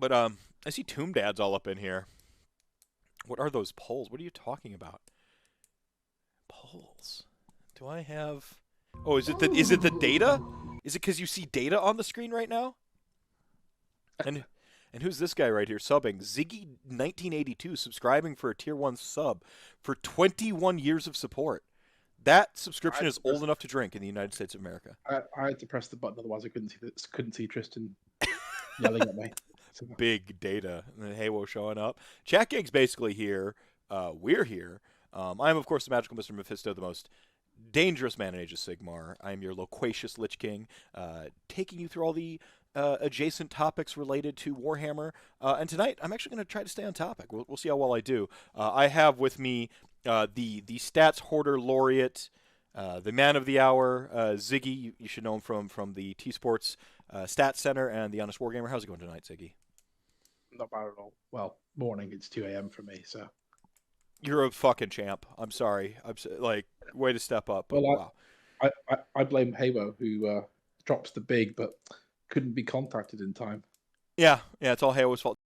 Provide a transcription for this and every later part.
But I see Tomb Dad's all up in here. What are those polls? What are you talking about? Polls. Do I have? Oh, is it the data? Is it because you see data on the screen right now? And and who's this guy right here subbing? Ziggy 1982 subscribing for a tier 1 sub for 21 years of support. That I subscription had is to press, old enough to drink in the United States of America. I had to press the button, otherwise I couldn't see Tristan yelling at me. So, Big data. And then Haywo showing up. Chat Gig's basically here. We're here. I am, of course, the Magical Mister Mephisto, the most dangerous man in Age of Sigmar. I am your loquacious Lich King, taking you through all the adjacent topics related to Warhammer. And tonight, I'm actually going to try to stay on topic. We'll see how well I do. I have with me the Stats Hoarder Laureate, the Man of the Hour, Ziggy. You should know him from the TSports Stats Center and the Honest Wargamer. How's it going tonight, Ziggy? not bad at all. Well, morning. It's 2 a.m. for me. So, You're a fucking champ. I'm sorry. Like, way to step up. But well, wow. I blame Halo, who drops the big but couldn't be contacted in time. Yeah, it's all Haywo's fault.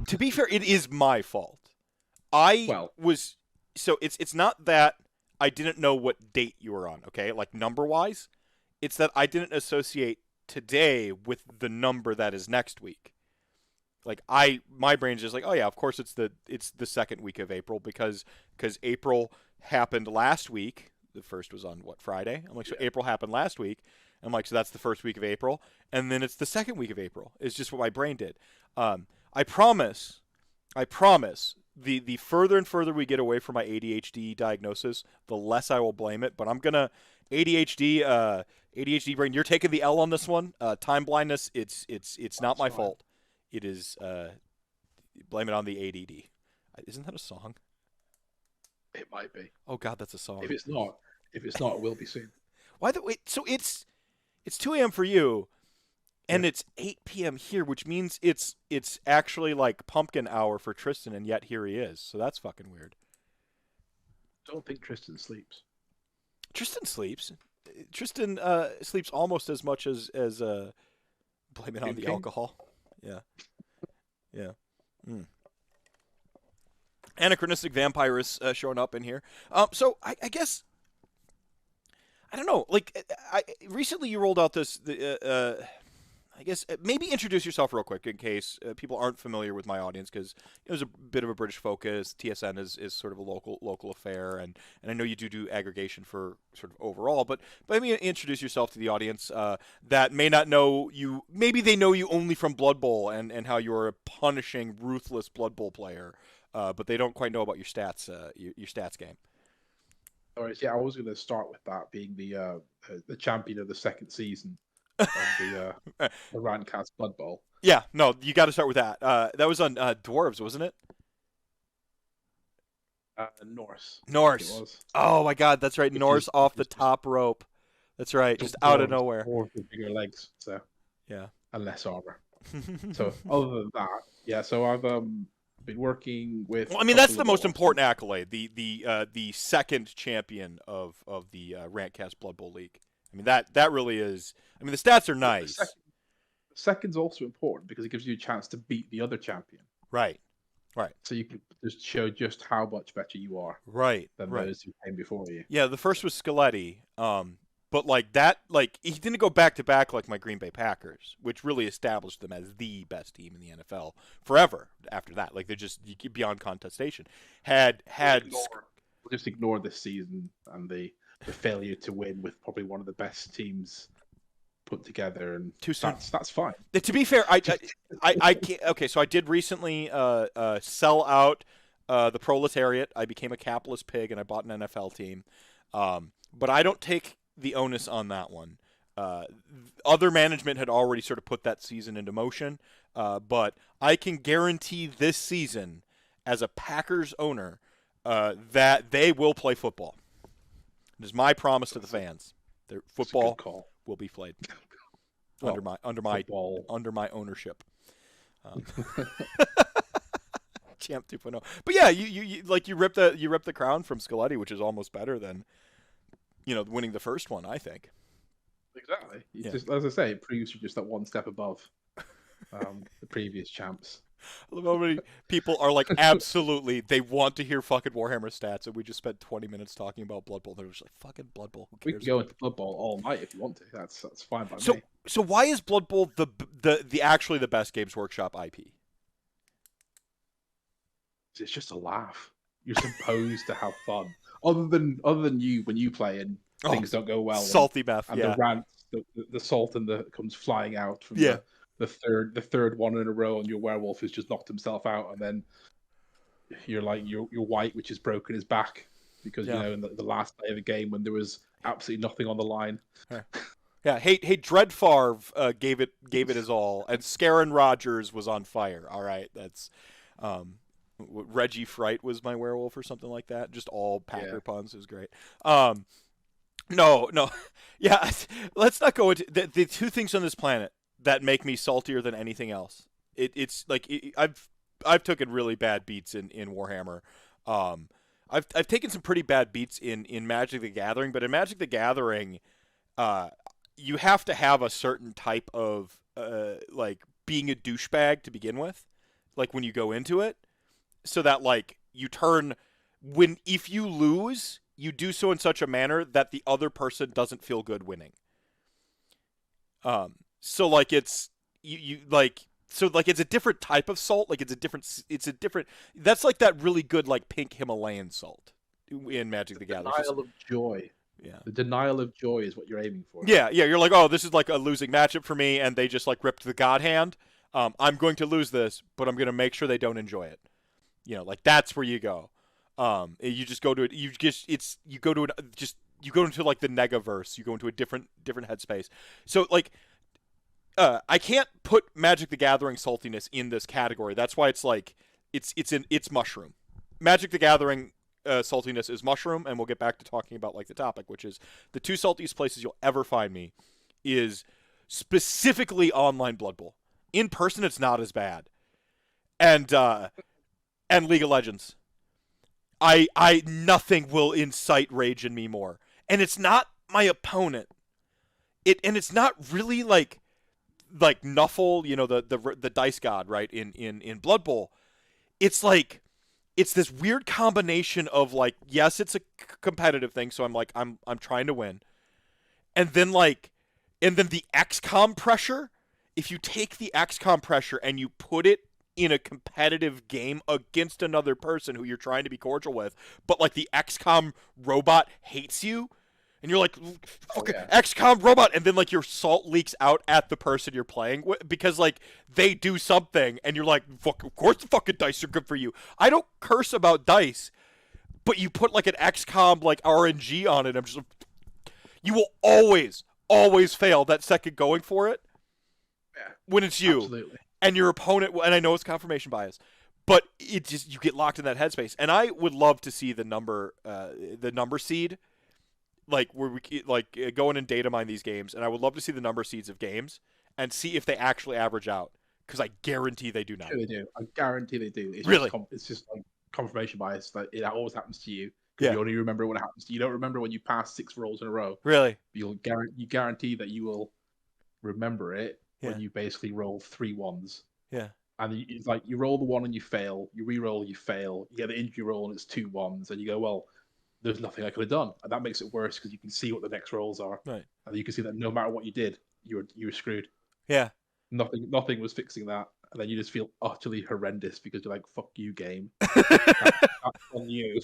To be fair, it is my fault. I Well, was so it's not that I didn't know what date you were on, okay? Like number wise, it's that I didn't associate today with the number that is next week. Like my brain's just like, "Oh yeah, of course it's the second week of April because April happened last week. The first was on what, Friday?" I'm like, "So yeah. April happened last week." I'm like, "So that's the first week of April." And then it's the second week of April. It's just what my brain did. I promise I promise. The further and further we get away from my ADHD diagnosis, the less I will blame it. But I'm gonna ADHD brain. You're taking the L on this one. Time blindness. It's not That's my fine. fault. It is. Blame it on the ADD. Isn't that a song? It might be. Oh God, that's a song. If it's not, it will be soon. Why the wait? So it's 2 a.m. for you, Yeah. and it's 8 p.m. here, which means it's actually like pumpkin hour for Tristan, and yet here he is. So that's fucking weird. Don't think Tristan sleeps. Tristan sleeps. Tristan sleeps almost as much as blame it on Good the King. alcohol. Yeah, yeah. Mm. Anachronistic vampire is showing up in here. So I guess I don't know. Like, recently you rolled out I guess maybe introduce yourself real quick in case people aren't familiar with my audience because it was a bit of a British focus. TSN is sort of a local affair, and I know you do aggregation for sort of overall. But maybe introduce yourself to the audience that may not know you. Maybe they know you only from Blood Bowl and how you're a punishing, ruthless Blood Bowl player, but they don't quite know about your stats your stats game. All right. Yeah, I was going to start with that being the champion of the second season of the RantCast Blood Bowl. Yeah, no, you got to start with that. That was on Dwarves, wasn't it? Norse, I think it Norse. was, Oh my God, that's right. which Norse is off which the is just top rope. That's right, just out of nowhere. dwarves with bigger legs, so Yeah. and less armor. So other than that, yeah. So I've been working with Well, I a mean that's couple the of most orcs. important accolade, the second champion of the Rantcast Blood Bowl League. I mean that really is. I mean the stats are Well, the nice. second's also important because it gives you a chance to beat the other champion. Right. Right. So you can just show just how much better you are Right. than Right. those who came before you. Yeah, the So first was Skeletti. But like that, like he didn't go back to back like my Green Bay Packers, which really established them as the best team in the NFL forever. After that, like they're just beyond contestation. We'll just ignore this season and the failure to win with probably one of the best teams put together, and too soon. That's fine. To be fair, I can't. Okay, so I did recently sell out the proletariat. I became a capitalist pig, and I bought an NFL team. But I don't take the onus on that one. Other management had already sort of put that season into motion, but I can guarantee this season, as a Packers owner, that they will play football. It is my promise to the fans. Their football will be played under my ownership. Champ 2.0. But yeah, you rip the crown from Scaletti, which is almost better than winning the first one, I think. Exactly. Just, as I say, it proves you're just that one step above the previous champs. I love how many people are like, absolutely, they want to hear fucking Warhammer stats, and we just spent 20 minutes talking about Blood Bowl. They're just like, fucking Blood Bowl, who cares? We can go into Blood Bowl all night if you want to. That's fine by me. So why is Blood Bowl the actually the best Games Workshop IP? It's just a laugh. You're supposed to have fun. Other than you when you play and things don't go well. Salty Meph, and the rants, the salt comes flying out from the third one in a row, and your werewolf has just knocked himself out, and then you're like your white, which has broken his back because in the last day of the game when there was absolutely nothing on the line. Yeah, hey, Dreadfarv gave it his all, and Scarin Rogers was on fire. All right, that's Reggie Fright was my werewolf or something like that. Just all Packer puns. It was great. No, yeah. Let's not go into the two things on this planet that make me saltier than anything else. It's like I've taken really bad beats in Warhammer. I've taken some pretty bad beats in Magic the Gathering, but in Magic the Gathering, you have to have a certain type of like being a douchebag to begin with, like when you go into it, so that like you turn if you lose, you do so in such a manner that the other person doesn't feel good winning. So like it's it's a different type of salt. Like it's a different. That's like that really good like pink Himalayan salt in Magic the Gathering. Denial of joy. Yeah. The denial of joy is what you're aiming for. Yeah. You're like, oh, this is like a losing matchup for me, and they just like ripped the God Hand. I'm going to lose this, but I'm going to make sure they don't enjoy it. Like that's where you go. You just go to it. You go into like the Negaverse. You go into a different headspace. So like, I can't put Magic the Gathering saltiness in this category. That's why it's like it's mushroom. Magic the Gathering saltiness is mushroom, and we'll get back to talking about like the topic, which is the two saltiest places you'll ever find me is specifically online Blood Bowl. In person, it's not as bad, and League of Legends. I nothing will incite rage in me more, and it's not my opponent. It's not really like Nuffle, the dice god, right? In Blood Bowl, it's like it's this weird combination of like, yes, it's a competitive thing, so I'm trying to win, and then the XCOM pressure. If you take the XCOM pressure and you put it in a competitive game against another person who you're trying to be cordial with, but like the XCOM robot hates you, and you're like, fucking XCOM robot, and then like your salt leaks out at the person you're playing with because like they do something, and you're like, fuck, of course the fucking dice are good for you. I don't curse about dice, but you put like an XCOM like RNG on it, I'm just like, you will always fail that second going for it when it's you. Absolutely. And your opponent, and I know it's confirmation bias, but it just, you get locked in that headspace. And I would love to see the number seed, like where we like go in and data mine these games, and I would love to see the number seeds of games and see if they actually average out, because I guarantee they do not. Sure they do. I guarantee they do. It's really? It's just like confirmation bias. Like it always happens to you. Yeah. You only remember when it happens to you. You don't remember when you pass 6 rolls in a row. Really? You guarantee that you will remember it when you basically roll 3 ones. Yeah. And it's like you roll the 1 and you fail, you re-roll, you fail, you get an injury roll and it's 2 ones, and you go, well, there's nothing I could have done, and that makes it worse because you can see what the next rolls are, Right. and you can see that no matter what you did, you were screwed. Yeah. Nothing was fixing that, and then you just feel utterly horrendous because you're like, "Fuck you, game. That's on you.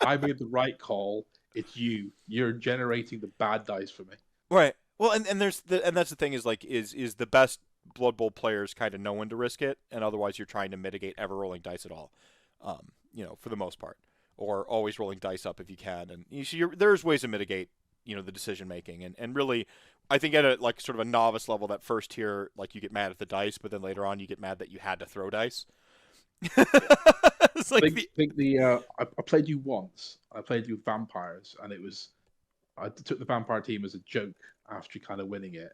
I made the right call. It's you. You're generating the bad dice for me." Right. Well, and there's and that's the thing is like is the best Blood Bowl players kind of know when to risk it, and otherwise you're trying to mitigate ever rolling dice at all, for the most part, or always rolling dice up if you can. And there's ways to mitigate, the decision making, and really, I think at a like sort of a novice level, that first tier, like you get mad at the dice, but then later on you get mad that you had to throw dice. It's like I played you once. I played you with vampires, and I took the vampire team as a joke after kind of winning it,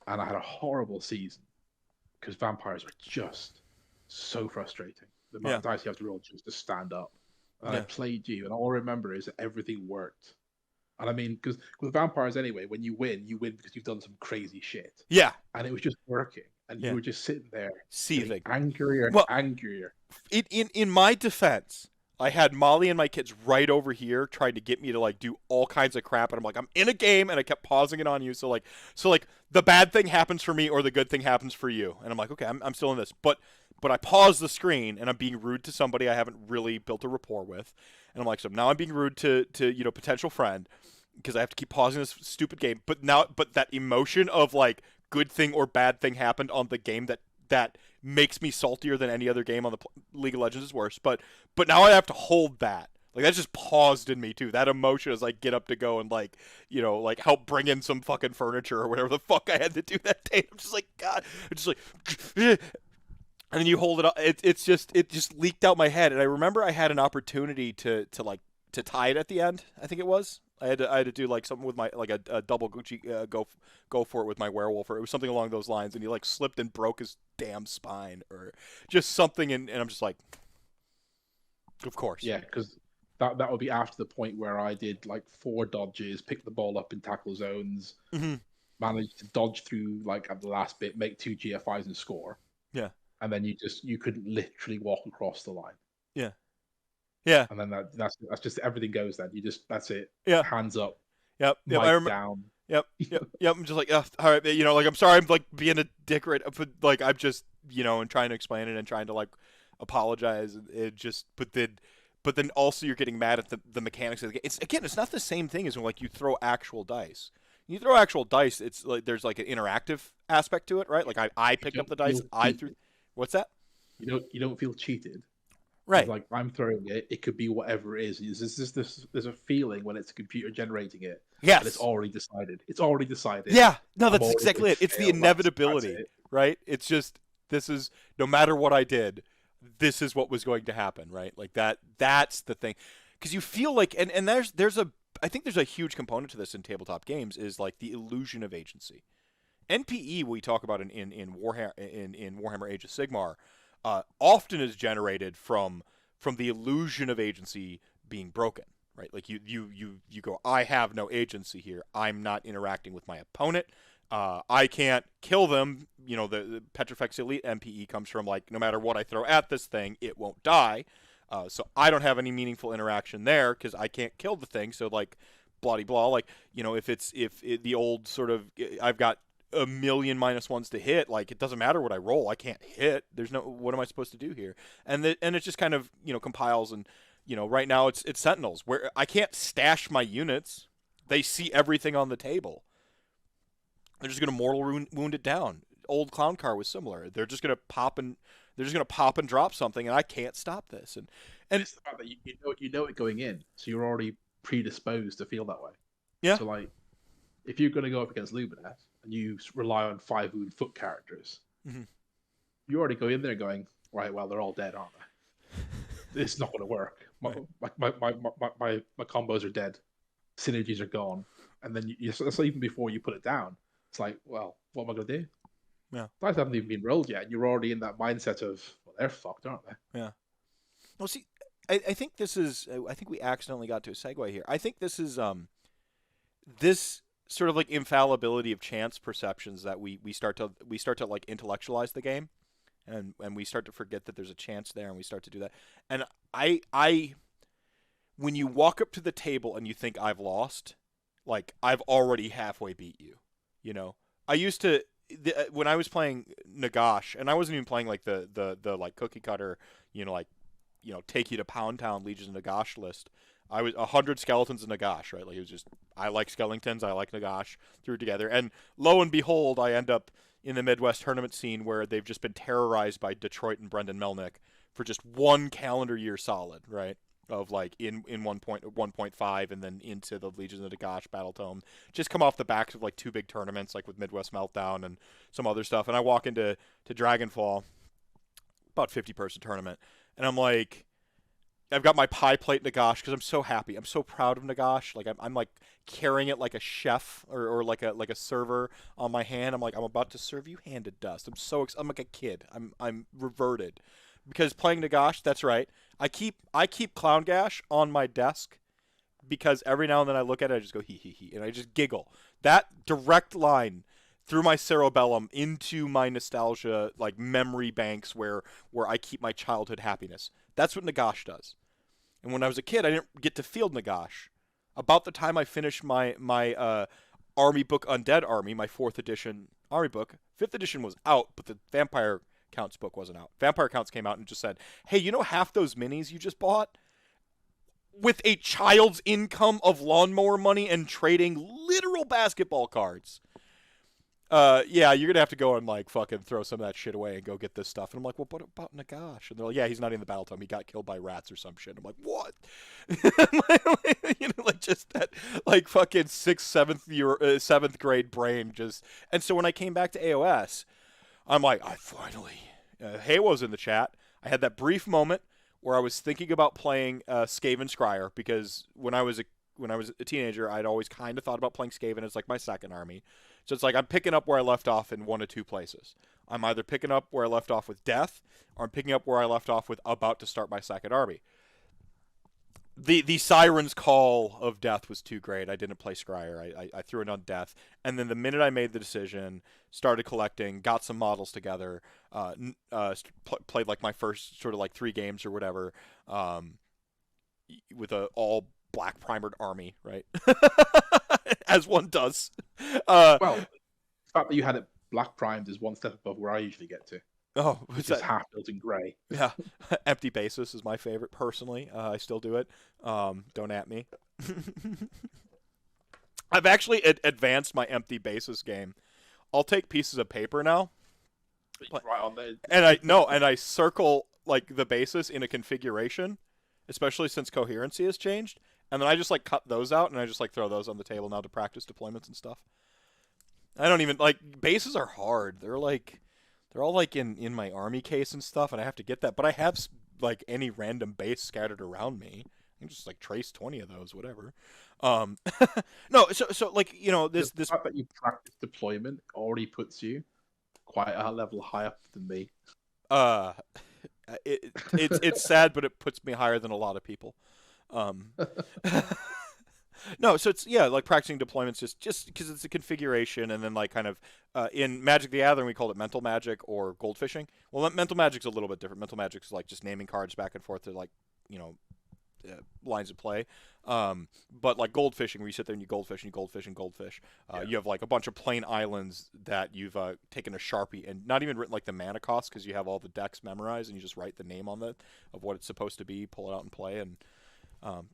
and I had a horrible season because vampires are just so frustrating. The amount of dice you have to roll just to stand up. And I played you, and all I remember is that everything worked. And I mean, because with vampires anyway, when you win because you've done some crazy shit. Yeah. And it was just working, and you were just sitting there seething, angrier and angrier. In my defense, I had Molly and my kids right over here trying to get me to like do all kinds of crap, and I'm like, I'm in a game, and I kept pausing it on you. So like the bad thing happens for me or the good thing happens for you, and I'm like, okay, I'm still in this, but I pause the screen and I'm being rude to somebody I haven't really built a rapport with, and I'm like, so now I'm being rude to potential friend because I have to keep pausing this stupid game. But that emotion of like good thing or bad thing happened on the game that makes me saltier than any other game on the League of Legends is worse. But now I have to hold that. Like that's just paused in me too. That emotion as I get up to go and like help bring in some fucking furniture or whatever the fuck I had to do that day. I'm just like, God, it's just like, and then you hold it up. It just leaked out my head. And I remember I had an opportunity to tie it at the end. I think it was. I had to do like something with my like a double Gucci go for it with my werewolf, or it was something along those lines, and he like slipped and broke his damn spine or just something, and I'm just like, of course. Yeah, because that would be after the point where I did like 4 dodges, pick the ball up in tackle zones, managed to dodge through like at the last bit, make 2 GFIs and score. Yeah. And then you couldn't literally walk across the line. Yeah. Yeah. And then that's just everything goes then. That's it. Yeah. Hands up. Yep. Mic down. Yep. I'm just like, all right, like I'm sorry, I'm like being a dick right, but like I'm just, and trying to explain it and trying to like apologize. It just, but then also you're getting mad at the mechanics of the game. It's not the same thing as when like you throw actual dice. When you throw actual dice, it's like there's like an interactive aspect to it, right? Like I picked up the dice, I threw. What's that? You don't feel cheated. Right. Like I'm throwing it, it could be whatever it is. There's a feeling when it's a computer generating it. Yes. And it's already decided. It's already decided. Yeah. No, that's exactly it. It's the inevitability, that's it. right? It's just, this is, no matter what I did, this is what was going to happen, right? Like that's the thing. Because you feel like, and I think there's a huge component to this in tabletop games is like the illusion of agency. NPE we talk about in Warhammer Age of Sigmar often is generated from the illusion of agency being broken, right? Like you go, I have no agency here. I'm not interacting with my opponent. I can't kill them. The Petrifex Elite NPE comes from like, no matter what I throw at this thing, it won't die. So I don't have any meaningful interaction there because I can't kill the thing. So like, bloody blah. Like if the old sort of, I've got a million -1s to hit, like it doesn't matter what I roll, I can't hit. There's no, what am I supposed to do here? And it just kind of compiles, and right now it's Sentinels where I can't stash my units. They see everything on the table. They're just gonna mortal wound it down. Old Clown Car was similar. They're just gonna pop and drop something, and I can't stop this. And it's the fact that you know it going in, so you're already predisposed to feel that way. Yeah. So like, if you're gonna go up against Lumineth and you rely on 5 wound foot characters, you already go in there going, right, well, they're all dead, aren't they? It's not going to work. My combos are dead. Synergies are gone. And then that's even before you put it down. It's like, well, what am I going to do? Yeah. Dice haven't even been rolled yet. And you're already in that mindset of, well, they're fucked, aren't they? Yeah. Well, see, I think I think we accidentally got to a segue here. I think this is this sort of like infallibility of chance perceptions that we start to like intellectualize the game, and we start to forget that there's a chance there, and we start to do that. And when you walk up to the table and you think I've lost, like I've already halfway beat you. You know, I used to when I was playing Nagash, and I wasn't even playing like the like cookie cutter, like take you to Pound Town Legions of Nagash list. I was 100 skeletons in Nagash, right? Like it was just I like skeletons, I like Nagash, threw it together, and lo and behold, I end up in the Midwest tournament scene where they've just been terrorized by Detroit and Brendan Melnick for just one calendar year solid, right? Of like in 1.5 and then into the Legions of Nagash Battle Tome. Just come off the backs of like 2 big tournaments, like with Midwest Meltdown and some other stuff. And I walk into Dragonfall, about 50-person tournament, and I'm like, I've got my pie plate Nagash because I'm so happy. I'm so proud of Nagash. Like I'm like carrying it like a chef or like a server on my hand. I'm like, I'm about to serve you handed dust. I'm like a kid. I'm reverted. Because playing Nagash, that's right. I keep Clown Gash on my desk because every now and then I look at it, I just go hee hee hee, and I just giggle. That direct line through my cerebellum into my nostalgia, like memory banks where I keep my childhood happiness. That's what Nagash does. And when I was a kid, I didn't get to field Nagash. About the time I finished my Army book, Undead Army, my 4th edition Army book, 5th edition was out, but the Vampire Counts book wasn't out. Vampire Counts came out and just said, hey, half those minis you just bought? With a child's income of lawnmower money and trading literal basketball cards. Yeah, you're gonna have to go and like fucking throw some of that shit away and go get this stuff. And I'm like, well, what about Nagash? And they're like, yeah, he's not in the battle tome. He got killed by rats or some shit. I'm like, what? Like just that, like fucking 7th grade brain just. And so when I came back to AOS, I'm like, I finally. Haywo's in the chat. I had that brief moment where I was thinking about playing Skaven Scryer because when I was a teenager, I'd always kind of thought about playing Skaven as like my second army. So it's like I'm picking up where I left off in one of 2 places. I'm either picking up where I left off with Death, or I'm picking up where I left off with about to start my second army. The Siren's Call of Death was too great. I didn't play Scryer. I threw it on Death. And then the minute I made the decision, started collecting, got some models together, played like my first sort of like 3 games or whatever, with a all black primered army, right? As one does. Well, the fact that you had it black primed is one step above where I usually get to. Oh, which is half built in grey. Yeah, Empty Basis is my favorite personally. I still do it. Don't at me. I've actually advanced my Empty Basis game. I'll take pieces of paper now. Right on there. And I circle like the basis in a configuration, especially since coherency has changed. And then I just like cut those out and I just like throw those on the table now to practice deployments and stuff. I don't even like bases are hard. They're all like in my army case and stuff, and I have to get that. But I have like any random base scattered around me. I can just like trace 20 of those, whatever. No, so like this the fact that you practice deployment already puts you quite a level higher up than me. It's sad, but it puts me higher than a lot of people. No, so it's like practicing deployments just because it's a configuration, and then like kind of in Magic the Gathering we called it mental magic or goldfishing. Well, mental magic's a little bit different. Mental magic's like just naming cards back and forth to like lines of play. But like goldfishing, where you sit there and you goldfish and you goldfish and goldfish. You have like a bunch of plain islands that you've taken a Sharpie and not even written like the mana cost because you have all the decks memorized and you just write the name on of what it's supposed to be, pull it out and play, and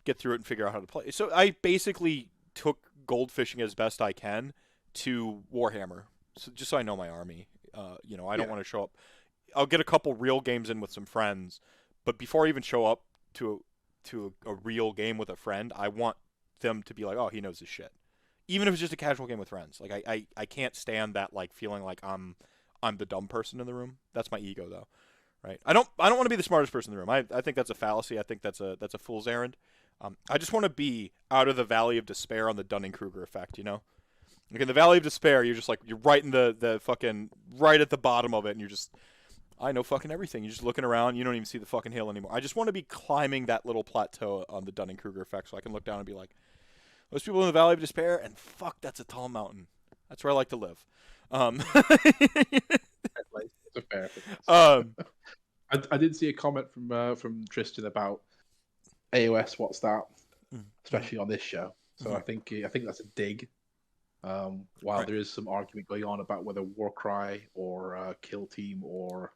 get through it and figure out how to play. So I basically took goldfishing as best I can to Warhammer, just so I know my army. I don't want to show up. I'll get a couple real games in with some friends, but before I even show up to a real game with a friend, I want them to be like, oh, he knows his shit. Even if it's just a casual game with friends. Like I can't stand that like feeling like I'm the dumb person in the room. That's my ego though. Right. I don't want to be the smartest person in the room. I think that's a fallacy. I think that's a fool's errand. I just want to be out of the valley of despair on the Dunning-Kruger effect, Like in the valley of despair, you're just like you're right in the fucking right at the bottom of it, and you're just I know fucking everything. You're just looking around, you don't even see the fucking hill anymore. I just want to be climbing that little plateau on the Dunning-Kruger effect so I can look down and be like, those people in the valley of despair, and fuck, that's a tall mountain. That's where I like to live. I did see a comment from Tristan about AOS. What's that? especially on this show. So I think that's a dig. While there is some argument going on about whether Warcry or Kill Team or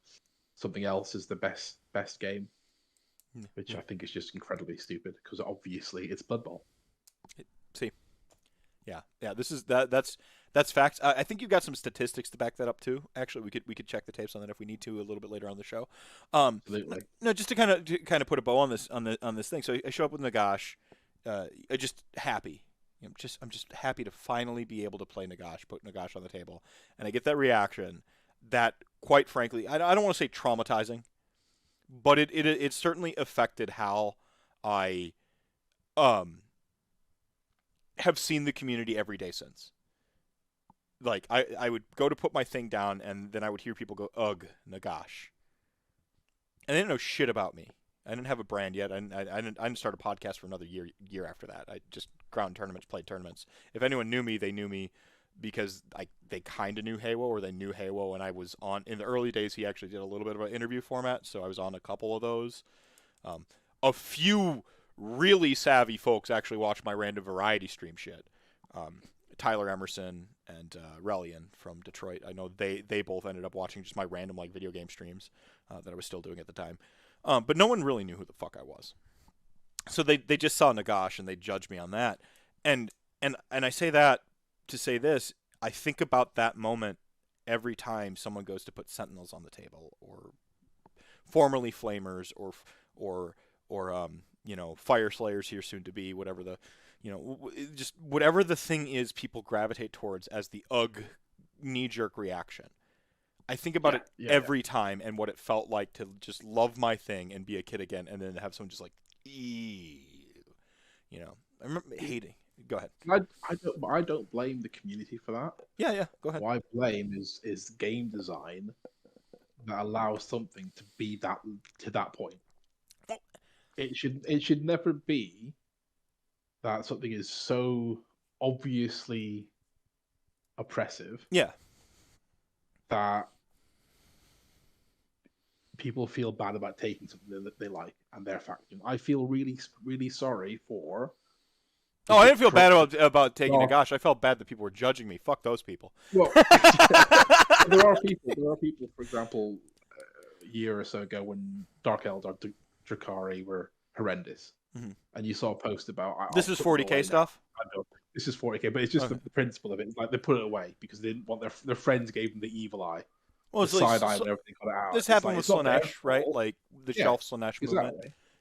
something else is the best game, which I think is just incredibly stupid because obviously it's Blood Bowl. See, yeah. That's facts. I think you've got some statistics to back that up too. Actually, we could check the tapes on that if we need to a little bit later on the show. Absolutely. No, just to kind of put a bow on this thing. So I show up with Nagash, I just happy. I'm just happy to finally be able to play Nagash, put Nagash on the table, and I get that reaction that, quite frankly, I don't want to say traumatizing, but it certainly affected how I have seen the community every day since. Like I would go to put my thing down, and then I would hear people go, "Ugh, Nagash," and they didn't know shit about me. I didn't have a brand yet. I didn't start a podcast for another year after that. I just ground tournaments, played tournaments. If anyone knew me, they knew me because they kind of knew Haywo, or they knew Haywo, and I was on in the early days. He actually did a little bit of an interview format, so I was on a couple of those. A few really savvy folks actually watched my random variety stream shit. Tyler Emerson and Relian from Detroit. I know they both ended up watching just my random like video game streams that I was still doing at the time. But no one really knew who the fuck I was. So they just saw Nagash and they judged me on that. And I say that to say this. I think about that moment every time someone goes to put Sentinels on the table, or formerly Flamers, or Fire Slayers here soon to be, whatever the, just whatever the thing is people gravitate towards as the knee-jerk reaction. I think about it every time and what it felt like to just love my thing and be a kid again, and then have someone just like, ew. I remember hating. Go ahead. I don't blame the community for that. Yeah, go ahead. What I blame is game design that allows something to be to that point. It should never be that something is so obviously oppressive. Yeah. That people feel bad about taking something that they like and their faction. I feel really, really sorry for. Oh, I didn't feel bad about taking Nagash. I felt bad that people were judging me. Fuck those people. Well, there are people. For example, a year or so ago when Dark Eldar Drakari were horrendous, and you saw a post about this is 40K stuff. This is 40K, but it's just the principle of it. It's like they put it away because they didn't want their friends gave them the evil eye. Well, it's side eye and everything got it out. This happened with Slaanesh, right? Like the shelf Slaanesh movement.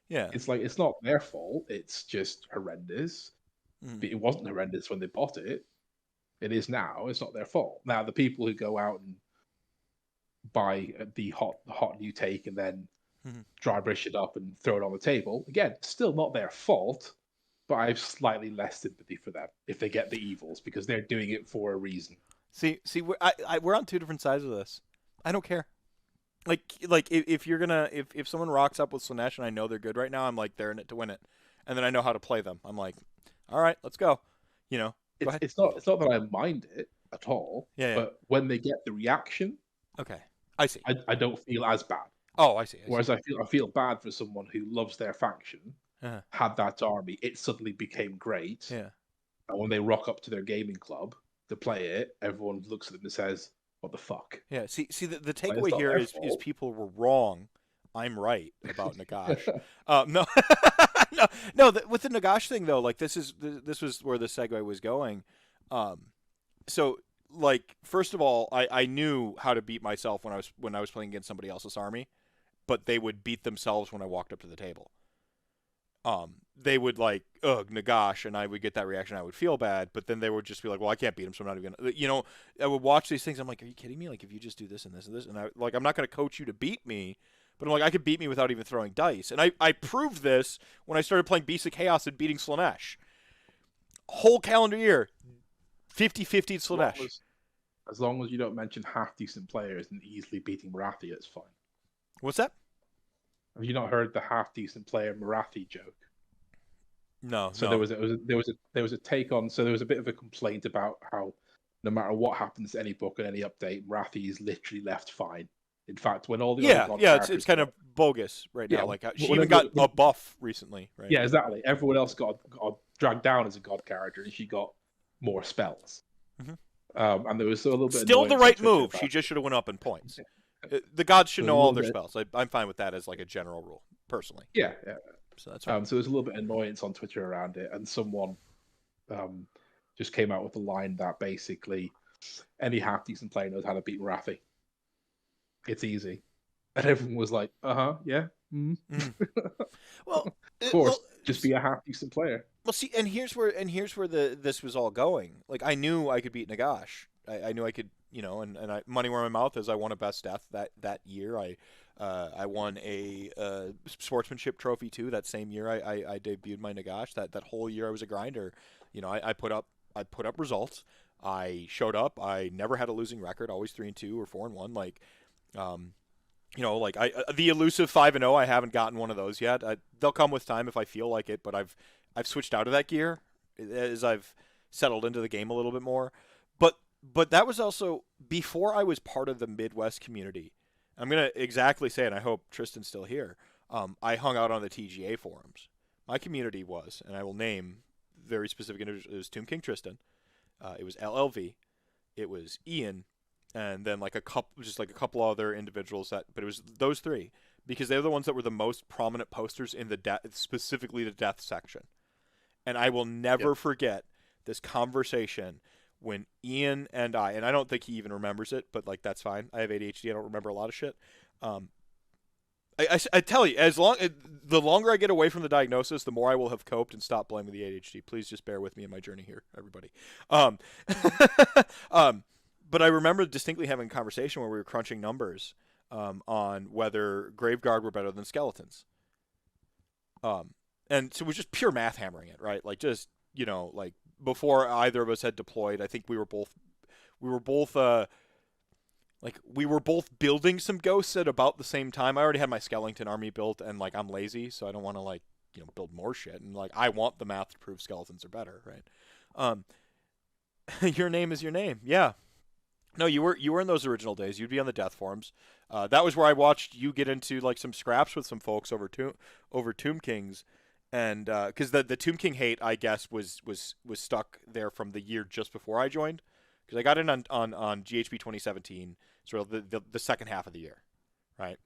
Yeah. It's like it's not their fault. It's just horrendous. But it wasn't horrendous when they bought it. It is now. It's not their fault. Now the people who go out and buy the hot new take and then dry brush it up and throw it on the table, again, still not their fault. But I have slightly less sympathy for them if they get the evils because they're doing it for a reason. See, we're on two different sides of this. I don't care. Like if you're gonna if someone rocks up with Slaanesh and I know they're good right now, I'm like they're in it to win it, and then I know how to play them. I'm like, all right, let's go. Go ahead. It's not that I mind it at all. Yeah. But when they get the reaction, okay, I see. I don't feel as bad. Oh, I see. Whereas I feel bad for someone who loves their faction, had that army, it suddenly became great. Yeah. And when they rock up to their gaming club to play it, everyone looks at them and says, "What the fuck?" Yeah. See, the takeaway here is people were wrong. I'm right about Nagash. No. With the Nagash thing though, like this was where the segue was going. So like first of all, I knew how to beat myself when I was playing against somebody else's army, but they would beat themselves when I walked up to the table. They would like, ugh, Nagash, and I would get that reaction. I would feel bad, but then they would just be like, well, I can't beat him, so I'm not even gonna, I would watch these things. I'm like, are you kidding me? Like, if you just do this and this and this, and I'm not going to coach you to beat me, but I'm like, I could beat me without even throwing dice. And I proved this when I started playing Beast of Chaos and beating Slaanesh. Whole calendar year, 50-50 Slaanesh. As long as you don't mention half-decent players and easily beating Marathi, it's fine. What's that? Have you not heard the half-decent player Marathi joke? No. So there was a take on. So there was a bit of a complaint about how no matter what happens to any book and any update, Marathi is literally left fine. In fact, when all the other god it's characters kind of bogus right now. Yeah, Like she whenever- even got a buff recently, right? yeah, exactly. Everyone else got dragged down as a god character, and she got more spells. And there was a little bit still of the annoyance right on Twitter move. about She it. just should have went up in points. The gods should So know a all little their bit- spells. I'm fine with that as like a general rule, personally. Yeah. So that's right. So there's a little bit of annoyance on Twitter around it, and someone just came out with a line that basically any half decent player knows how to beat Wrathy. It's easy, and everyone was like, yeah, Well, of course, just be a half decent player. Well, see, and here's where this was all going. Like, I knew I could beat Nagash. I knew I could, and I, money where my mouth is. I won a best death that year. I won a sportsmanship trophy too. That same year, I debuted my Nagash. That whole year, I was a grinder. I put up results. I showed up. I never had a losing record. Always 3-2 or 4-1. Like, the elusive 5-0. I haven't gotten one of those yet. They'll come with time if I feel like it. But I've switched out of that gear as I've settled into the game a little bit more. But that was also before I was part of the Midwest community. I'm gonna exactly say it, and I hope Tristan's still here. I hung out on the TGA forums. My community was, and I will name very specific individuals. It was Tomb King Tristan. It was LLV. It was Ian, and then a couple other individuals but it was those three because they're the ones that were the most prominent posters in specifically the death section. And I will never forget this conversation when Ian and I don't think he even remembers it, but that's fine. I have ADHD. I don't remember a lot of shit. I tell you, the longer I get away from the diagnosis, the more I will have coped and stop blaming the ADHD. Please just bear with me in my journey here, everybody. But I remember distinctly having a conversation where we were crunching numbers on whether Graveguard were better than skeletons. And so it was just pure math hammering it, right? Before either of us had deployed, I think we were both building some ghosts at about the same time. I already had my skeleton army built, and I'm lazy, so I don't want to build more shit. And I want the math to prove skeletons are better, right? Your name is your name, yeah. No, you were in those original days. You'd be on the death forums. That was where I watched you get into some scraps with some folks over Tomb Kings. And because the Tomb King hate, I guess, was stuck there from the year just before I joined, because I got in on GHB 2017, sort of the second half of the year, right?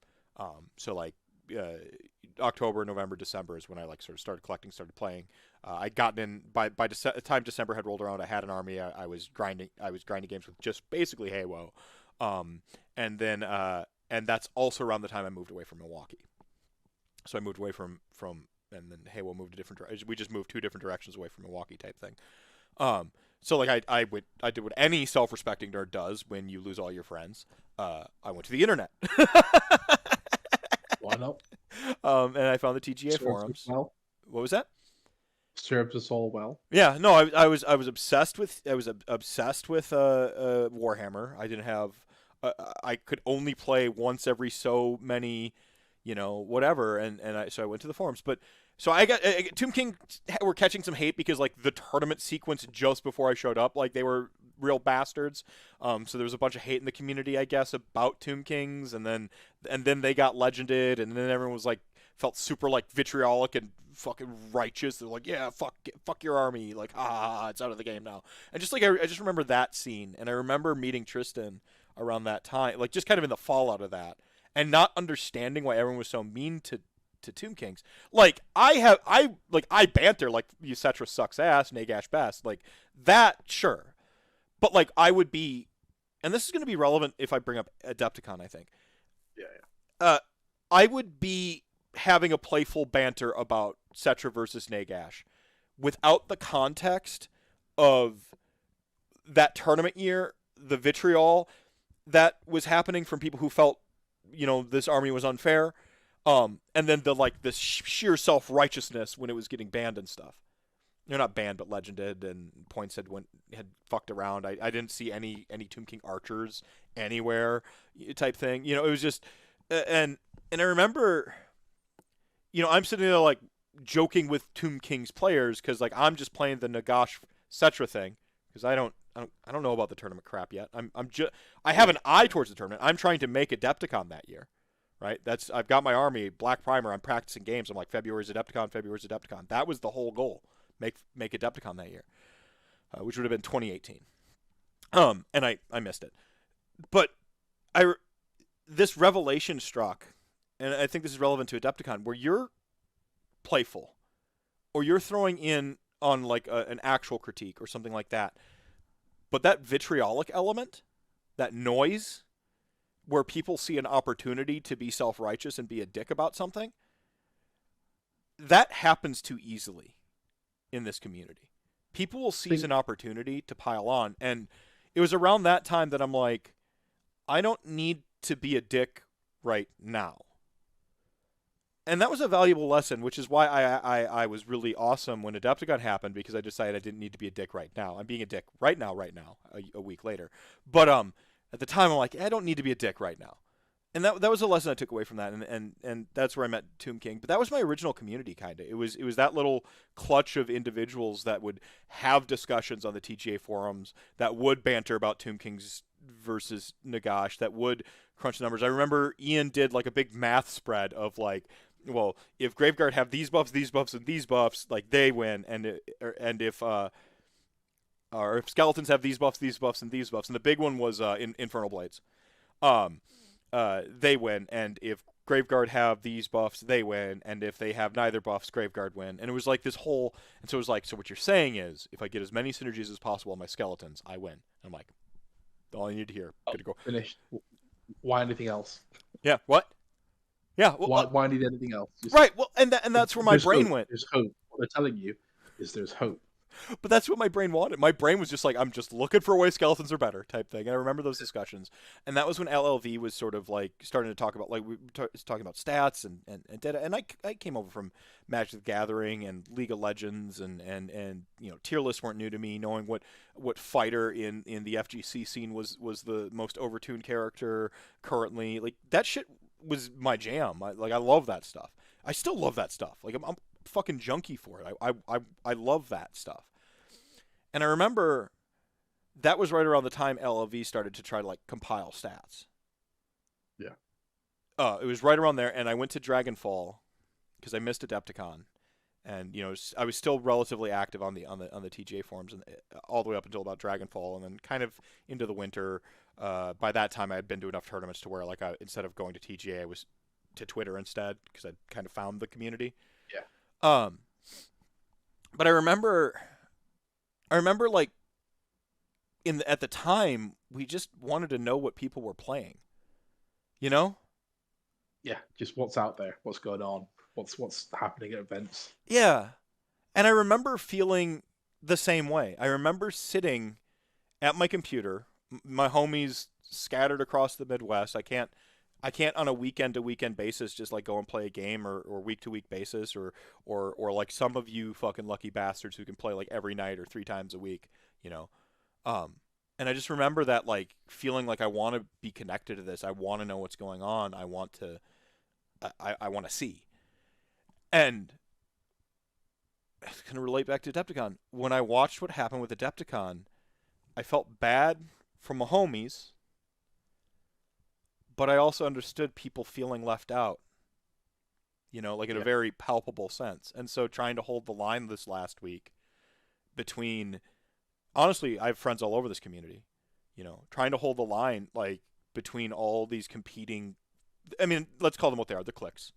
October, November, December is when I sort of started collecting, started playing. I'd gotten in by the time December had rolled around. I had an army. I was grinding games with just basically Haywo, and that's also around the time I moved away from Milwaukee. So I moved away from and then Haywo moved a different direction. We just moved two different directions away from Milwaukee type thing. So I did what any self-respecting nerd does when you lose all your friends. I went to the internet. Why not? And I found the TGA Serves forums. us well. What was that? Serves us all well. Yeah, no, I was obsessed with Warhammer. I didn't have I could only play once every so many, whatever, and so I went to the forums. But so I got Tomb King were catching some hate because the tournament sequence just before I showed up, they were real bastards. So there was a bunch of hate in the community, I guess, about Tomb Kings, and then they got legended, and then everyone was felt super vitriolic and fucking righteous. They're yeah, fuck your army, it's out of the game now. And just I just remember that scene, and I remember meeting Tristan around that time, just kind of in the fallout of that, and not understanding why everyone was so mean to Tomb Kings. I banter Ysetra sucks ass, Nagash best, that, sure. But I would be, and this is going to be relevant if I bring up Adepticon, I think. Yeah. I would be having a playful banter about Cetra versus Nagash without the context of that tournament year, the vitriol that was happening from people who felt, this army was unfair, and then the sheer self-righteousness when it was getting banned and stuff. They're not banned, but legended, and points had fucked around. I didn't see any Tomb King archers anywhere, type thing. It was just, and I remember, I'm sitting there joking with Tomb King's players because I'm just playing the Nagash Cetra thing because I don't I don't know about the tournament crap yet. I have an eye towards the tournament. I'm trying to make Adepticon that year, right? I've got my army, Black Primer. I'm practicing games. I'm like, February's Adepticon. That was the whole goal. Make Adepticon that year, which would have been 2018. And I missed it. But this revelation struck, and I think this is relevant to Adepticon, where you're playful, or you're throwing in on like an actual critique or something like that. But that vitriolic element, that noise, where people see an opportunity to be self-righteous and be a dick about something, that happens too easily in this community. People will seize an opportunity to pile on. And it was around that time that I'm like, I don't need to be a dick right now. And that was a valuable lesson, which is why I was really awesome when Adepticon happened, because I decided I didn't need to be a dick right now. I'm being a dick right now, a week later. But at the time, I'm like, I don't need to be a dick right now. And that was a lesson I took away from that, and that's where I met Tomb King. But that was my original community, kind of. It was that little clutch of individuals that would have discussions on the TGA forums, that would banter about Tomb Kings versus Nagash, that would crunch the numbers. I remember Ian did like a big math spread of like, well, if Graveguard have these buffs, and these buffs, like they win, and if or if skeletons have these buffs, and these buffs, and the big one was Infernal Blades, they win, and if Graveguard have these buffs, they win, and if they have neither buffs, Graveguard win. And it was like this whole, and so it was like, so what you're saying is, if I get as many synergies as possible on my skeletons, I win. And I'm like, all I need to hear. Good to go. Finished. Why anything else? Yeah. What? Yeah. Well, why need anything else? Right. Well, and that's where my brain went. There's hope. What they're telling you is there's hope. But that's what my brain wanted. My brain was just like, I'm just looking for a way skeletons are better type thing. And I remember those discussions. And that was when LLV was sort of like starting to talk about, like, we were talking about stats and data. And I came over from Magic the Gathering and League of Legends and you know, tier lists weren't new to me. Knowing what fighter in the FGC scene was the most overtuned character currently. Like, that shit was my jam. I love that stuff. I still love that stuff. Like, I'm fucking junkie for it. I love that stuff. And I remember that was right around the time LLV started to try to like compile stats. Yeah. It was right around there, and I went to Dragonfall because I missed Adepticon, and you know I was still relatively active on the TGA forums and all the way up until about Dragonfall, and then kind of into the winter. By that time, I had been to enough tournaments to where like instead of going to TGA, I was to Twitter instead because I'd kind of found the community. Yeah. But I remember like at the time we just wanted to know what people were playing. You know? Yeah, just what's out there, what's going on, what's happening at events. Yeah. And I remember feeling the same way. I remember sitting at my computer, my homies scattered across the Midwest. I can't on a weekend to weekend basis just like go and play a game or week to week basis or like some of you fucking lucky bastards who can play like every night or 3 times a week, you know. And I just remember that like feeling like I want to be connected to this. I want to know what's going on. I want to see. And it's going to relate back to Adepticon. When I watched what happened with Adepticon, I felt bad for my homies, but I also understood people feeling left out, you know, like in a very palpable sense. And so trying to hold the line this last week between, honestly, I have friends all over this community, you know, trying to hold the line, like, between all these competing, I mean, let's call them what they are, they're cliques.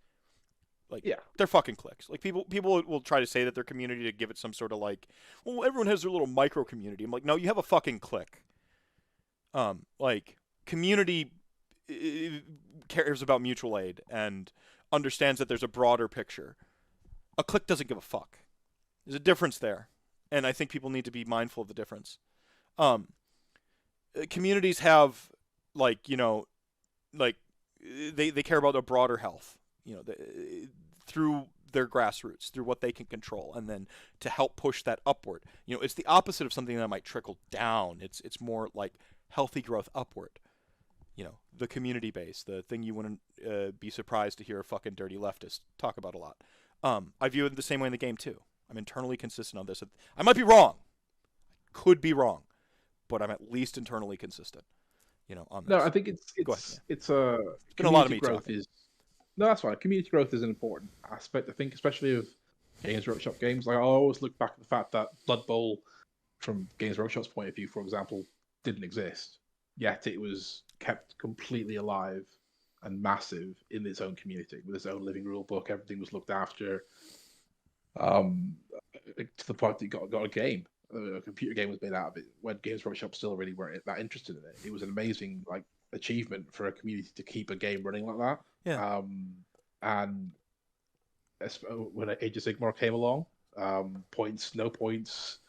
Like, they're fucking cliques. Like, people will try to say that they're community to give it some sort of, like, well, everyone has their little micro community. I'm like, no, you have a fucking clique. Like, community cares about mutual aid and understands that there's a broader picture. A clique doesn't give a fuck. There's a difference there, and I think people need to be mindful of the difference. Communities have, like, you know, like they care about a broader health, you know, through their grassroots, through what they can control, and then to help push that upward. You know, it's the opposite of something that might trickle down. It's more like healthy growth upward. You know, the community base, the thing you wouldn't be surprised to hear a fucking dirty leftist talk about a lot. I view it the same way in the game too. I'm internally consistent on this. I might be wrong. Could be wrong. but I'm at least internally consistent. On No, this. I think Go ahead. it's a It's been a lot of community me growth talking. is no, that's fine. Community growth is an important aspect. I think, especially of Games Workshop games. Like I always look back at the fact that Blood Bowl, from Games Workshop's point of view, for example, didn't exist. Yet it was kept completely alive and massive in its own community with its own living rule book. Everything was looked after. To the point that you got a game. A computer game was made out of it when Games Workshop still really weren't that interested in it. It was an amazing achievement for a community to keep a game running like that. Yeah. And when Age of Sigmar came along, points, no points,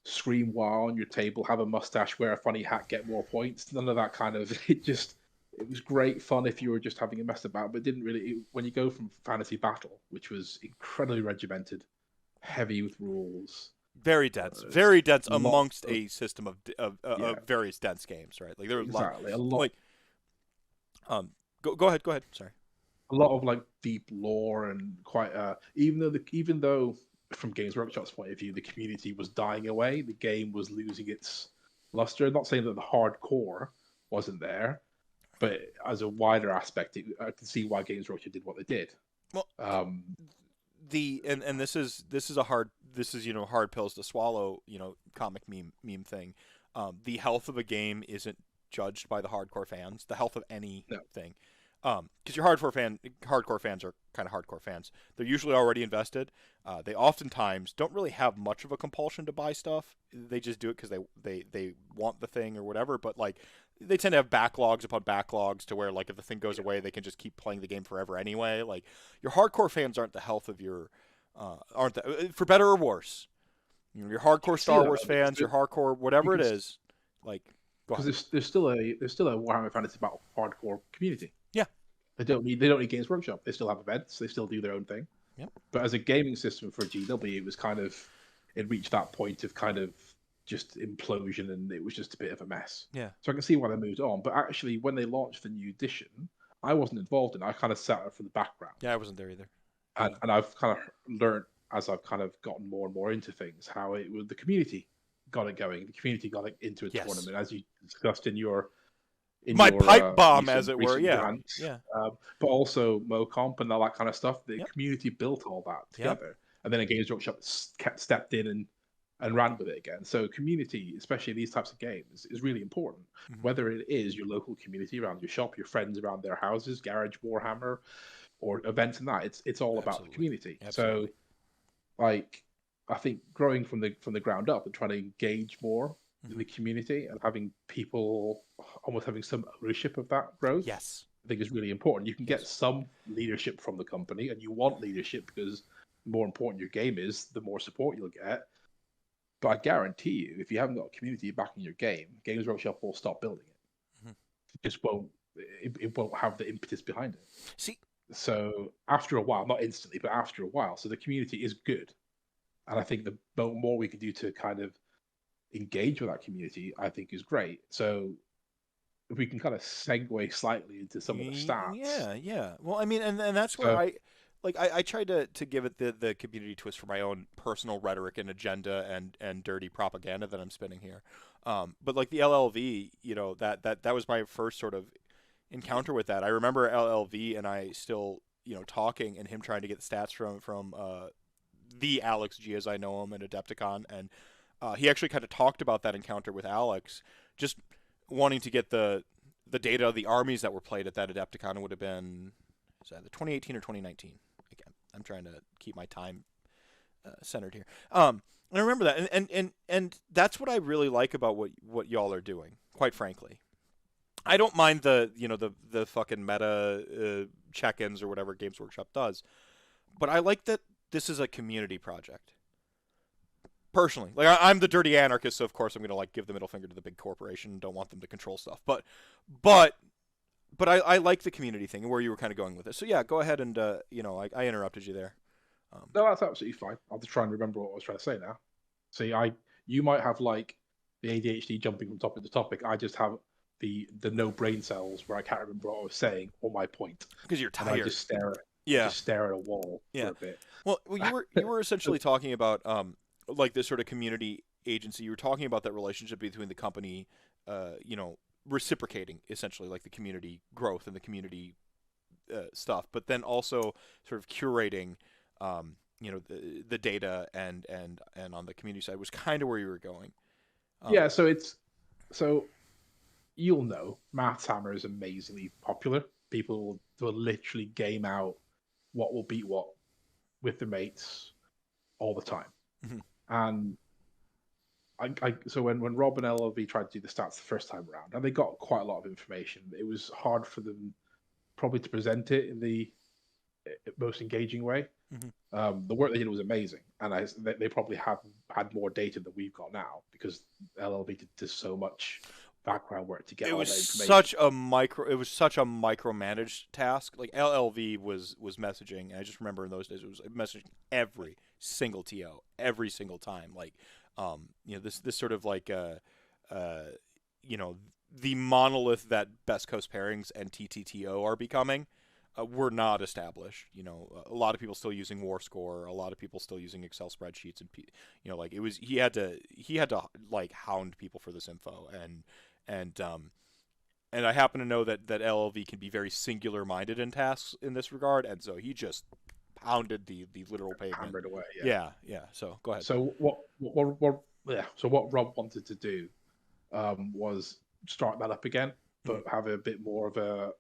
scream wow on your table, have a mustache, wear a funny hat, get more points. None of that kind of. It was great fun if you were just having a mess about, but it didn't really. When you go from Fantasy Battle, which was incredibly regimented, heavy with rules, very dense amongst of, a system of various dense games, right? Like there was a lot. Like, go ahead. Sorry. A lot of deep lore and quite. Even though from Games Workshop's point of view, the community was dying away, the game was losing its luster. I'm not saying that the hardcore wasn't there, but as a wider aspect, I can see why Games Workshop did what they did. Well, this is hard pills to swallow. Comic meme thing. The health of a game isn't judged by the hardcore fans. The health of anything. Because your hardcore fans are kind of hardcore fans. They're usually already invested. They oftentimes don't really have much of a compulsion to buy stuff. They just do it because they want the thing or whatever. But they tend to have backlogs upon backlogs to where if the thing goes away, they can just keep playing the game forever anyway. Your hardcore fans aren't the health of your for better or worse. Your hardcore Star Wars fans, your hardcore whatever it is, because there's still a Warhammer Fantasy Battle hardcore community. Yeah. They don't need Games Workshop. They still have events. They still do their own thing. Yep. But as a gaming system for GW, it was it reached that point of just implosion, and it was just a bit of a mess. Yeah. So I can see why they moved on. But actually, when they launched the new edition, I wasn't involved in it. I kind of sat from the background. Yeah, I wasn't there either. And I've kind of learned as I've kind of gotten more and more into things how the community got it going. The community got it into a tournament, as you discussed in your. Pipe bomb, as it were, yeah. But also MoComp and all that kind of stuff. The community built all that together, and then a Games Workshop stepped in and ran with it again. So community, especially these types of games, is really important. Mm-hmm. Whether it is your local community around your shop, your friends around their houses, Garage Warhammer, or events and that, it's all about the community. Absolutely. So, I think growing from the ground up and trying to engage more in the community and having people almost having some ownership of that growth, I think is really important. You can get some leadership from the company, and you want leadership because the more important your game is, the more support you'll get. But I guarantee you, if you haven't got a community backing your game, Games Workshop will stop building it. Mm-hmm. It just won't. It won't have the impetus behind it. See, so after a while, not instantly, but after a while, so the community is good, and I think the more we can do to kind of engage with that community, I think is great. So if we can kind of segue slightly into some of the stats. Yeah. Well, I mean, and that's where I tried to give it the community twist for my own personal rhetoric and agenda and dirty propaganda that I'm spinning here. But the LLV, that was my first sort of encounter with that. I remember LLV and I still, talking and him trying to get the stats from the Alex G, as I know him, and Adepticon, and he actually kind of talked about that encounter with Alex, just wanting to get the data of the armies that were played at that Adepticon. It would have been, is that the 2018 or 2019? Again, I'm trying to keep my time centered here. And I remember that, and that's what I really like about what y'all are doing. Quite frankly, I don't mind the fucking meta check-ins or whatever Games Workshop does, but I like that this is a community project. Personally, I'm the dirty anarchist, so of course I'm gonna give the middle finger to the big corporation and don't want them to control stuff. But I like the community thing and where you were kind of going with it. So yeah, go ahead and I interrupted you there. No, that's absolutely fine. I'll just try and remember what I was trying to say now. See, you might have the ADHD jumping from topic to topic. I just have the no brain cells where I can't remember what I was saying or my point because you're tired. And I just stare at a wall for a bit. Well, you were essentially talking about this sort of community agency, you were talking about that relationship between the company, you know, reciprocating essentially like the community growth and the community stuff, but then also sort of curating, you know, the data and on the community side was kind of where you were going. Yeah, so you'll know Maths Hammer is amazingly popular. People will literally game out what will beat what with their mates all the time. Mhm. And so when Rob and LLV tried to do the stats the first time around, and they got quite a lot of information, it was hard for them probably to present it in the most engaging way. The work they did was amazing, and they probably have had more data than we've got now because LLV did so much background work to get It all was that information. it was such a micromanaged task. Like LLV was messaging, and I just remember in those days it was messaging every single TO every single time. Like, you know, this sort of like you know, the monolith that Best Coast Pairings and TTTO are becoming. Were not established. You know, a lot of people still using WarScore. A lot of people still using Excel spreadsheets, and you know, like it was he had to like hound people for this info, and and I happen to know that LLV can be very singular minded in tasks in this regard, and so he just pounded the literal pavement. Hammered away. Yeah. So go ahead. So so what Rob wanted to do was start that up again, but have a bit more of a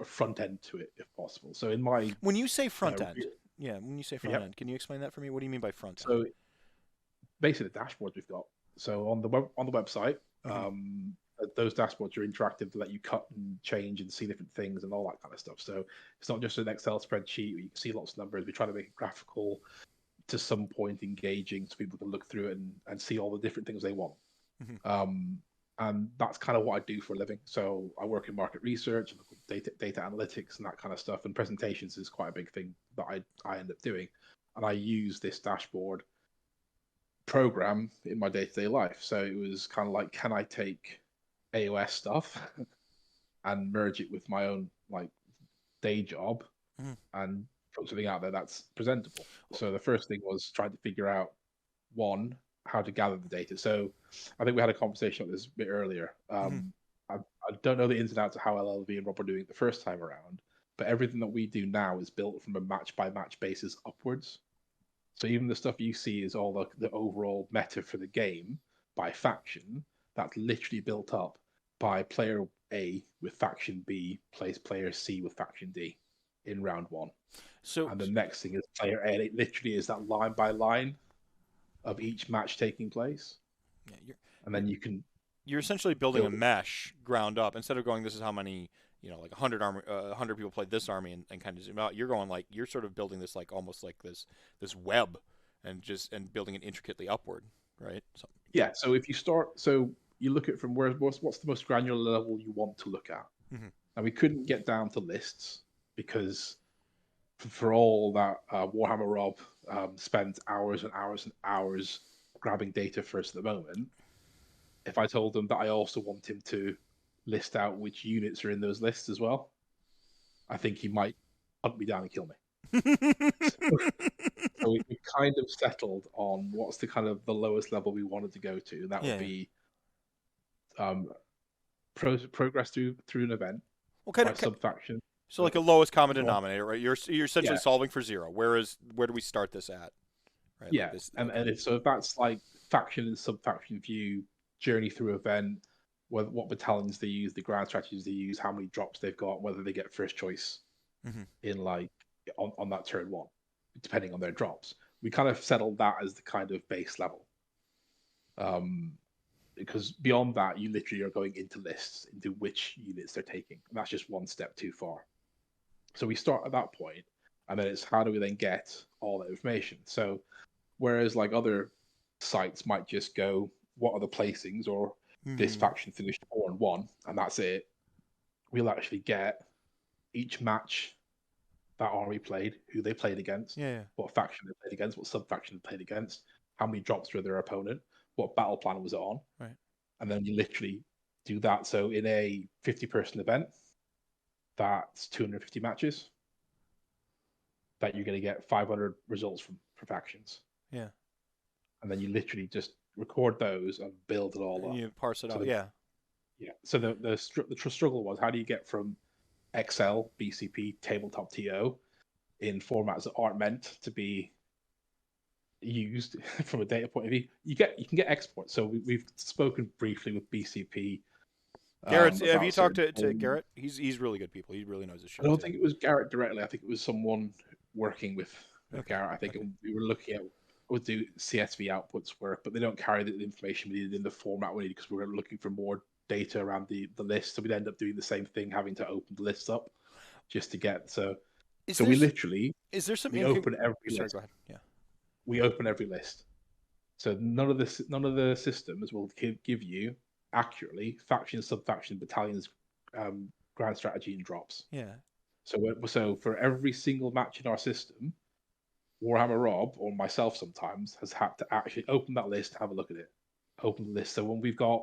front end to it if possible. So in my when you say front end, when you say front end, can you explain that for me? What do you mean by front end? So basically the dashboards we've got. So on the website, those dashboards are interactive to let you cut and change and see different things and all that kind of stuff. So it's not just an Excel spreadsheet where you can see lots of numbers. We try to make it graphical, to some point engaging, so people can look through it and see all the different things they want. And that's kind of what I do for a living. So I work in market research, data analytics, and that kind of stuff. And presentations is quite a big thing that I end up doing. And I use this dashboard program in my day-to-day life. So it was kind of like, can I take AOS stuff and merge it with my own like day job and put something out there that's presentable? So the first thing was trying to figure out, one, how to gather the data. So I think we had a conversation about this a bit earlier. I don't know the ins and outs of how LLV and Rob are doing it the first time around, but everything that we do now is built from a match by match basis upwards. So even the stuff you see is all the overall meta for the game by faction. That's literally built up by player A with faction B plays player C with faction D in round one. So, and the next thing is player A. It literally is that line by line of each match taking place. Yeah, and then you're essentially building a mesh ground up instead of going, this is how many, you know, like 100 people played this army and kind of zoom out. You're going like, you're sort of building this like almost like this web and building it intricately upward, right? So, yeah. So if you start, so you look at from what's the most granular level you want to look at. And we couldn't get down to lists because for all that Warhammer Rob spends hours and hours and hours grabbing data for us at the moment. If I told him that I also want him to list out which units are in those lists as well, I think he might hunt me down and kill me. So we kind of settled on what's the kind of the lowest level we wanted to go to, and that would be progress through an event by sub-faction. So like a lowest common denominator, right? You're essentially solving for 0. Where do we start this at? Right? Yeah, like and so if that's like faction and sub-faction view, journey through event, what battalions they use, the grand strategies they use, how many drops they've got, whether they get first choice in like on that turn one, depending on their drops. We kind of settled that as the kind of base level. Because beyond that, you literally are going into lists, into which units they're taking. And that's just one step too far. So we start at that point, and then it's how do we then get all that information? So whereas like other sites might just go, what are the placings, or this faction finished 4-1, and that's it. We'll actually get each match that army played, who they played against, what faction they played against, what sub-faction they played against, how many drops were their opponent, what battle plan was it on, right? And then you literally do that. So in a 50-person event, that's 250 matches that you're going to get 500 results from for factions. Yeah. and then you literally just record those and build it all And up. you parse it So out. Yeah. yeah. So the struggle was, how do you get from Excel, BCP, tabletop TO in formats that aren't meant to be used from a data point of view? You can get exports. So we've spoken briefly with BCP. Garrett, have you About talked certain to Garrett? He's really good people. He really knows his I shit don't too. think it was Garrett directly. I think it was someone working with Okay. Garrett. I think we were looking at would do CSV outputs work, but they don't carry the information we needed in the format we needed because we were looking for more data around the list. So we'd end up doing the same thing, having to open the lists up just to get so. Is So there we literally is there some open every Sorry, list. go ahead. Yeah. We open every list. So none of the systems will give you accurately faction, sub-faction, battalions, grand strategy, and drops. Yeah. So for every single match in our system, Warhammer Rob or myself sometimes has had to actually open that list, have a look at it, open the list. So when we've got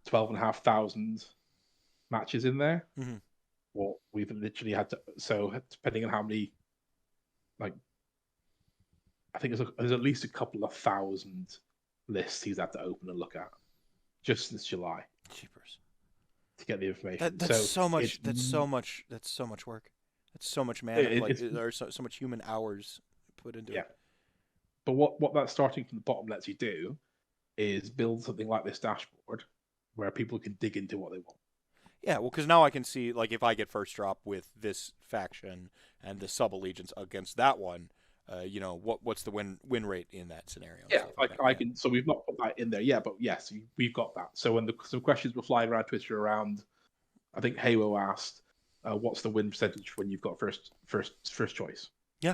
12,500 matches in there, well, we've literally had to. So depending on how many, like, I think there's at least a couple of thousand lists he's had to open and look at just since July. Cheapers. To get the information. That's so so much. That's so much. That's so much work. That's so much there's so much human hours put into it. But what that starting from the bottom lets you do is build something like this dashboard where people can dig into what they want. Yeah, well, because now I can see, like, if I get first drop with this faction and the sub allegiance against that one, what's the win rate in that scenario? Yeah, I can. So we've not put that in there yet, but yes, we've got that. So when some questions were flying around Twitter around, I think Halo asked, "What's the win percentage when you've got first choice?" Yeah,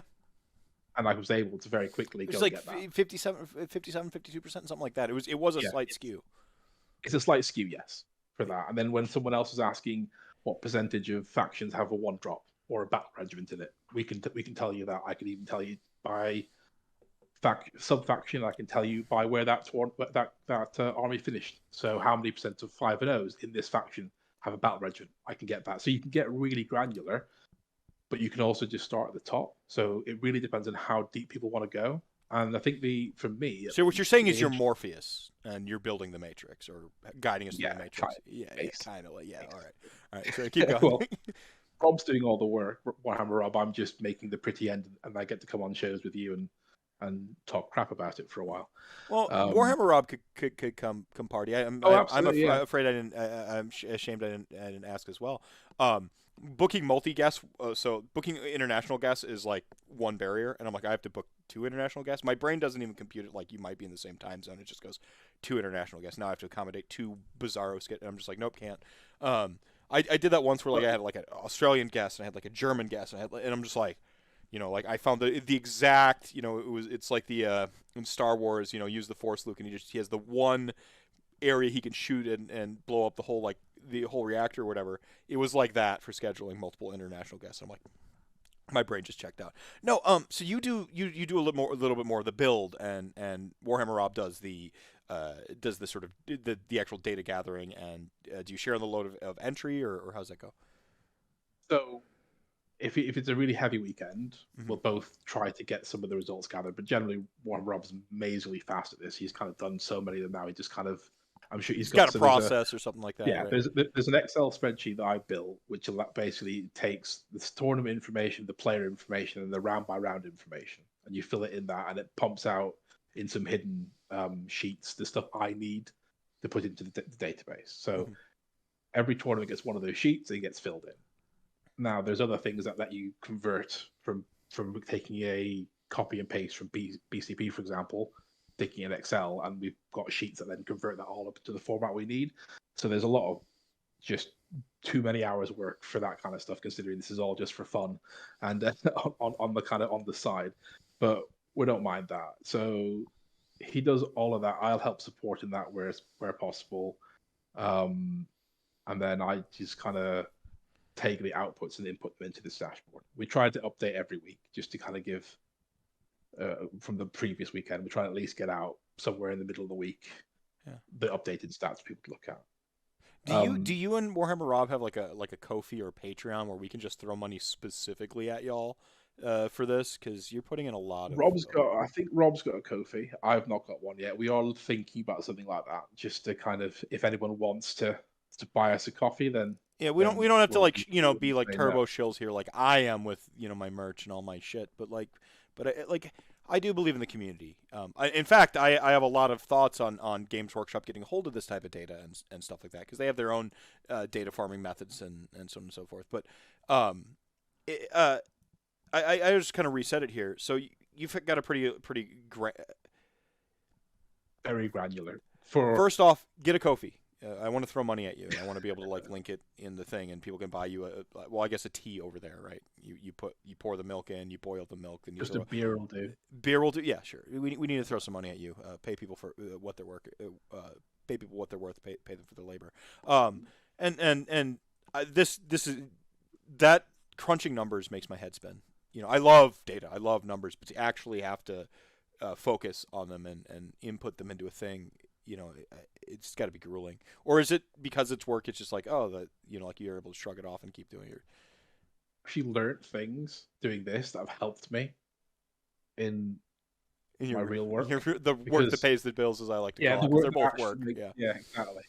and I was able to very quickly it was go like get that. 52%, something like that. It was a slight skew. It's a slight skew, yes, for that. And then when someone else was asking what percentage of factions have a one drop or a battle regiment in it, we can tell you that. I can even tell you by sub faction. I can tell you by where that army finished. So how many percent of 5-0s in this faction have a battle regiment? I can get that. So you can get really granular, but you can also just start at the top. So it really depends on how deep people want to go. And I think for me... So what you're saying is you're Morpheus, and you're building the Matrix, or guiding us through the Matrix. Kind of like, all right. So keep going. Well, Rob's doing all the work, Warhammer Rob. I'm just making the pretty end, and I get to come on shows with you and talk crap about it for a while. Well, Warhammer Rob could come party. I'm afraid I'm ashamed I didn't ask as well. Booking multi-guests, so booking international guests is like one barrier, and I'm like, I have to book 2 international guests. My brain doesn't even compute it like you might be in the same time zone. It just goes 2 international guests. Now I have to accommodate 2 bizarro skits, and I'm just like, nope, can't. I did that once where like I had like an Australian guest and I had like a German guest, and I'm just like, like I found the exact, it's like the in Star Wars, use the Force, Luke, and he has the one area he can shoot and blow up the whole reactor or whatever. It was like that for scheduling multiple international guests. I'm like, my brain just checked out. No, so you do a little bit more of the build, and Warhammer Rob does the sort of the actual data gathering, and do you share on the load of entry, or how's that go? So if it's a really heavy weekend, we'll both try to get some of the results gathered. But generally, Warhammer Rob's amazingly fast at this. He's kind of done so many of them now. He just kind of, I'm sure he's got a process or something like that. Yeah, right? there's an Excel spreadsheet that I built, which basically takes the tournament information, the player information, and the round by round information, and you fill it in that, and it pumps out in some hidden sheets the stuff I need to put into the database. So every tournament gets one of those sheets and it gets filled in. Now, there's other things that let you convert from taking a copy and paste from BCP, for example, sticking in Excel, and we've got sheets that then convert that all up to the format we need. So there's a lot of just too many hours work for that kind of stuff, considering this is all just for fun and on the side. But we don't mind that. So he does all of that. I'll help support in that where possible, and then I just kind of take the outputs and input them into this dashboard. We try to update every week just to kind of give. From the previous weekend, we try to at least get out somewhere in the middle of the week the updated stats people to look at. Do you and Warhammer Rob have like a Ko-fi or a Patreon where we can just throw money specifically at y'all for this? Because you're putting in a lot of. I think Rob's got a Kofi. I've not got one yet. We are thinking about something like that, just to kind of, if anyone wants to buy us a coffee, then Yeah, we don't have to we'll like be like say no. turbo shills here like I am with my merch and all my shit. But I do believe in the community. In fact, I have a lot of thoughts on Games Workshop getting a hold of this type of data and stuff like that because they have their own data farming methods and so on and so forth. But it, I just kind of reset it here. So you've got a pretty Very granular. First off, get a Kofi. I want to throw money at you. I want to be able to like link it in the thing, and people can buy you I guess a tea over there, right? You pour the milk in, you boil the milk, then you just a beer will do. Beer will do. Yeah, sure. We need to throw some money at you. Pay people for what they're worth. Pay people what they're worth. Pay them for their labor. This is that crunching numbers makes my head spin. I love data. I love numbers, but to actually have to focus on them and input them into a thing. It's got to be grueling. Or is it because it's work? It's just like, like you're able to shrug it off and keep doing it. Actually learned things doing this that have helped me in my real work. The work that pays the bills, as I like to call it, because they're both work. Yeah, exactly.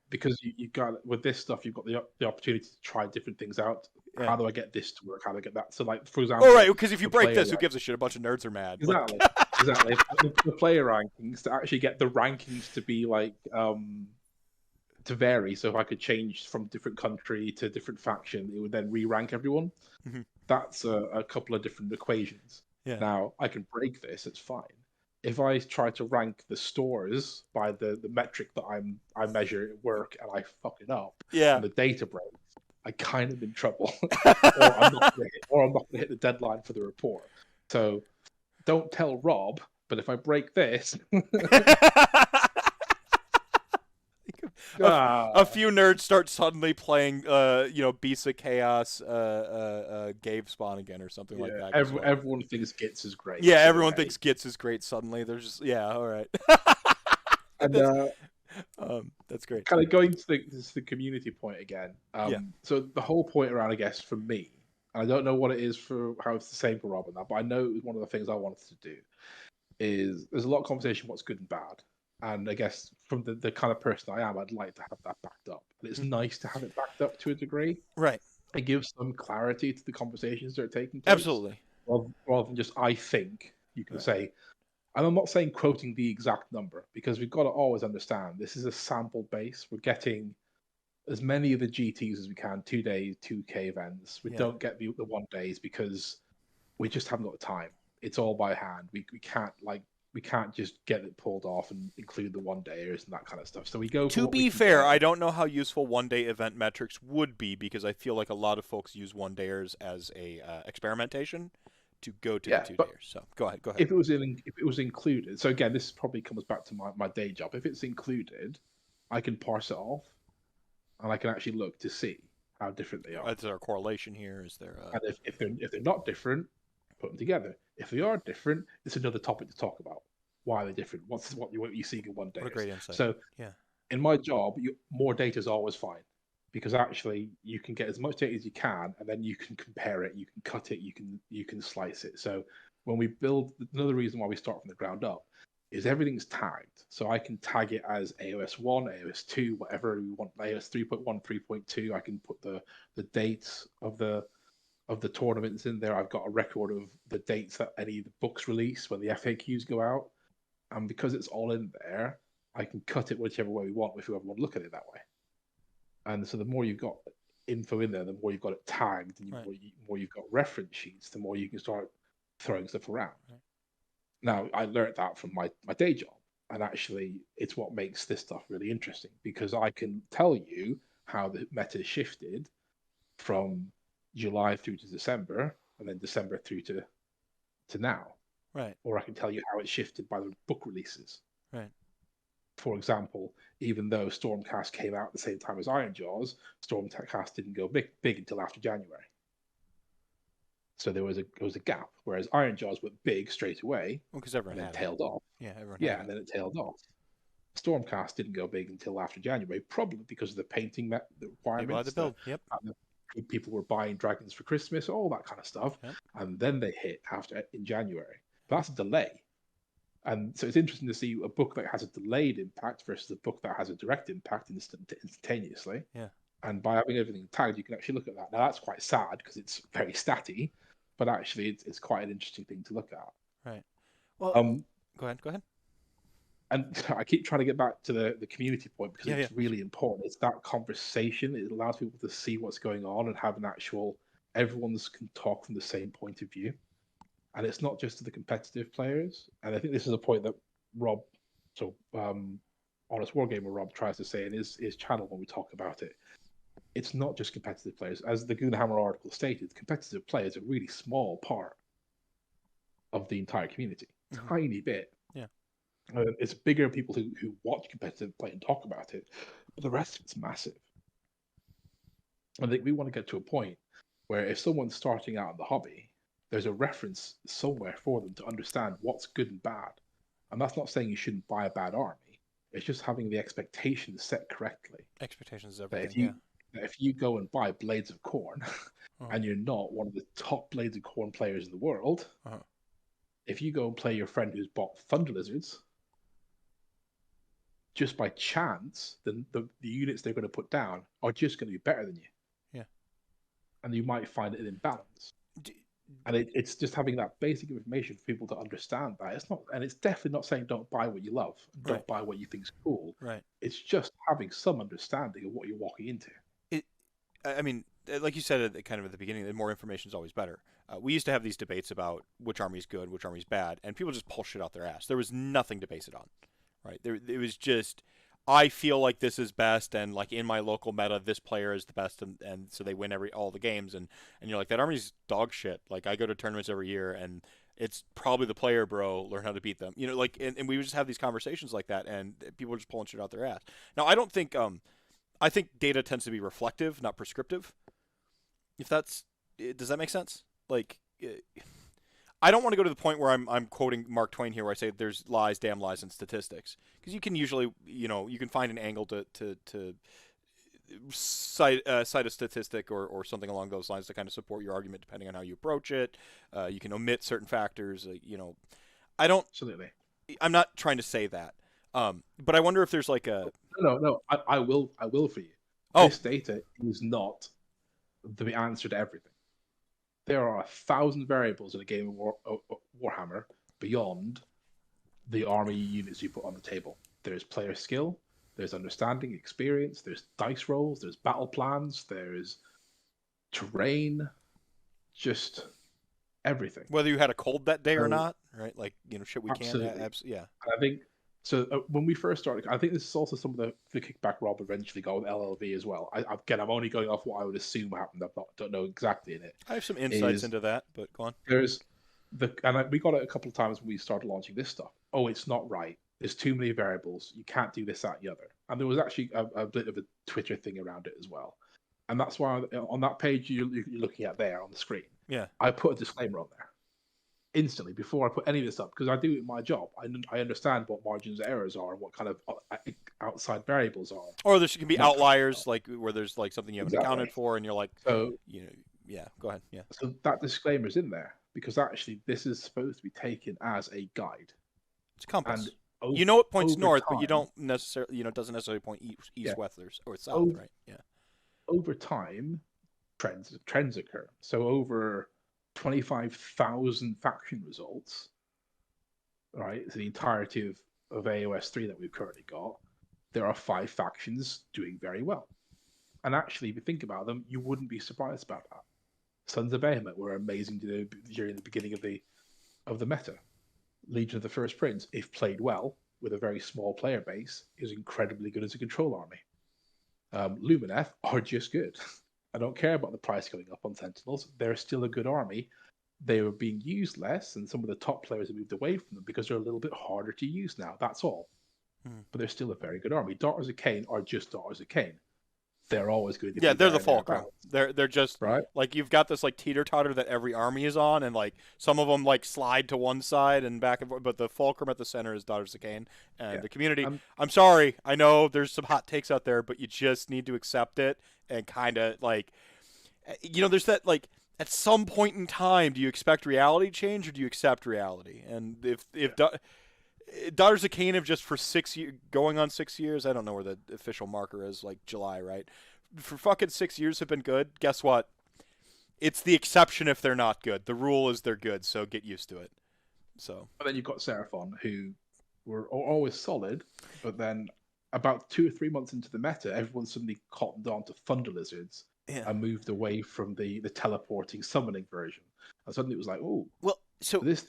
Because you got, with this stuff, you've got the opportunity to try different things out. Yeah. How do I get this to work? How do I get that? So, like, for example... Oh, right, because if you break this, who gives a shit? A bunch of nerds are mad. Exactly. Exactly. The player rankings, to actually get the rankings to be, like, to vary. So if I could change from different country to different faction, it would then re-rank everyone. Mm-hmm. That's a couple of different equations. Yeah. Now, I can break this, it's fine. If I try to rank the stores by the metric that I measure at work and I fuck it up, and the data breaks, I kind of in trouble, or I'm not going to hit the deadline for the report. So don't tell Rob, but if I break this, a few nerds start suddenly playing, Beasts of Chaos, Gave Spawn again or something like that. Everyone thinks Gits is great. Yeah, everyone thinks Gits is great suddenly. They're just, all right. And that's great. Kind of going to the community point again. So the whole point around, I guess, for me, and I don't know what it is for how it's the same for Rob and that, but I know it was one of the things I wanted to do is there's a lot of conversation what's good and bad. And I guess from the kind of person I am, I'd like to have that backed up. And it's nice to have it backed up to a degree. Right. It gives some clarity to the conversations that are taking place. Absolutely. Rather than just, I think, you can say, and I'm not saying quoting the exact number, because we've got to always understand this is a sample base. We're getting as many of the GTs as we can, 2 days, 2K events. We don't get the 1 days because we just haven't got the time. It's all by hand. We can't just get it pulled off and include the 1 dayers and that kind of stuff. So we go. To be fair, I don't know how useful 1 day event metrics would be because I feel like a lot of folks use 1 dayers as a experimentation to go to the 2 dayers. So go ahead. If it was included, so again, this probably comes back to my day job. If it's included, I can parse it off, and I can actually look to see how different they are. Is there a correlation here? Is there? And if they're not different, put them together. If they are different, it's another topic to talk about. Why are they different? What you see in 1 day? What a great insight. So in my job, more data is always fine. Because actually, you can get as much data as you can, and then you can compare it, you can cut it, you can slice it. So when we build, another reason why we start from the ground up is everything's tagged. So I can tag it as AOS 1, AOS 2, whatever we want, AOS 3.1, 3.2. I can put the dates of the tournaments in there. I've got a record of the dates that any of the books release when the FAQs go out, and because it's all in there, I can cut it whichever way we want if we ever want to look at it that way. And so the more you've got info in there, the more you've got it tagged, and the more you've got reference sheets, the more you can start throwing stuff around. Right. Now, I learned that from my day job, and actually it's what makes this stuff really interesting, because I can tell you how the meta shifted from July through to December, and then December through to now. Right. Or I can tell you how it shifted by the book releases. Right. For example, even though Stormcast came out at the same time as Ironjaws, Stormcast didn't go big until after January. So there was a gap, whereas Ironjaws went big straight away. Well, because everyone and then tailed off. Yeah, everyone. Yeah, and then it tailed off. Stormcast didn't go big until after January, probably because of the painting requirements. The build. Yep. people were buying dragons for Christmas, all that kind of stuff, and then they hit in January. That's a delay, and so it's interesting to see a book that has a delayed impact versus a book that has a direct impact instantaneously. Yeah. And by having everything tagged, you can actually look at that. Now that's quite sad because it's very statty, but actually it's quite an interesting thing to look at. Right. Well, go ahead. And I keep trying to get back to the community point because it's really important. It's that conversation. It allows people to see what's going on and have an actual, everyone's can talk from the same point of view. And it's not just to the competitive players. And I think this is a point that Rob, Honest Wargamer Rob tries to say in his channel when we talk about it. It's not just competitive players. As the Goonhammer article stated, competitive players are a really small part of the entire community. Tiny bit. Yeah. It's bigger people who watch competitive play and talk about it, but the rest of it's massive. I think we want to get to a point where if someone's starting out in the hobby, there's a reference somewhere for them to understand what's good and bad. And that's not saying you shouldn't buy a bad army. It's just having the expectations set correctly. Expectations is everything. If you go and buy Blades of Corn, and you're not one of the top Blades of Corn players in the world, if you go and play your friend who's bought Thunder Lizards, just by chance, then the units they're going to put down are just going to be better than you. Yeah. And you might find it an imbalance. And it's just having that basic information for people to understand that. It's not, and it's definitely not saying don't buy what you love, don't buy what you think's cool. Right. It's just having some understanding of what you're walking into. I mean, like you said kind of at the beginning, more information is always better. We used to have these debates about which army's good, which army's bad, and people just pull shit out their ass. There was nothing to base it on, right? It was just, I feel like this is best, and like in my local meta, this player is the best, and so they win all the games, and you're like, that army's dog shit. Like, I go to tournaments every year, and it's probably the player, bro. Learn how to beat them. You know, like, and we would just have these conversations like that, and people were just pulling shit out their ass. Now, I don't think I think data tends to be reflective, not prescriptive. Does that make sense? Like, I don't want to go to the point where I'm quoting Mark Twain here, where I say there's lies, damn lies, and statistics, because you can usually, you can find an angle to cite a statistic or something along those lines to kind of support your argument, depending on how you approach it. You can omit certain factors. I don't. Absolutely. I'm not trying to say that, but I wonder if there's like a. No. I will for you. This data is not the answer to everything. There are 1,000 variables in a game of Warhammer beyond the army units you put on the table. There's player skill, there's understanding, experience, there's dice rolls, there's battle plans, there's terrain, just everything. Whether you had a cold that day or not, right? Like, shit we absolutely. can't. Yeah. I think so. When we first started, I think this is also some of the kickback Rob eventually got with LLV as well. I'm only going off what I would assume happened. Don't know exactly in it. I have some insights into that, but go on. We got it a couple of times when we started launching this stuff. Oh, it's not right. There's too many variables. You can't do this, that, and the other. And there was actually a bit of a Twitter thing around it as well. And that's why on that page you're looking at there on the screen, I put a disclaimer on there instantly before I put any of this up, because I do it in my job. I understand what margins of errors are and what kind of outside variables are. Or there can be outliers, like where there's like something you haven't accounted for, and you're like, go ahead. Yeah. So that disclaimer's in there because actually this is supposed to be taken as a guide. It's a compass. And it points north, but you don't necessarily, it doesn't necessarily point east, west, or south, right? Yeah. Over time, trends occur. So over 25,000 faction results, right? So the entirety of AOS 3 that we've currently got, there are 5 factions doing very well. And actually, if you think about them, you wouldn't be surprised about that. Sons of Behemoth were amazing to do during the beginning of the meta. Legion of the First Prince, if played well with a very small player base, is incredibly good as a control army. Lumineth are just good. I don't care about the price going up on Sentinels. They're still a good army. They were being used less, and some of the top players have moved away from them because they're a little bit harder to use now. That's all. But they're still a very good army. Daughters of Cain are just Daughters of Cain. They're always going to be they're the fulcrum. They're just right. Like, you've got this like teeter-totter that every army is on, and like some of them like slide to one side and back and forth, but the fulcrum at the center is Daughters of Cain. And the community, I'm sorry, I know there's some hot takes out there, but you just need to accept it and kind of like, there's that like. At some point in time, do you expect reality change or do you accept reality? And if Daughters of Cain have just for 6 years, going on 6 years, I don't know where the official marker is, like July, right? For fucking 6 years have been good. Guess what? It's the exception if they're not good. The rule is they're good, so get used to it. So. But then you've got Seraphon, who were always solid, but then about 2 or 3 months into the meta, everyone suddenly cottoned on to Thunder Lizards and moved away from the teleporting summoning version. And suddenly it was like, oh, well, so this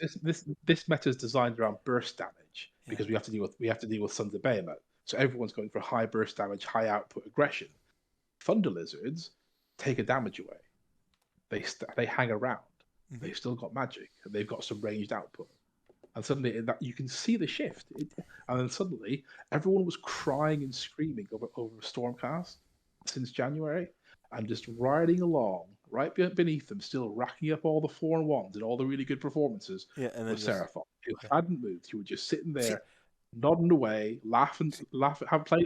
meta is designed around burst damage because we have to deal with Sons of Behemoth. So everyone's going for high burst damage, high output aggression. Thunder Lizards take a damage away. They hang around. Mm-hmm. They've still got magic, and they've got some ranged output. And suddenly, you can see the shift. And then suddenly, everyone was crying and screaming over Stormcast since January, and just riding along right beneath them, still racking up all the 4-1s and all the really good performances with Seraphon, who hadn't moved, who were just sitting there, nodding away, laughing,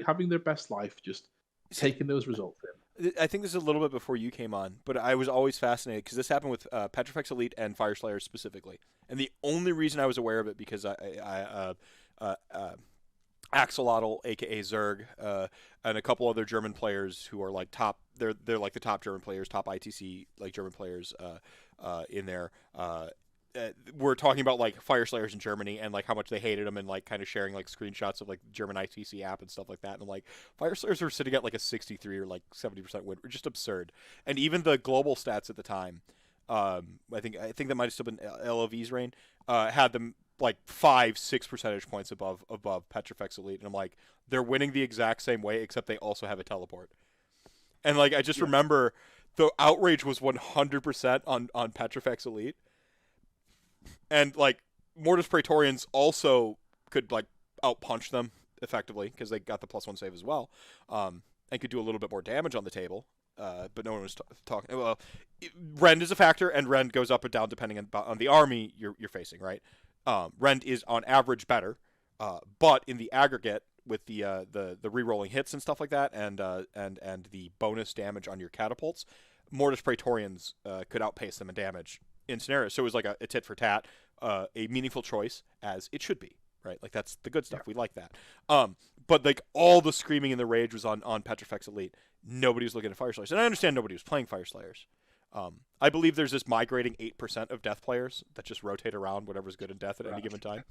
having their best life, just taking those results in. I think this is a little bit before you came on, but I was always fascinated because this happened with Petrifex Elite and Fire Slayers specifically. And the only reason I was aware of it because Axolotl, aka Zerg, and a couple other German players who are like top. They're like the top German players, top ITC like German players in there. We're talking about like Fire Slayers in Germany and like how much they hated them and like kind of sharing like screenshots of like the German ITC app and stuff like that. And like Fire Slayers were sitting at like a 63 or like 70% win, just absurd. And even the global stats at the time, I think that might have still been LOV's reign, had them like 5-6 percentage points above Petrifex Elite. And I'm like, they're winning the exact same way except they also have a teleport. And like I just remember the outrage was 100% on Petrifex Elite. And like Mortis Praetorians also could like outpunch them effectively because they got the +1 save as well, and could do a little bit more damage on the table. But no one was talking. Well, Rend is a factor, and Rend goes up or down depending on the army you're facing. Right, Rend is on average better, but in the aggregate with the re-rolling hits and stuff like that, and the bonus damage on your catapults, Mortis Praetorians could outpace them in damage in scenarios. So it was like a tit for tat, a meaningful choice, as it should be, right? Like that's the good stuff. Yeah. We like that. But like all the screaming and the rage was on Petrifex Elite. Nobody was looking at Fire Slayers, and I understand nobody was playing Fire Slayers. I believe there's this migrating 8% of Death players that just rotate around whatever's good in Death at any given time.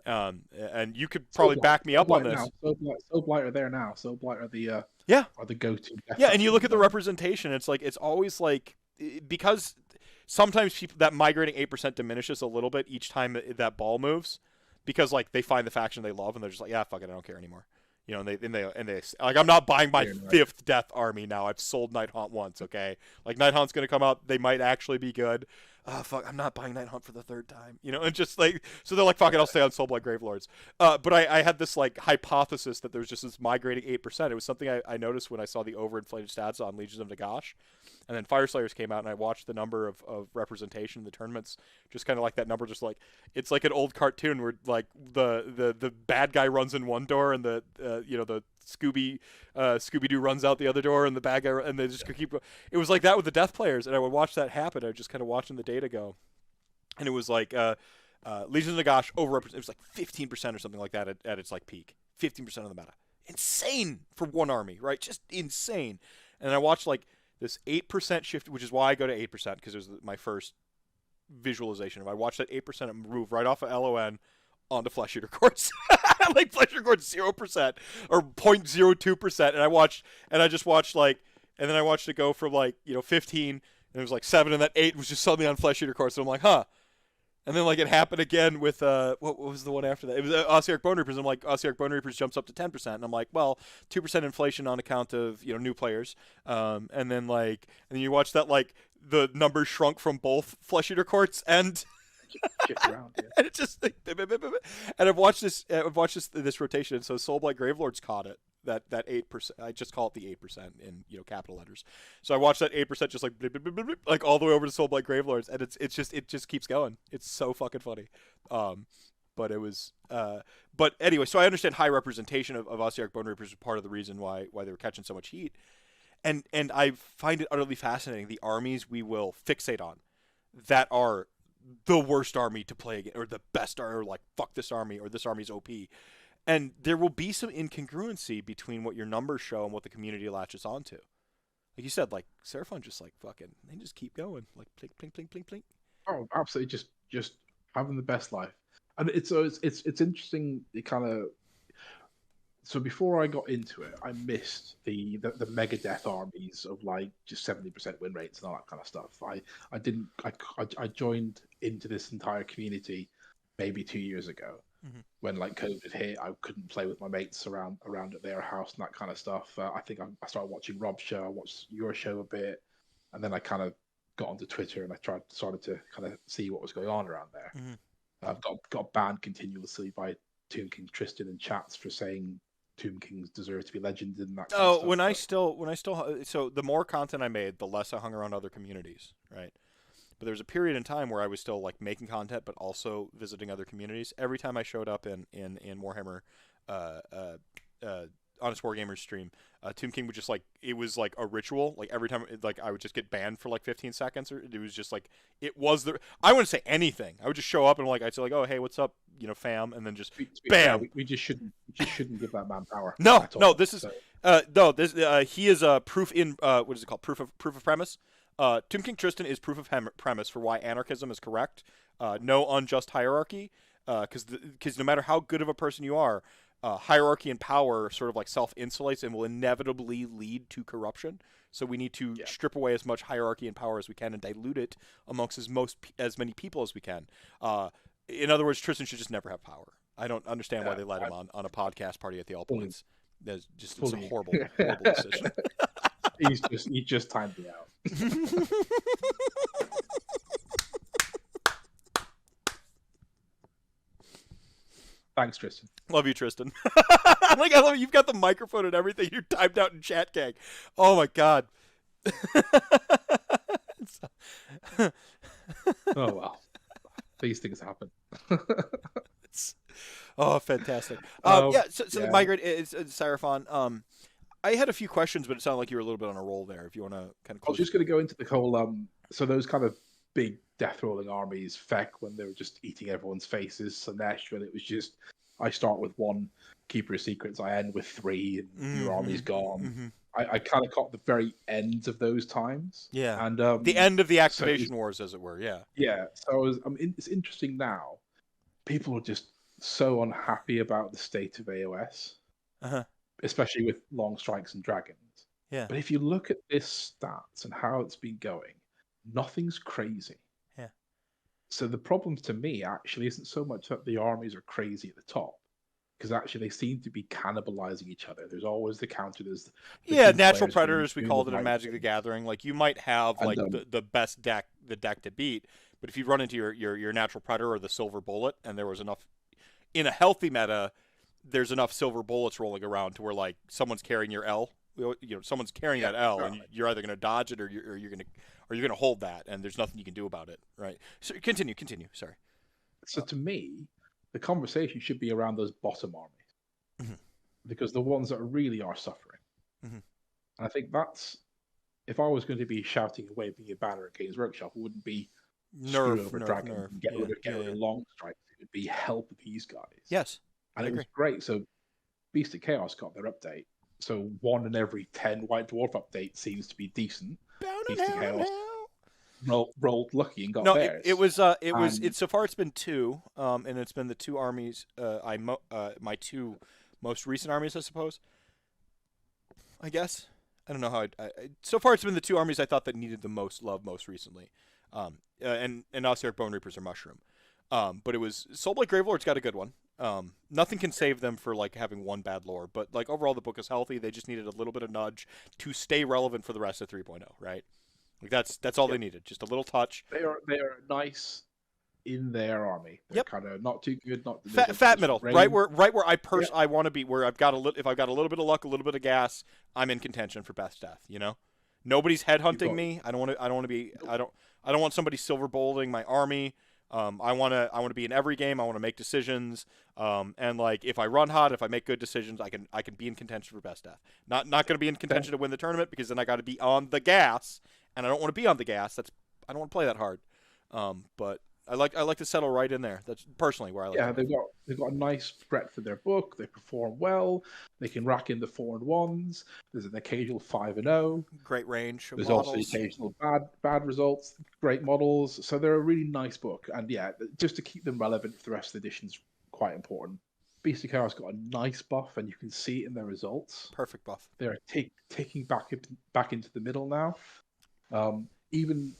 And you could probably back me up on this. So Blight are there now. So Blight are the are the go-to. Yeah, and you look at the representation. It's like it's always like because sometimes that migrating 8% diminishes a little bit each time that ball moves, because like they find the faction they love and they're just like, yeah, fuck it, I don't care anymore. You know, and they like, I'm not buying my 5th Death army now. I've sold Night Haunt once, okay? Like Night Haunt's gonna come out. They might actually be good. Fuck, I'm not buying Night Haunt for the 3rd time. You know, and just like so they're like, fuck it, I'll stay on Soulblight Gravelords. But I had this like hypothesis that there was just this migrating 8%. It was something I noticed when I saw the overinflated stats on Legions of Nagash. And then Fire Slayers came out, and I watched the number of representation in the tournaments. Just kind of like that number, just like it's like an old cartoon where like the bad guy runs in one door, and the Scooby-Doo runs out the other door, and the bad guy, and they just keep. It was like that with the Death players, and I would watch that happen. I was just kind of watching the data go, and it was like Legions of Nagash overrepresented. It was like 15% or something like that at its like peak. 15% of the meta, insane for one army, right? Just insane. And I watched like this 8% shift, which is why I go to 8%, because it was my first visualization. If I watched that 8% move right off of LON onto Flesh Eater Courts, like Flesh Eater Courts 0% or 0.02%, and I just watched like, and then I watched it go from like 15, and it was like 7, and that 8 was just suddenly on Flesh Eater Courts, and I'm like, huh. And then like it happened again with what was the one after that? It was Ossiarch Bone Reapers. I'm like, Ossiarch Bone Reapers jumps up to 10%, and I'm like, well, 2% inflation on account of new players. And then you watch that like the numbers shrunk from both Flesh Eater Courts and around, yeah. And it just like, and I've watched this rotation. And so Soulblight Gravelords caught it. That 8%, I just call it the 8% in capital letters. So I watched that 8% just like all the way over to Soulblight Gravelords, and it just keeps going. It's so fucking funny. But it was but anyway, so I understand high representation of Ossiarch Bone Reapers was part of the reason why they were catching so much heat. and I find it utterly fascinating the armies we will fixate on that are the worst army to play against, or the best army, or like fuck this army, or this army's OP. And there will be some incongruency between what your numbers show and what the community latches onto. Like you said, like Seraphon just like fucking, they just keep going, like plink, plink, plink, plink, plink. Oh, absolutely, just having the best life. And it's interesting. It kind of, so before I got into it, I missed the mega death armies of like just 70% win rates and all that kind of stuff. I joined into this entire community maybe 2 years ago. When like COVID hit, I couldn't play with my mates around at their house and that kind of stuff. I think I started watching Rob's show, I watched your show a bit, and then I kind of got onto Twitter and I started to kind of see what was going on around there. I've got banned continuously by Tomb King Tristan in chats for saying Tomb Kings deserve to be legends and that kind of stuff. When I still so the more content I made, the less I hung around other communities, right? But there was a period in time where I was still like making content, but also visiting other communities. Every time I showed up in Warhammer, Honest Wargamer stream, Tomb King would just like, it was like a ritual. Like every time, like I would just get banned for like 15 seconds, or it was just like I wouldn't say anything. I would just show up and like I'd say like, oh hey, what's up, fam, and then just bam. We just shouldn't give that man power. No, this is he is a proof in what is it called? Proof of premise. Tomb King Tristan is proof of premise for why anarchism is correct. No unjust hierarchy, because no matter how good of a person you are, hierarchy and power sort of like self-insulates and will inevitably lead to corruption. So we need to strip away as much hierarchy and power as we can and dilute it amongst as many people as we can. In other words, Tristan should just never have power. I don't understand why they let him on a podcast party at the All Points. That's just it's a horrible decision. He just timed me out. Thanks, Tristan. Love you, Tristan. I love it. You've got the microphone and everything. You're timed out in chat gang. Oh my god. Oh well. These things happen. Oh, fantastic. So the migrate is Seraphon. I had a few questions, but it sounded like you were a little bit on a roll there. If you want to kind of close. I was just going to go into the whole so those kind of big death rolling armies, Feck, when they were just eating everyone's faces, Slanesh, when it was just I start with one Keeper of Secrets, I end with 3, and your army's gone. I kind of caught the very ends of those times. Yeah, and the end of the activation wars, as it were. Yeah. Yeah. So it's interesting now. People are just so unhappy about the state of AOS, especially with long strikes and dragons. Yeah. But if you look at this stats and how it's been going, nothing's crazy. Yeah. So the problem to me actually isn't so much that the armies are crazy at the top, because actually they seem to be cannibalizing each other. There's always the counter. There's natural predators. We called it in Magic the Gathering. Like you might have like the best deck, the deck to beat, but if you run into your natural predator or the silver bullet, and there was enough in a healthy meta, there's enough silver bullets rolling around to where like someone's carrying your L. Someone's carrying that L, and you're either going to dodge it or you're going to hold that, and there's nothing you can do about it, right? So continue. Sorry. So to me, the conversation should be around those bottom armies, because the ones that really are suffering. And I think that's, if I was going to be shouting and waving a banner at Games Workshop, it wouldn't be screw over dragons and get rid of long strikes. It would be help these guys. Yes, and it was great. So Beast of Chaos got their update. So 1 in every 10 White Dwarf updates seems to be decent. Beast of Chaos rolled lucky and got theirs. It's so far it's been 2, and it's been the 2 armies. My 2 most recent armies, I suppose. I guess I don't know how. So far it's been the 2 armies I thought that needed the most love most recently, and Ossiarch Bone Reapers are Mushroom. But it was Soulblight Gravelord's got a good one. Nothing can save them for like having one bad lore, but like overall the book is healthy. They just needed a little bit of nudge to stay relevant for the rest of 3.0, right? Like that's all they needed, just a little touch. They are nice in their army. They're kind of not too good, not fat middle, right where I want to be. Where if I've got a little bit of luck, a little bit of gas, I'm in contention for best death. Nobody's headhunting me. I don't want to be. I don't want somebody silver bowling my army. I want to be in every game. I want to make decisions. And like if I run hot, if I make good decisions, I can be in contention for best death. Not going to be in contention to win the tournament because then I got to be on the gas, and I don't want to be on the gas. I don't want to play that hard. But I like to settle right in there. That's personally where I like. Yeah, to they've got a nice breadth of their book. They perform well. They can rack in the 4-1s. There's an occasional 5-0. Great range of There's models. also occasional bad results. Great models. So they're a really nice book. And yeah, just to keep them relevant for the rest of the edition's quite important. Beastie Car's got a nice buff, and you can see it in their results. Perfect buff. They're ticking back into the middle now. Even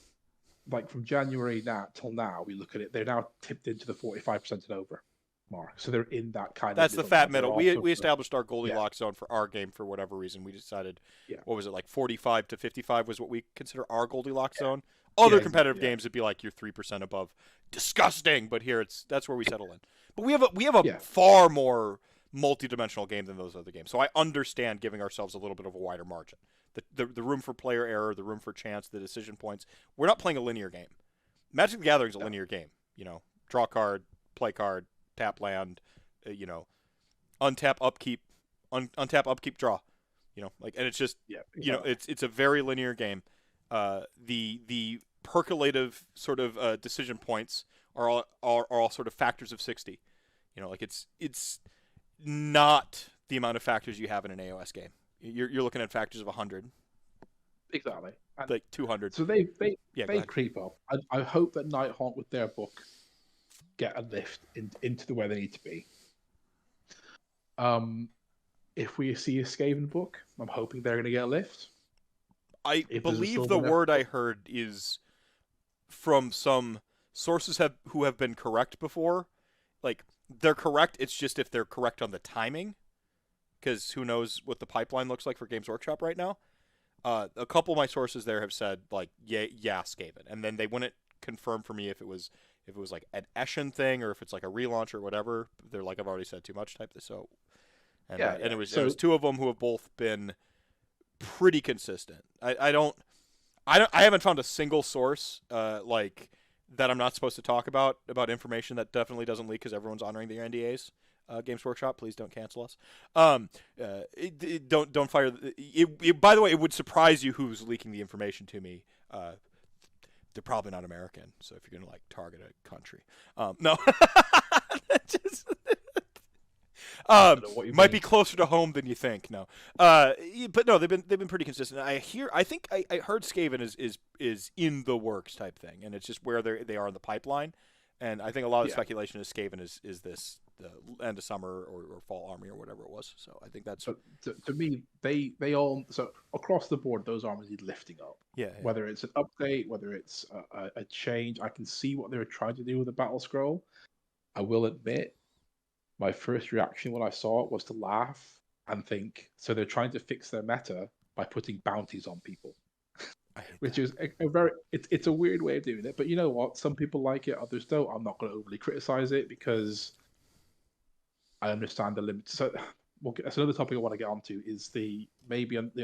like from January now till now, we look at it, they're now tipped into the 45% and over mark. So they're in that kind That's of the fat middle. We also established our Goldilocks zone for our game for whatever reason. We decided, what was it, like 45 to 55 was what we consider our Goldilocks zone. Other competitive games would be like you're 3% above. Disgusting, but here that's where we settle in. But we have a far more multi-dimensional game than those other games. So I understand giving ourselves a little bit of a wider margin. The room for player error, the room for chance, the decision points. We're not playing a linear game. Magic the Gathering is a linear game. Draw card, play card, tap land, untap, upkeep, untap, upkeep, draw. And it's just it's a very linear game. The percolative sort of decision points are all sort of factors of 60. It's not the amount of factors you have in an AOS game. You're looking at factors of 100. Exactly. And like 200. So they creep up. I hope that Nighthaunt with their book get a lift into the where they need to be. If we see a Skaven book, I'm hoping they're going to get a lift. I believe the word I heard is from some sources who have been correct before. Like, they're correct, it's just if they're correct on the timing. Because who knows what the pipeline looks like for Games Workshop right now. A couple of my sources there have said, like, yeah, Skaven. And then they wouldn't confirm for me if it was like an Eshin thing or if it's like a relaunch or whatever. They're like, I've already said too much type. So, and it was two of them who have both been pretty consistent. I haven't found a single source like that I'm not supposed to talk about information that definitely doesn't leak because everyone's honoring their NDAs. Games Workshop, please don't cancel us. Don't fire. By the way, it would surprise you who's leaking the information to me. They're probably not American, so if you're gonna like target a country, no. Might be closer to home than you think. No, but no, they've been pretty consistent. I think I heard Skaven is in the works type thing, and it's just where they are in the pipeline. And I think a lot of the speculation is Skaven is this the end of summer or fall army or whatever it was. So I think that's to me they all across the board those armies need lifting up. Yeah. Whether it's an update, whether it's a change, I can see what they were trying to do with the battle scroll. I will admit, my first reaction when I saw it was to laugh and think, so they're trying to fix their meta by putting bounties on people. Which is it's a weird way of doing it, but you know what? Some people like it, others don't. I'm not going to overly criticize it because I understand the limits. So that's another topic I want to get onto is the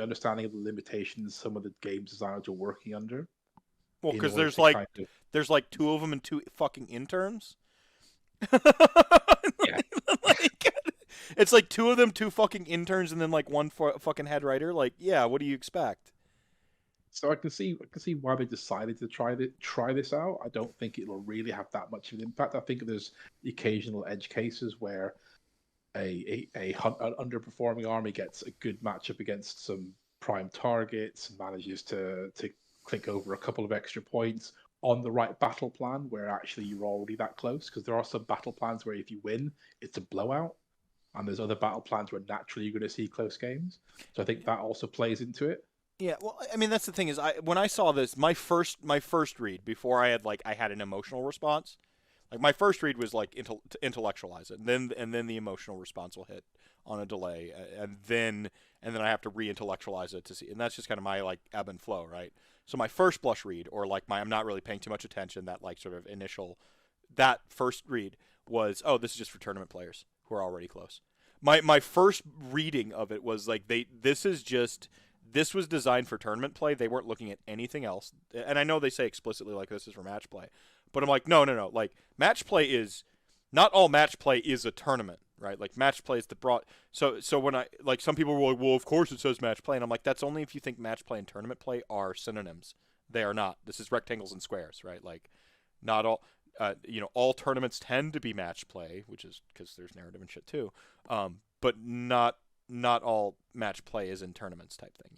understanding of the limitations some of the game designers are working under. Well, because there's like two of them and two fucking interns. Yeah. It's like two of them, two fucking interns, and then like one fucking head writer. Like, yeah, what do you expect? So I can see why they decided to try this out. I don't think it'll really have that much of an impact. I think there's occasional edge cases where an underperforming army gets a good matchup against some prime targets and manages to click over a couple of extra points on the right battle plan where actually you're already that close. Because there are some battle plans where if you win, it's a blowout. And there's other battle plans where naturally you're going to see close games. So I think that also plays into it. Yeah, well, I mean, that's the thing is, when I saw this, my first read before I had an emotional response, like my first read was like to intellectualize it, and then the emotional response will hit on a delay, and then I have to re-intellectualize it to see, and that's just kind of my like ebb and flow, right? So my first blush read, or like I'm not really paying too much attention, that like sort of initial, that first read was, oh, this is just for tournament players who are already close. My first reading of it was like this was designed for tournament play. They weren't looking at anything else. And I know they say explicitly like this is for match play. But I'm like, no. Like, match play is not all match play is a tournament, right? Like, match play is the broad. So when I like some people were like, well, of course it says match play, and I'm like, that's only if you think match play and tournament play are synonyms. They are not. This is rectangles and squares, right? Like, not all. All tournaments tend to be match play, which is because there's narrative and shit too. But not all match play is in tournaments type thing.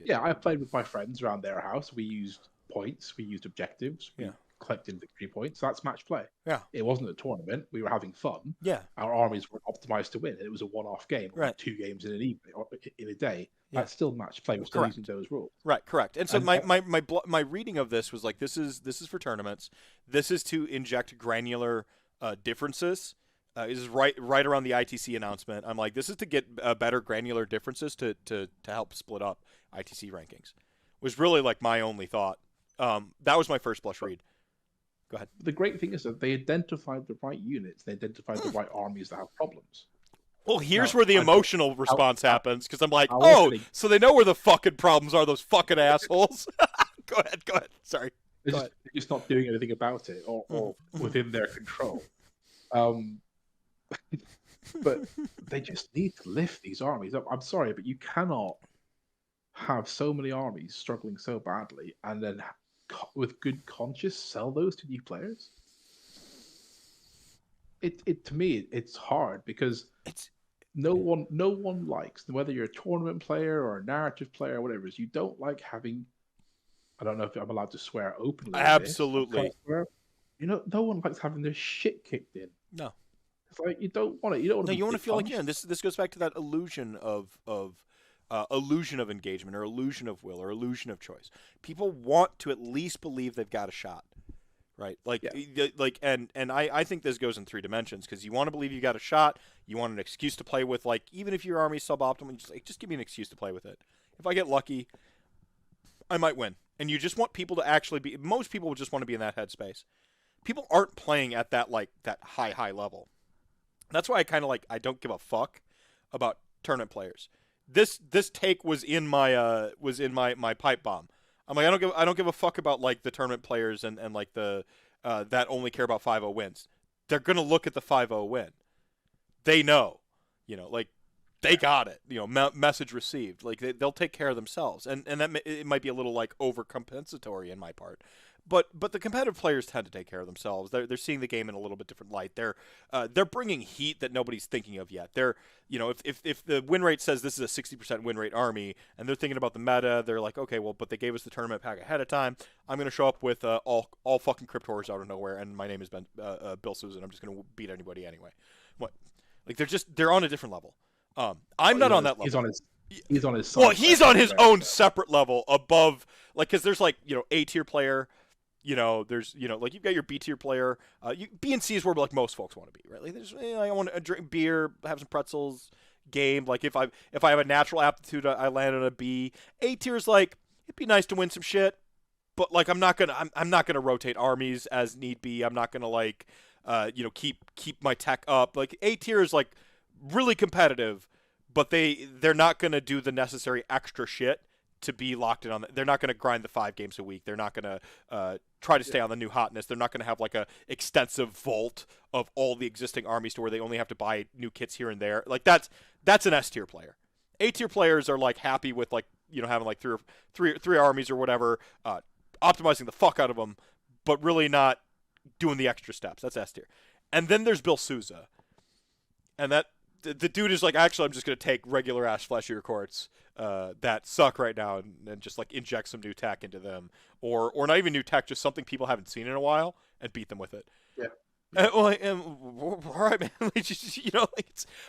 Yeah, I played with my friends around their house. We used points, we used objectives, we collected victory points. So that's match play. Yeah, it wasn't a tournament. We were having fun. Yeah, our armies were optimized to win. It was a one-off game, right? 2 games in an evening or in a day. Yeah. That's still match play. We're still using those rules. Right, correct. And so my reading of this was like, this is for tournaments. This is to inject granular differences. This is right around the ITC announcement. I'm like, this is to get better granular differences to help split up ITC rankings. Was really like my only thought. That was my first blush read. Go ahead. The great thing is that they identified the right units. They identified the right armies that have problems. Well, here's where the emotional response happens, because I'm like, so they know where the fucking problems are, those fucking assholes. Go ahead. Sorry. They're just not doing anything about it or within their control. But they just need to lift these armies up. I'm sorry, but you cannot have so many armies struggling so badly and then with good conscience sell those to new players. It to me it's hard because no one likes, whether you're a tournament player or a narrative player or whatever, is you don't like having, I don't know if I'm allowed to swear openly. Absolutely. No one likes having their shit kicked in. No. It's like you don't want it. You don't want to. No, you want to feel like you're in. This goes back to that illusion of engagement or illusion of will or illusion of choice. People want to at least believe they've got a shot. Right, and I think this goes in 3 dimensions, because you want to believe you got a shot. You want an excuse to play with, like, even if your army's suboptimal, just give me an excuse to play with it. If I get lucky, I might win. And you just want people to actually be. Most people would just want to be in that headspace. People aren't playing at that high level. That's why I don't give a fuck about tournament players. This take was in my pipe bomb. I'm like, I don't give a fuck about like the tournament players and like the that only care about 5-0 wins. They're gonna look at the 5-0 win. They know, like they got it. Message received. Like they'll take care of themselves, and that it might be a little like overcompensatory in my part. But the competitive players tend to take care of themselves. They're seeing the game in a little bit different light. They're bringing heat that nobody's thinking of yet. They're if the win rate says this is a 60% win rate army and they're thinking about the meta, they're like, okay, well, but they gave us the tournament pack ahead of time. I'm gonna show up with all fucking crypt horrors out of nowhere, and my name has been Bill Susan. I'm just gonna beat anybody anyway. What? Like they're on a different level. I'm not on that level. He's on his. Well, he's on his own separate level above, like, because there's like A tier player. There's like you've got your B tier player. B and C is where like most folks want to be, right? Like there's I want to drink beer, have some pretzels, game. Like if I have a natural aptitude, I land on a B. A tier is like it'd be nice to win some shit, but like I'm not gonna rotate armies as need be. I'm not gonna like keep my tech up. Like A tier is like really competitive, but they're not gonna do the necessary extra shit to be locked in on. They're not going to grind the 5 games a week. They're not going to try to stay on the new hotness. They're not going to have like a extensive vault of all the existing armies to where they only have to buy new kits here and there. Like that's an S tier player. A tier players are like happy with like having like three armies or whatever, optimizing the fuck out of them, but really not doing the extra steps. That's S tier. And then there's Bill Souza, and that the dude is like, actually, I'm just going to take regular ass fleshier courts that suck right now and just like inject some new tech into them, or not even new tech, just something people haven't seen in a while, and beat them with it. Yeah. All right, man.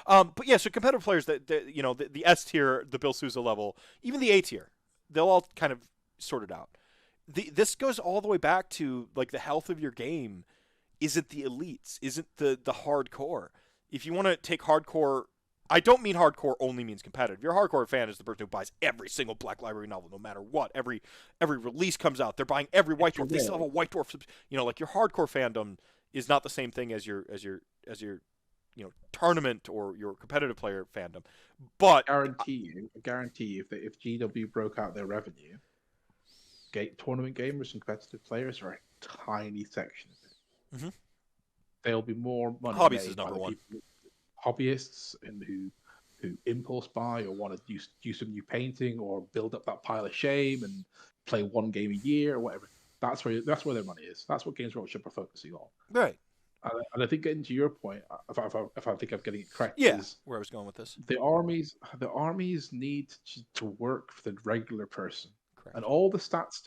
But yeah, so competitive players the S tier, the Bill Souza level, even the A tier, they'll all kind of sort it out. This goes all the way back to like the health of your game. Isn't the elites? Isn't the hardcore? If you want to take hardcore, I don't mean hardcore only means competitive. Your hardcore fan is the person who buys every single Black Library novel, no matter what. Every release comes out, they're buying every White Dwarf. They still have a White Dwarf. Like your hardcore fandom is not the same thing as your tournament or your competitive player fandom. But I guarantee you, if GW broke out their revenue, tournament gamers and competitive players are a tiny section of it. Mm-hmm. There'll be more money Hobbies made is by number the one. people, hobbyists, and who impulse buy or want to do some new painting or build up that pile of shame and play one game a year or whatever. That's where their money is. That's what Games Workshop are focusing on. Right. And I think getting to your point, if I think I'm getting it correct, Yeah. is Where I was going with this. the armies need to work for the regular person. Correct. And all the stats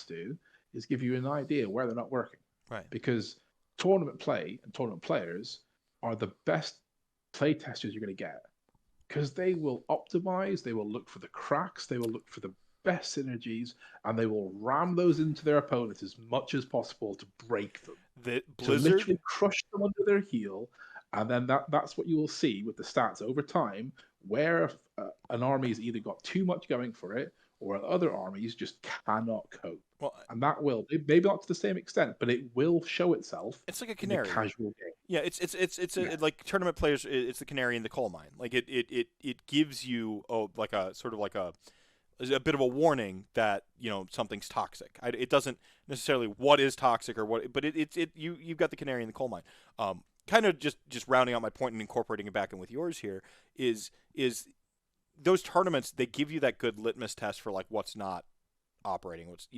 do is give you an idea where they're not working. Right. Because tournament play and tournament players are the best play testers you're going to get. Because they will optimize, they will look for the cracks, they will look for the best synergies, and they will ram those into their opponents as much as possible to break them. The To literally crush them under their heel. And then that's what you will see with the stats over time, where an army's either got too much going for it, or other armies just cannot cope. Well, and that will, maybe not to the same extent, but it will show itself. It's like a canary. In the casual game. Yeah, it's like tournament players. It's the canary in the coal mine. Like it gives you like a sort of like a bit of a warning that something's toxic. It doesn't necessarily what is toxic or what, but you've got the canary in the coal mine. Kind of just rounding out my point and incorporating it back in with yours here is those tournaments, they give you that good litmus test for like what's not operating, what's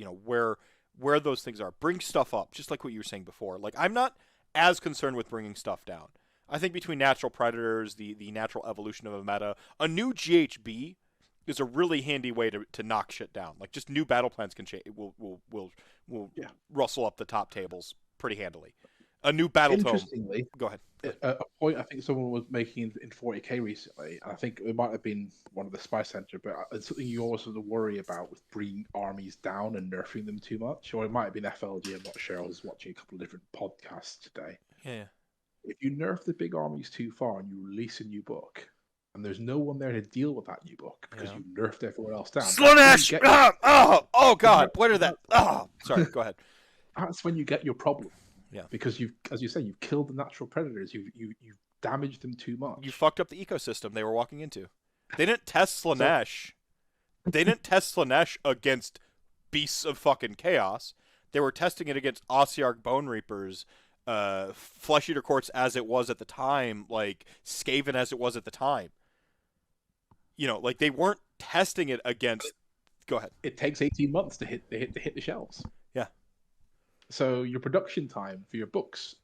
where those things are. Bring stuff up, just like what you were saying before. Like I'm not as concerned with bringing stuff down. I think between natural predators, the natural evolution of a meta, a new GHB is a really handy way to knock shit down. Like just new battle plans can will rustle up the top tables pretty handily. A new battle tome. Interestingly, go ahead. A point I think someone was making in 40k recently, and I think it might have been one of the Spy Center, but it's something you always have to worry about with bringing armies down and nerfing them too much. Or it might have been FLG, I'm not sure. I was watching a couple of different podcasts today. Yeah. If you nerf the big armies too far and you release a new book, and there's no one there to deal with that new book because you nerfed everyone else down. Slaanesh! Oh God! What are that? Oh, sorry. Go ahead. That's when you get your problem. Yeah. Because as you say, you've killed the natural predators. You've damaged them too much. You fucked up the ecosystem they were walking into. They didn't test Slaanesh. They didn't test Slaanesh against beasts of fucking chaos. They were testing it against Ossiarch Bone Reapers, Flesh Eater Courts as it was at the time, like Skaven as it was at the time. Like they weren't testing it against. Go ahead. It takes 18 months to hit the shelves. Yeah. So your production time for your books,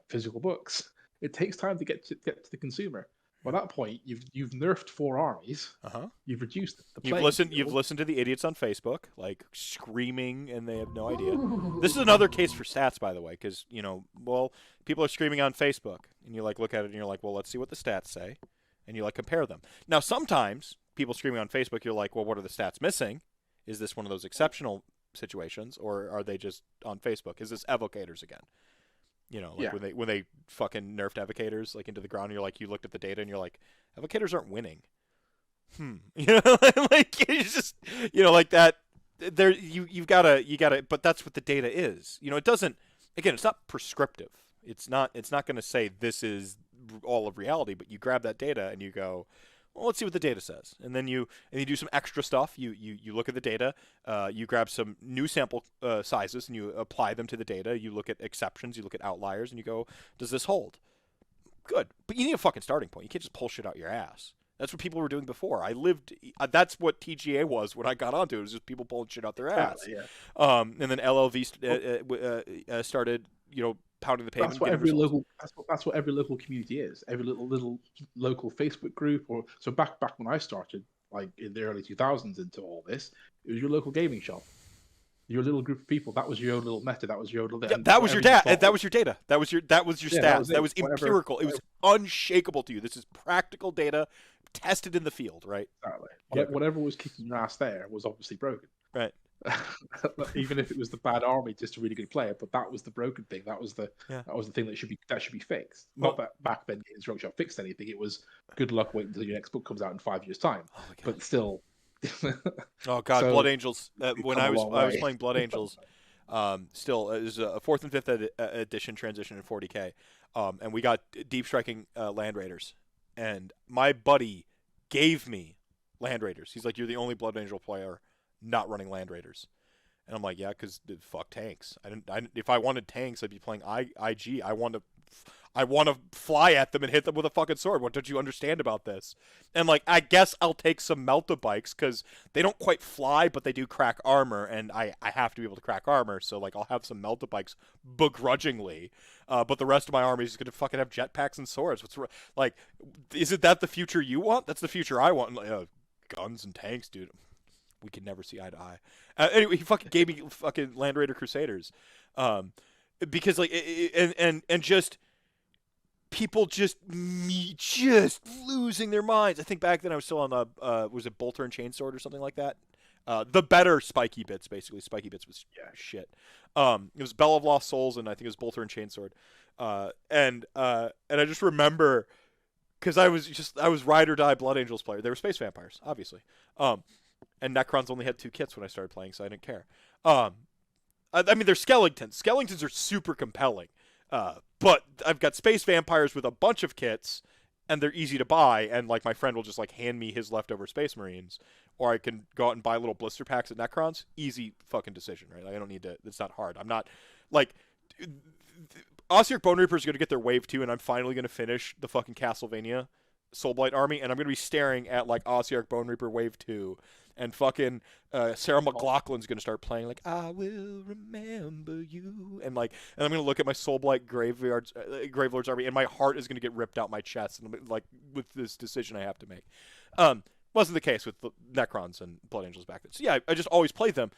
physical books, it takes time to get to the consumer. By that point, you've nerfed 4 armies. You've reduced the You've listened to the idiots on Facebook, like screaming, and they have no idea. This is another case for stats, by the way, because people are screaming on Facebook, and you like look at it and you're like, well, let's see what the stats say, and you like compare them. Now, sometimes people screaming on Facebook, you're like, well, what are the stats missing? Is this one of those exceptional situations, or are they just on Facebook? Is this evocators again? When they fucking nerfed evocators like into the ground, you're like, you looked at the data and you're like, evocators aren't winning. Like it's just like that. There you gotta. But that's what the data is. It doesn't. Again, it's not prescriptive. It's not going to say this is all of reality. But you grab that data and you go, well, let's see what the data says, and then you do some extra stuff. You look at the data, you grab some new sample sizes, and you apply them to the data. You look at exceptions, you look at outliers, and you go, does this hold? Good, but you need a fucking starting point. You can't just pull shit out your ass. That's what people were doing before. That's what TGA was when I got onto it. It was just people pulling shit out their ass. Yeah. And then LLV started, pounding the pavement. That's what every local community is. Every little local Facebook group, or so back when I started, like in the early 2000s, into all this, it was your local gaming shop, your little group of people. That was your own little meta. That was your own little. That was your data. That was your data. That was your stats. That was empirical. Whatever. It was unshakable to you. This is practical data, tested in the field, right? Exactly. Whatever was kicking your ass there was obviously broken. Right. Even if it was the bad army, just a really good player, but that was the broken thing. That was the thing that should be fixed. Not that back then Games Workshop fixed anything. It was good luck waiting until your next book comes out in 5 years' time. But still. Oh God, so, Blood Angels. When I was playing Blood Angels, still it was a 4th and 5th edition transition in 40k, and we got deep striking Land Raiders, and my buddy gave me Land Raiders. He's like, you're the only Blood Angel player not running Land Raiders. And I'm like, yeah, because fuck tanks. If I wanted tanks, I'd be playing IG. I want to fly at them and hit them with a fucking sword. What don't you understand about this? And like, I guess I'll take some melta bikes because they don't quite fly, but they do crack armor, and I have to be able to crack armor. So like, I'll have some melta bikes begrudgingly, but the rest of my army is gonna fucking have jetpacks and swords. Like, isn't that the future you want? That's the future I want. Guns and tanks, dude. We can never see eye to eye. Anyway, he fucking gave me fucking Land Raider Crusaders, because like, and just people just losing their minds. I think back then I was still on the was it Bolter and Chainsword or something like that. The better spiky bits, basically. Spiky bits was shit. It was Bell of Lost Souls, and I think it was Bolter and Chainsword. And I just remember because I was Ride or Die Blood Angels player. They were space vampires, obviously. And Necrons only had 2 kits when I started playing, so I didn't care. I mean, they're skeletons. Skeletons are super compelling. But I've got space vampires with a bunch of kits, and they're easy to buy, and like my friend will just like hand me his leftover Space Marines, or I can go out and buy little blister packs at Necrons. Easy fucking decision, right? Like, I don't need to. It's not hard. I'm not like Ossiarch Bone Reapers are gonna get their wave 2, and I'm finally gonna finish the fucking Castlevania Soulblight army, and I'm gonna be staring at like Ossiarch Bone Reaper wave 2. And fucking Sarah McLachlan's gonna start playing like "I Will Remember You," and I'm gonna look at my Soulblight Gravelords army, and my heart is gonna get ripped out my chest, and I'm like, with this decision I have to make. Wasn't the case with the Necrons and Blood Angels back then. So yeah, I just always played them,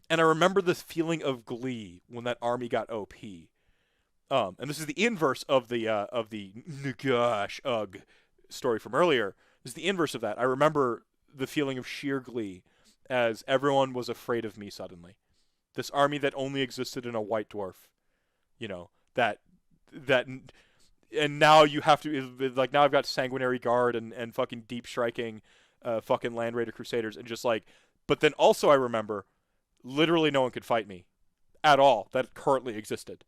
and I remember the feeling of glee when that army got OP. And this is the inverse of the Nagash Ugh story from earlier. This is the inverse of that. I remember the feeling of sheer glee as everyone was afraid of me suddenly. This army that only existed in a white dwarf, that and now you have to, like, now I've got Sanguinary Guard and fucking deep striking fucking Land Raider Crusaders, and just like, but then also I remember literally no one could fight me at all that currently existed.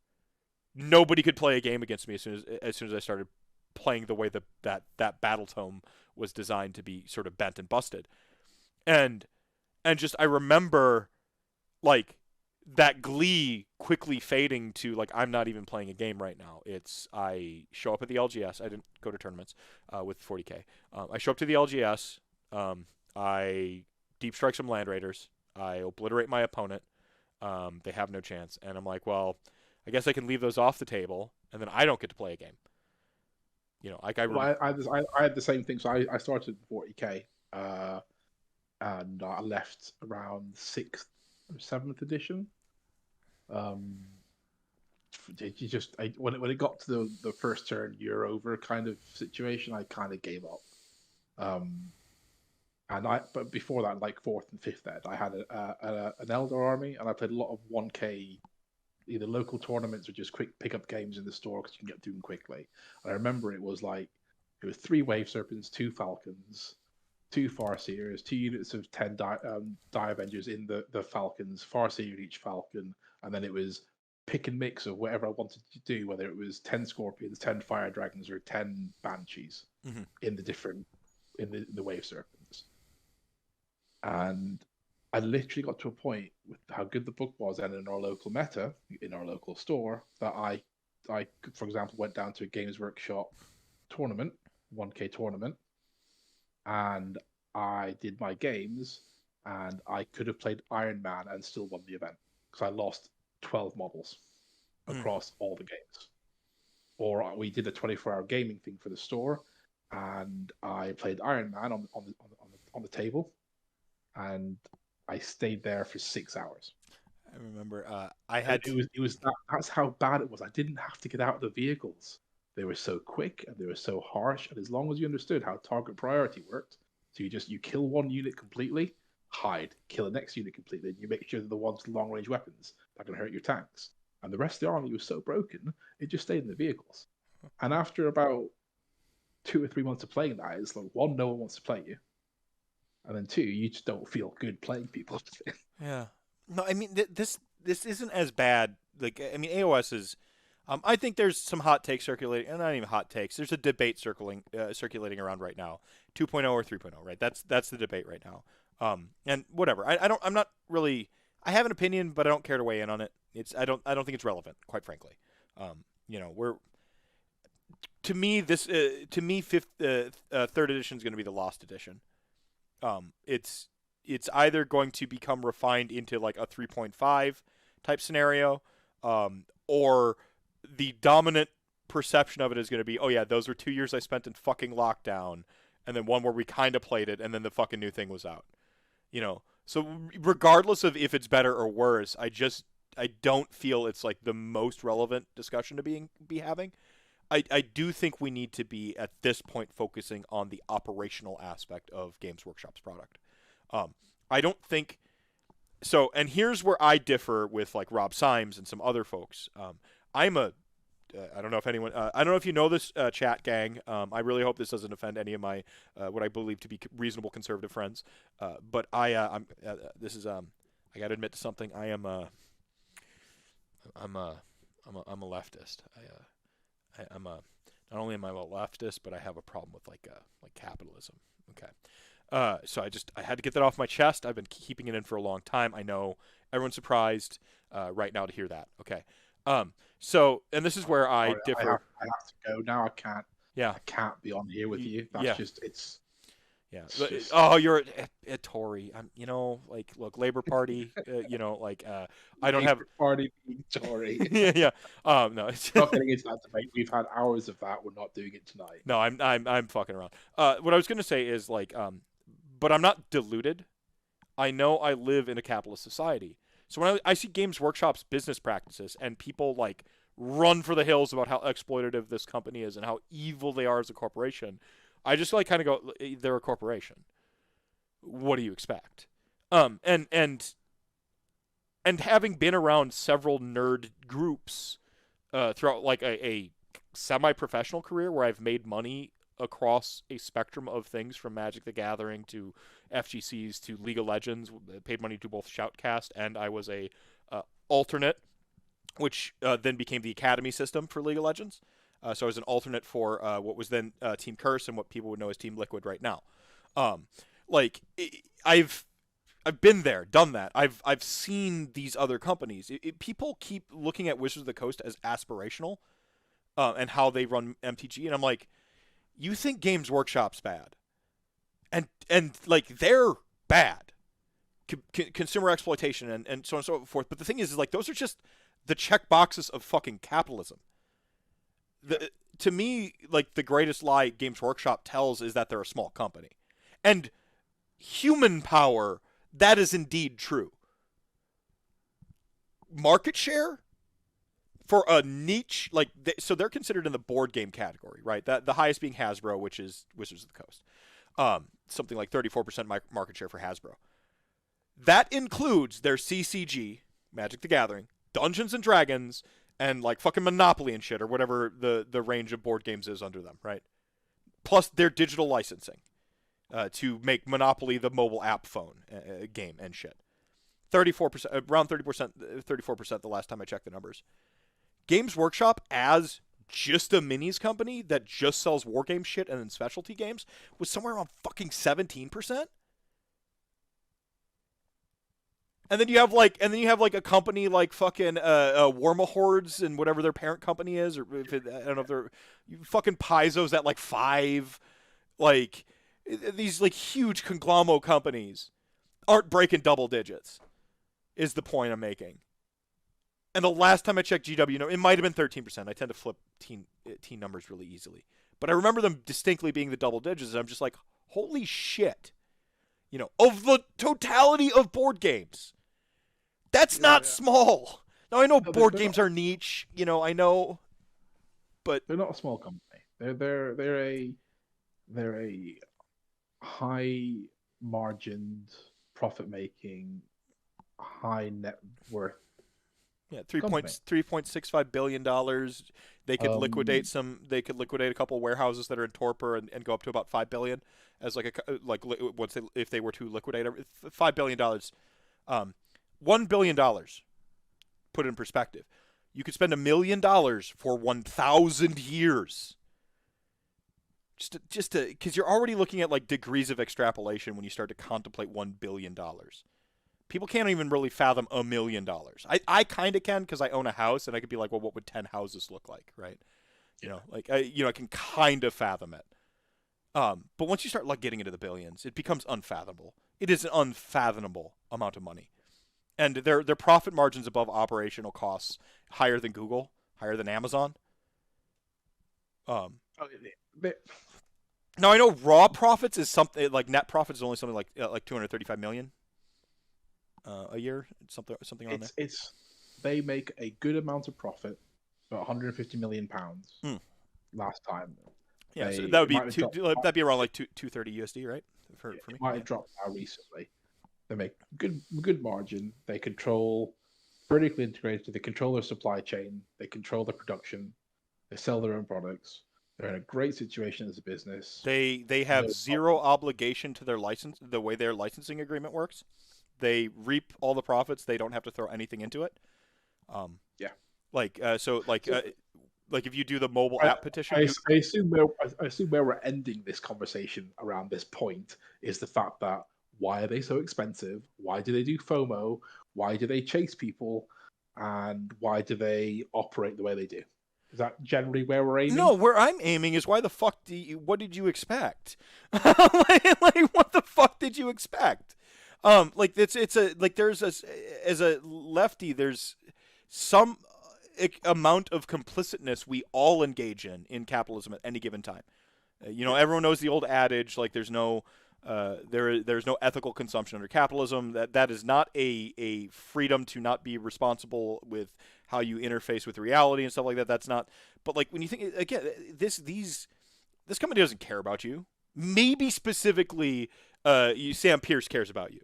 Nobody could play a game against me as soon as I started playing the way that battle tome was designed to be sort of bent and busted. And just I remember like that glee quickly fading to like, I'm not even playing a game right now. It's I show up at the LGS. I didn't go to tournaments with 40K. I show up to the LGS. I deep strike some Land Raiders. I obliterate my opponent. They have no chance. And I'm like, well, I guess I can leave those off the table, and then I don't get to play a game. Like I had the same thing. So I started 40K, and I left around 6th or 7th edition. When it got to the first turn, you're over kind of situation, I kind of gave up. But before that, like 4th and 5th ed, I had an Eldar army, and I played a lot of 1K. Either local tournaments or just quick pickup games in the store because you can get to them quickly. And I remember it was 3 Wave Serpents, 2 Falcons, 2 Farseers, 2 units of 10 Die Avengers in the Falcons, Farseer in each Falcon, and then it was pick and mix of whatever I wanted to do, whether it was 10 Scorpions, 10 Fire Dragons, or 10 Banshees in the Wave Serpents. And I literally got to a point with how good the book was, and in our local meta, in our local store, that I, for example, went down to a Games Workshop tournament, 1K tournament, and I did my games, and I could have played Iron Man and still won the event because I lost 12 models across all the games. Or we did a 24-hour gaming thing for the store, and I played Iron Man on the table, and I stayed there for 6 hours. I remember that's how bad it was. I didn't have to get out of the vehicles. They were so quick and they were so harsh. And as long as you understood how target priority worked, so you kill one unit completely, hide, kill the next unit completely, and you make sure that the ones with long range weapons that can hurt your tanks. And the rest of the army was so broken, it just stayed in the vehicles. And after about 2 or 3 months of playing that, it's like, 1, no one wants to play you. And then 2, you just don't feel good playing people. Yeah. No, I mean, this isn't as bad. Like, I mean, AOS is. I think there's some hot takes circulating, and not even hot takes. There's a debate circulating around right now, 2.0 or 3.0, right? That's the debate right now. And whatever. I'm not really. I have an opinion, but I don't care to weigh in on it. I don't think it's relevant, quite frankly. We're to me third edition is going to be the lost edition. It's either going to become refined into like a 3.5 type scenario, or the dominant perception of it is going to be, oh yeah, those were 2 years I spent in fucking lockdown, and then one where we kind of played it, and then the fucking new thing was out. So regardless of if it's better or worse, I don't feel it's like the most relevant discussion to be having. I do think we need to be at this point focusing on the operational aspect of Games Workshop's product. I don't think so. And here's where I differ with like Rob Symes and some other folks. I don't know if anyone. I don't know if you know this chat gang. I really hope this doesn't offend any of my what I believe to be reasonable conservative friends. But I'm. This is. I got to admit to something. I'm a leftist. Not only am I a leftist, but I have a problem with like capitalism. Okay. So I had to get that off my chest. I've been keeping it in for a long time. I know everyone's surprised right now to hear that. Okay. So, and this is where I differ. I have to go now. I can't. Yeah. I can't be on here with you. That's just it's. Yeah. Oh, you're a Tory. Look, Labor Party. I don't have Party being Tory. yeah. No. It's not getting into that debate. We've had hours of that. We're not doing it tonight. No, I'm fucking around. What I was gonna say is but I'm not deluded. I know I live in a capitalist society. So when I see Games Workshop's business practices and people like run for the hills about how exploitative this company is and how evil they are as a corporation, I just kind of go, they're a corporation. What do you expect? And having been around several nerd groups throughout like a semi-professional career where I've made money across a spectrum of things from Magic the Gathering to FGCs to League of Legends, paid money to both Shoutcast, and I was a alternate, which then became the Academy system for League of Legends. So I was an alternate for what was then Team Curse and what people would know as Team Liquid right now. I've been there, done that. I've seen these other companies. People keep looking at Wizards of the Coast as aspirational and how they run MTG, and I'm like, you think Games Workshop's bad, and like they're bad, consumer exploitation and so on and so forth. But the thing is like those are just the check boxes of fucking capitalism. To me, like the greatest lie Games Workshop tells is that they're a small company, and human power, that is indeed true. Market share for a niche so they're considered in the board game category, right? That the highest being Hasbro, which is Wizards of the Coast, something like 34% market share for Hasbro. That includes their CCG, Magic the Gathering, Dungeons and Dragons, and like fucking Monopoly and shit, or whatever the range of board games is under them, right? Plus their digital licensing to make Monopoly the mobile app phone game and shit. 34%, around 30%, 34% the last time I checked the numbers. Games Workshop, as just a minis company that just sells wargame shit and then specialty games, was somewhere around fucking 17%. And then you have like a company like fucking Warmahordes and whatever their parent company is, or I don't know if they're fucking Paizo's at like 5, like these like huge conglomerate companies aren't breaking double digits. Is the point I'm making. And the last time I checked GW, it might have been 13%. I tend to flip teen numbers really easily. But I remember them distinctly being the double digits, and I'm just like, holy shit. Of the totality of board games. That's not small. Now, I know board games are niche, I know, but... They're not a small company. They're a high-margined, profit-making, high net worth. Yeah, $3.65 billion. They could liquidate a couple warehouses that are in torpor and go up to about $5 billion as if they were to liquidate $5 billion. $1 billion. Put it in perspective. You could spend $1 million for 1,000 years. Just to because you're already looking at like degrees of extrapolation when you start to contemplate $1 billion. People can't even really fathom $1 million. I kind of can because I own a house, and I could be like, well, what would 10 houses look like, right? You know, like I can kind of fathom it. But once you start like getting into the billions, it becomes unfathomable. It is an unfathomable amount of money, and their profit margins above operational costs higher than Google, higher than Amazon. Now I know raw profits is something like net profits is only something like 235 million a year, something around there. They make a good amount of profit, about 150 million pounds last time. Yeah, so that would be that'd be around like 230 USD, right? For me, it might have dropped now recently. They make good margin. They control vertically integrated. They control their supply chain. They control the production. They sell their own products. They're in a great situation as a business. They have zero obligation to their license. The way their licensing agreement works, they reap all the profits. They don't have to throw anything into it. Like if you do the mobile app petition, I assume where we're ending this conversation around this point is the fact that why are they so expensive? Why do they do FOMO? Why do they chase people? And why do they operate the way they do? Is that generally where we're aiming? No, where I'm aiming is why the fuck what did you expect? like what the fuck did you expect? Like it's a like there's as a lefty there's some amount of complicitness we all engage in capitalism at any given time. Everyone knows the old adage like there's no ethical consumption under capitalism. That is not a freedom to not be responsible with how you interface with reality and stuff like that. That's not. But like when you think again, this company doesn't care about you. Maybe specifically, Sam Pierce cares about you.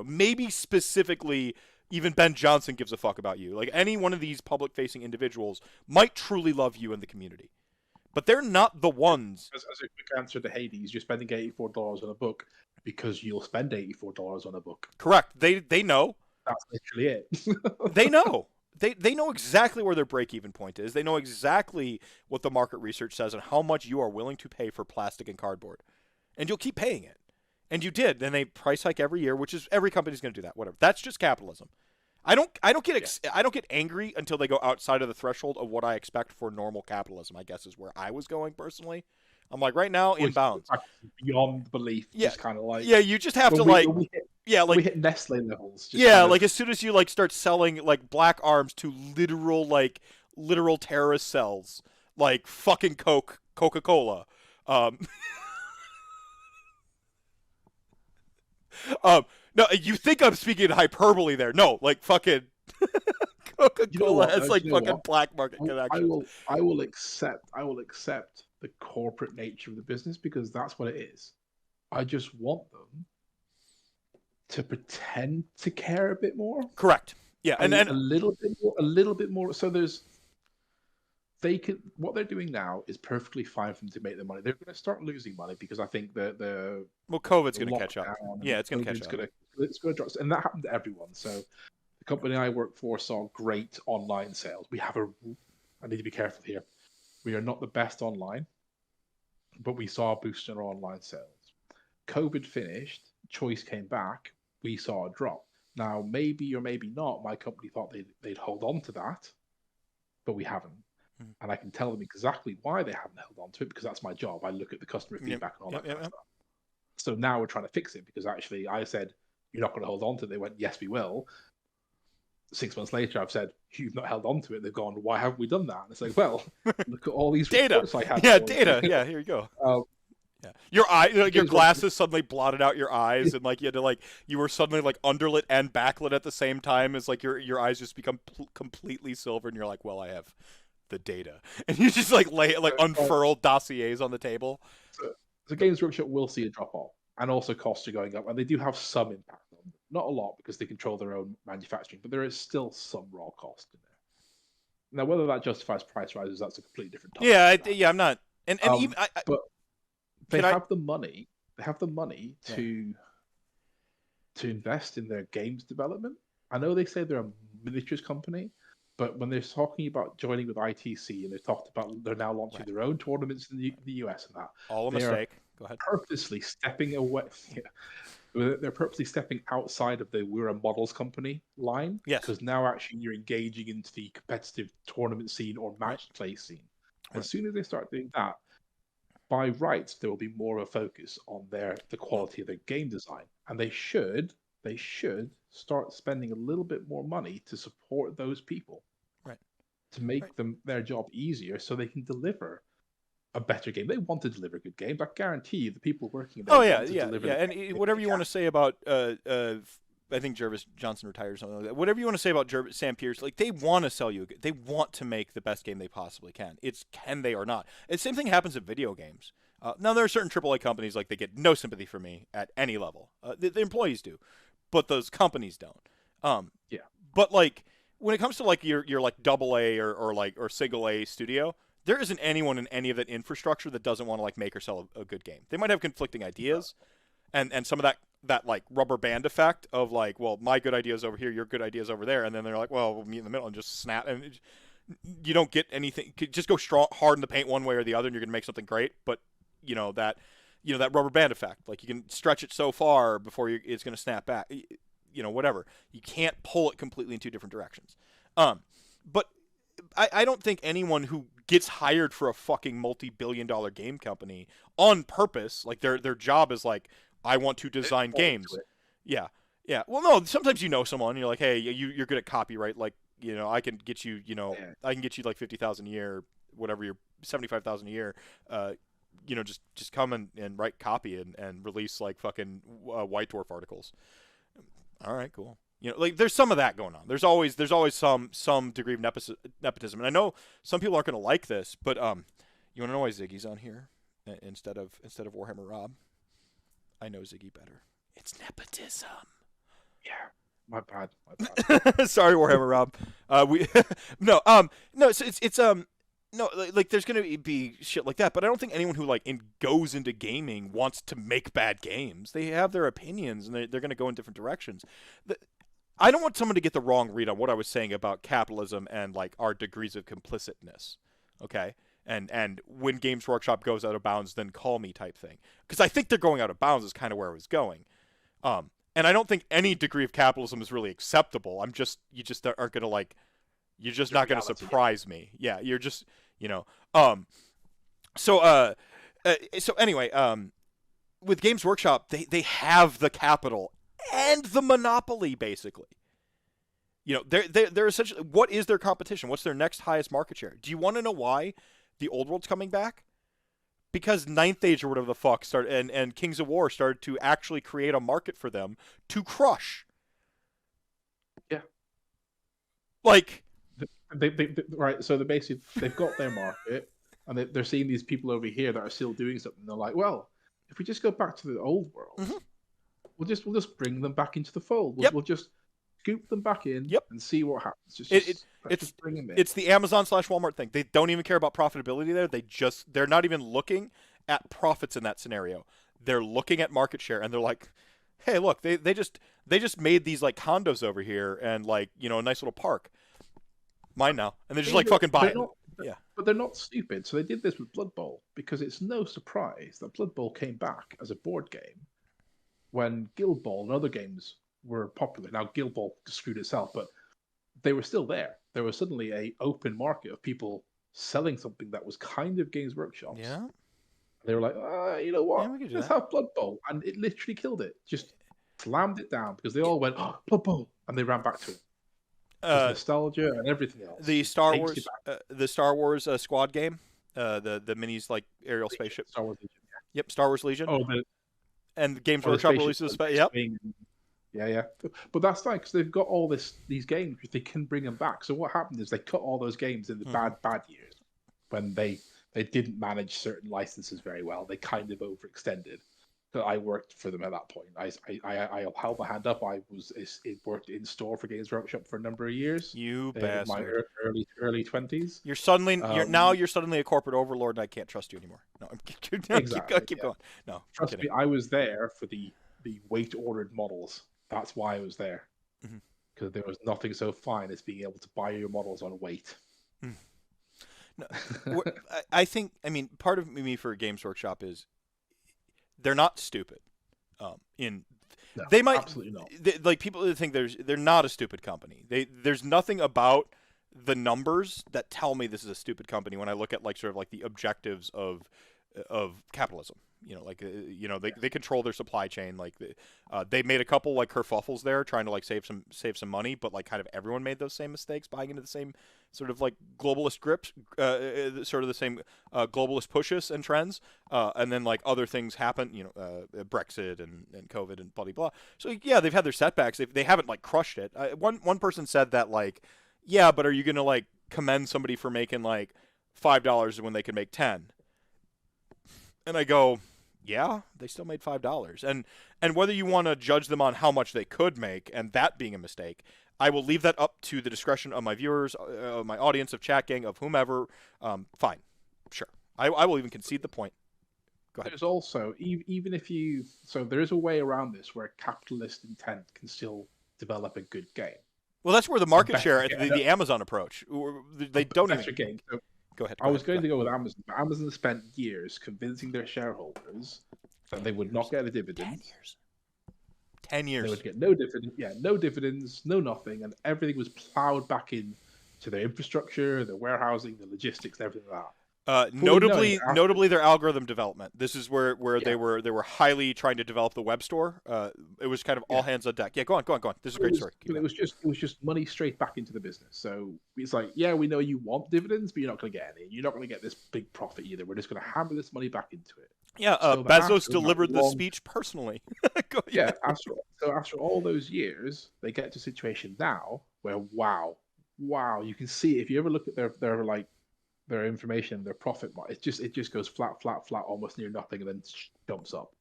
Maybe specifically. Even Ben Johnson gives a fuck about you. Like any one of these public-facing individuals might truly love you in the community, but they're not the ones. As a quick answer to Hades, you're spending $84 on a book because you'll spend $84 on a book. Correct. They know. That's literally it. They know. They know exactly where their break-even point is. They know exactly what the market research says and how much you are willing to pay for plastic and cardboard, and you'll keep paying it. And you did. Then they price hike every year, which is every company's going to do that. Whatever. That's just capitalism. I don't get angry until they go outside of the threshold of what I expect for normal capitalism. I guess is where I was going personally. I'm like right now in bounds. Beyond belief. Yeah. Just kind of like you just have to we hit Nestle levels. Like as soon as you like start selling like black arms to literal terrorist cells, like fucking Coca-Cola. No, you think I'm speaking in hyperbole there? No, like fucking Coca-Cola has like fucking black market connections. I will accept the corporate nature of the business because that's what it is. I just want them to pretend to care a bit more. Correct. Yeah, and a little bit more. So what they're doing now is perfectly fine for them to make their money. They're going to start losing money because I think COVID's going to catch up. Yeah, it's going to catch up. It's going to drop, and that happened to everyone. So the company I work for saw great online sales. I need to be careful here. We are not the best online, but we saw a boost in our online sales. COVID finished, choice came back, we saw a drop. Now, maybe or maybe not, my company thought they'd hold on to that, but we haven't. And I can tell them exactly why they haven't held on to it because that's my job. I look at the customer feedback and all that kind of stuff. So now we're trying to fix it because actually I said, you're not going to hold on to it. They went, yes, we will. 6 months later, I've said, you've not held on to it. They've gone, why haven't we done that? And it's like, well, look at all these data. I have. Yeah, data. Yeah, here you go. Yeah. Your glasses suddenly blotted out your eyes, and like you had to you were suddenly like underlit and backlit at the same time as like your eyes just become completely silver, and you're like, well, I have the data, and you just like unfurl dossiers on the table. So Games Workshop will see a drop off, and also costs are going up, and they do have some impact on them. Not a lot because they control their own manufacturing, but there is still some raw cost in there. Now, whether that justifies price rises, that's a completely different topic. I'm not, and even but they have the money. They have the money to invest in their games development. I know they say they're a miniatures company. But when they're talking about joining with ITC and they've talked about they're now launching their own tournaments in the US and that. All a mistake. Go ahead. Purposely stepping away. They're purposely stepping outside of the we're a models company line. Yes. Because now actually you're engaging into the competitive tournament scene or match play scene. As soon as they start doing that, by rights, there will be more of a focus on the quality of their game design. And they should start spending a little bit more money to support those people. Right. To make them their job easier so they can deliver a better game. They want to deliver a good game. I guarantee you the people working there want to deliver And whatever you want to say about I think Jervis Johnson retired or something like that. Whatever you want to say about Sam Pierce, like they want to sell you. They want to make the best game they possibly can. It's can they or not. And the same thing happens in video games. Now there are certain AAA companies like they get no sympathy from me at any level. The employees do, but those companies don't. Yeah. But like when it comes to like your like AA or single A studio, there isn't anyone in any of that infrastructure that doesn't want to like make or sell a good game. They might have conflicting ideas, and some of that like rubber band effect of like, well, my good ideas over here, your good ideas over there, and then they're like, well, we'll meet in the middle and just snap, and you don't get anything. Just go hard in the paint one way or the other, and you're gonna make something great. But that rubber band effect, like you can stretch it so far before it's gonna snap back. Whatever. You can't pull it completely in two different directions. But I don't think anyone who gets hired for a fucking multi-billion-dollar game company on purpose, like their job is like, I want to design games. Yeah. Well, no, sometimes someone, and you're like, hey, you're good at copyright. Like, I can get you, I can get you like 50,000 a year, whatever you're 75,000 a year. Just come and write copy and release like fucking White Dwarf articles. All right, cool. Like there's some of that going on. There's always some degree of nepotism, and I know some people aren't going to like this, but you want to know why Ziggy's on here instead of Warhammer Rob? I know Ziggy better. It's nepotism. Yeah, my bad. Sorry, Warhammer Rob. No, like there's gonna be shit like that, but I don't think anyone who goes into gaming wants to make bad games. They have their opinions, and they're gonna go in different directions. I don't want someone to get the wrong read on what I was saying about capitalism and like our degrees of complicitness. Okay. And when Games Workshop goes out of bounds, then call me type thing. Because I think they're going out of bounds is kind of where I was going. And I don't think any degree of capitalism is really acceptable. You just aren't going to you're just not going to surprise me. Yeah, you're just, So anyway, with Games Workshop, they have the capital and the monopoly, basically. They're essentially, what is their competition? What's their next highest market share? Do you want to know why the Old World's coming back? Because Ninth Age or whatever the fuck started, and Kings of War started to actually create a market for them to crush. Yeah. Like they right. So they've got their market, and they're seeing these people over here that are still doing something. They're like, well, if we just go back to the old world, we'll just bring them back into the fold. We'll just scoop them back in and see what happens. Just bring them in. It's the Amazon/Walmart thing. They don't even care about profitability there. They're not even looking at profits in that scenario. They're looking at market share, and they're like, hey, look, they just made these like condos over here and like a nice little park. Mine now, and they just fucking buy it. But they're not stupid. So they did this with Blood Bowl because it's no surprise that Blood Bowl came back as a board game when Guild Ball and other games were popular. Now Guild Ball screwed itself, but they were still there. There was suddenly a open market of people selling something that was kind of Games Workshop's. Yeah. They were like, you know what? Yeah, let's have Blood Bowl, and it literally killed it. Just slammed it down because they all went, Blood Bowl, and they ran back to it. Nostalgia and everything else. The Star Wars squad game, the minis like aerial spaceship. Star Wars Legion. Yeah. Yep, Star Wars Legion. And Games Workshop releases the Yep. Yeah. But that's fine because they've got all these games which they can bring them back. So what happened is they cut all those games in the bad years when they didn't manage certain licenses very well. They kind of overextended. So I worked for them at that point. I'll hold my hand up. I worked in store for Games Workshop for a number of years. You bastard. My early 20s. You're suddenly you're suddenly a corporate overlord, and I can't trust you anymore. No, keep going. No, trust me. I was there for the weight ordered models. That's why I was there, because there was nothing so fine as being able to buy your models on weight. No, I think. I mean, part of me for Games Workshop is they're not stupid. No, they might absolutely not. like people that think they're not a stupid company. There's nothing about the numbers that tell me this is a stupid company when I look at like sort of like the objectives of capitalism. They control their supply chain. Like they made a couple like kerfuffles there, trying to like save some money, but like kind of everyone made those same mistakes, buying into the same sort of like globalist grips, sort of the same globalist pushes and trends, and then like other things happen. Brexit and COVID and blah blah blah. So yeah, they've had their setbacks. They haven't like crushed it. One person said that like, yeah, but are you gonna like commend somebody for making like $5 when they can make 10? And I go, yeah, they still made $5. And whether you want to judge them on how much they could make and that being a mistake, I will leave that up to the discretion of my viewers, my audience, of chat gang, of whomever. Fine, sure. I will even concede the point. Go ahead. There's also, even if there is a way around this where capitalist intent can still develop a good game. Well, that's where the market share, the Amazon approach, they don't even. Game. So, Go ahead. I was going to go with Amazon, but Amazon spent years convincing their shareholders that they would not get a dividend. 10 years. They would get no dividend. Yeah, no dividends, no nothing, and everything was plowed back in to their infrastructure, their warehousing, the logistics, everything like that. Notably, their algorithm development. This is where they were highly trying to develop the web store. It was kind of all hands on deck. Yeah, go on. This is a great story. But it was just money straight back into the business. So it's like, yeah, we know you want dividends, but you're not going to get any. You're not going to get this big profit either. We're just going to hammer this money back into it. Yeah, so Bezos delivered the speech personally. Yeah, after all those years, they get to a situation now where wow, you can see if you ever look at their information, their profit margin, it just goes flat, almost near nothing, and then jumps up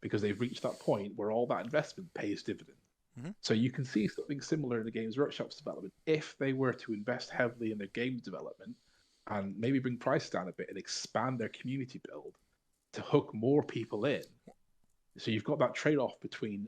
because they've reached that point where all that investment pays dividend. Mm-hmm. So you can see something similar in the Games Workshop's development if they were to invest heavily in their games development and maybe bring prices down a bit and expand their community build to hook more people in. So you've got that trade-off between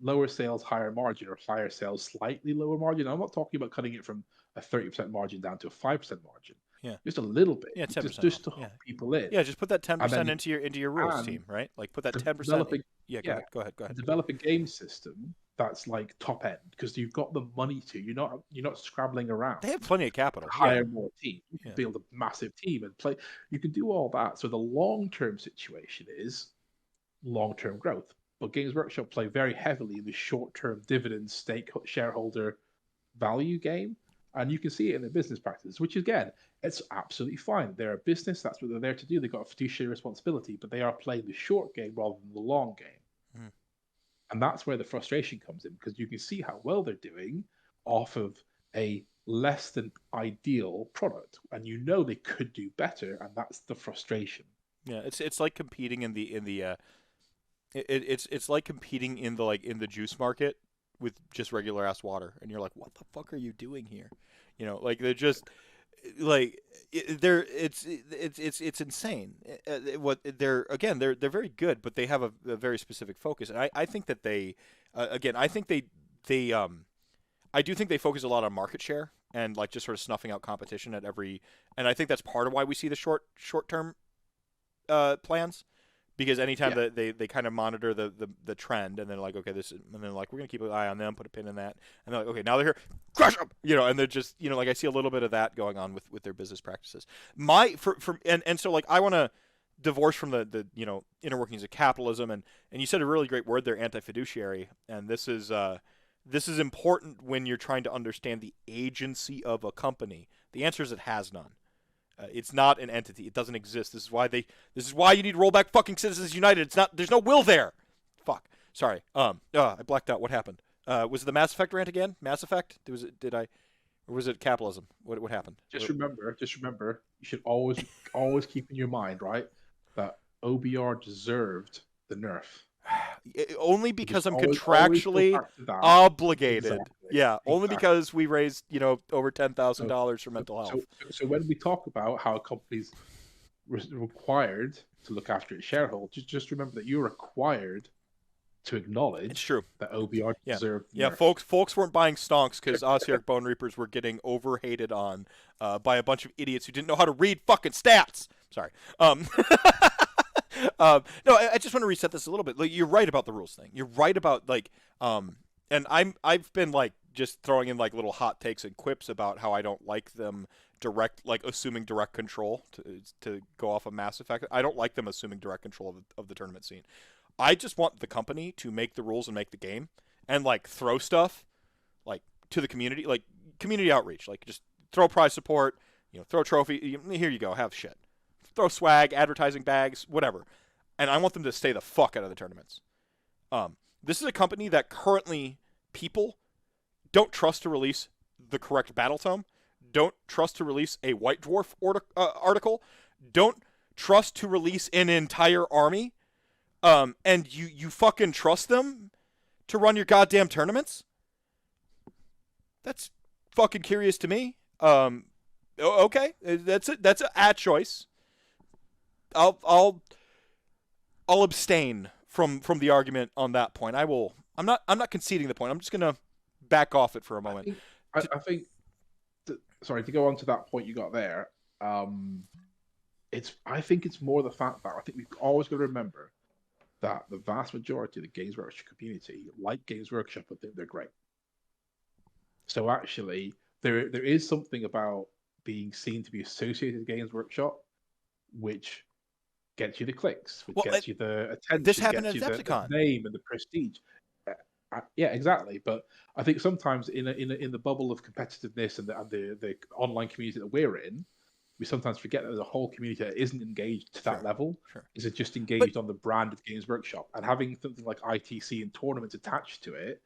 lower sales, higher margin, or higher sales, slightly lower margin. I'm not talking about cutting it from a 30% margin down to a 5% margin. Yeah, just a little bit. Yeah, 10%. Just to hook people in. Yeah, just put that 10% into your rules team, right? Like put that 10%. Yeah, go ahead. Develop a game system that's like top end because you've got the money to. You're not scrabbling around. They have plenty of capital. Hire more team. You can build a massive team and play. You can do all that. So the long-term situation is long-term growth. But Games Workshop play very heavily in the short-term dividend stake shareholder value game. And you can see it in their business practices, which again, it's absolutely fine. They're a business. That's what they're there to do. They've got a fiduciary responsibility, but they are playing the short game rather than the long game. Mm. And that's where the frustration comes in because you can see how well they're doing off of a less than ideal product. And you know they could do better. And that's the frustration. Yeah, it's like competing it's like competing in the juice market with just regular ass water, and you're like, what the fuck are you doing here? Like they're just like it's insane. What they're very good, but they have a very specific focus, and I think that they I do think they focus a lot on market share and like just sort of snuffing out competition at every, and I think that's part of why we see the short term plans. Because anytime that they kind of monitor the trend, and then like, okay, and then like, we're gonna keep an eye on them, put a pin in that, and they're like, okay, now they're here, crush them, and they're just, like I see a little bit of that going on with their business practices. So like I want to divorce from the inner workings of capitalism, and you said a really great word there, anti-fiduciary, and this is important when you're trying to understand the agency of a company. The answer is it has none. It's not an entity. It doesn't exist. This is why you need to roll back fucking Citizens United. There's no will there. Fuck. Sorry. I blacked out. What happened? Was it the Mass Effect rant again? Mass Effect? Or was it capitalism? What happened? Just remember, you should always keep in your mind, right, that OBR deserved the nerf. Only because I'm contractually obligated. Exactly. Yeah, only because we raised, over $10,000 for mental health. So when we talk about how a company's required to look after its shareholders, just remember that you're required to acknowledge it's true that OBR deserved. Yeah, folks weren't buying stonks because Ossiarch Bone Reapers were getting overhated on by a bunch of idiots who didn't know how to read fucking stats. Sorry. No, I just want to reset this a little bit. Like, you're right about the rules thing. You're right about like, and I've been like just throwing in like little hot takes and quips about how I don't like them assuming direct control to go off of Mass Effect. I don't like them assuming direct control of the tournament scene. I just want the company to make the rules and make the game and like throw stuff like to the community, like community outreach, like just throw prize support, throw a trophy. Here you go, have shit. Throw swag, advertising bags, whatever. And I want them to stay the fuck out of the tournaments. This is a company that currently people don't trust to release the correct battle tome, don't trust to release a White Dwarf article, don't trust to release an entire army, and you fucking trust them to run your goddamn tournaments? That's fucking curious to me. Okay, that's an ad choice. I'll abstain from the argument on that point. I'm not conceding the point. I'm just gonna back off it for a moment. I think sorry, to go on to that point you got there. I think it's more the fact that I think we've always got to remember that the vast majority of the Games Workshop community like Games Workshop and think they're great. So actually, there is something about being seen to be associated with Games Workshop, which gets you the clicks, which gets you the attention, this happened gets at you Adepticon. the name and the prestige. Yeah, exactly. But I think sometimes in the bubble of competitiveness and the online community that we're in, we sometimes forget that there's a whole community that isn't engaged to that level. Sure. Is it just engaged on the brand of Games Workshop, and having something like ITC and tournaments attached to it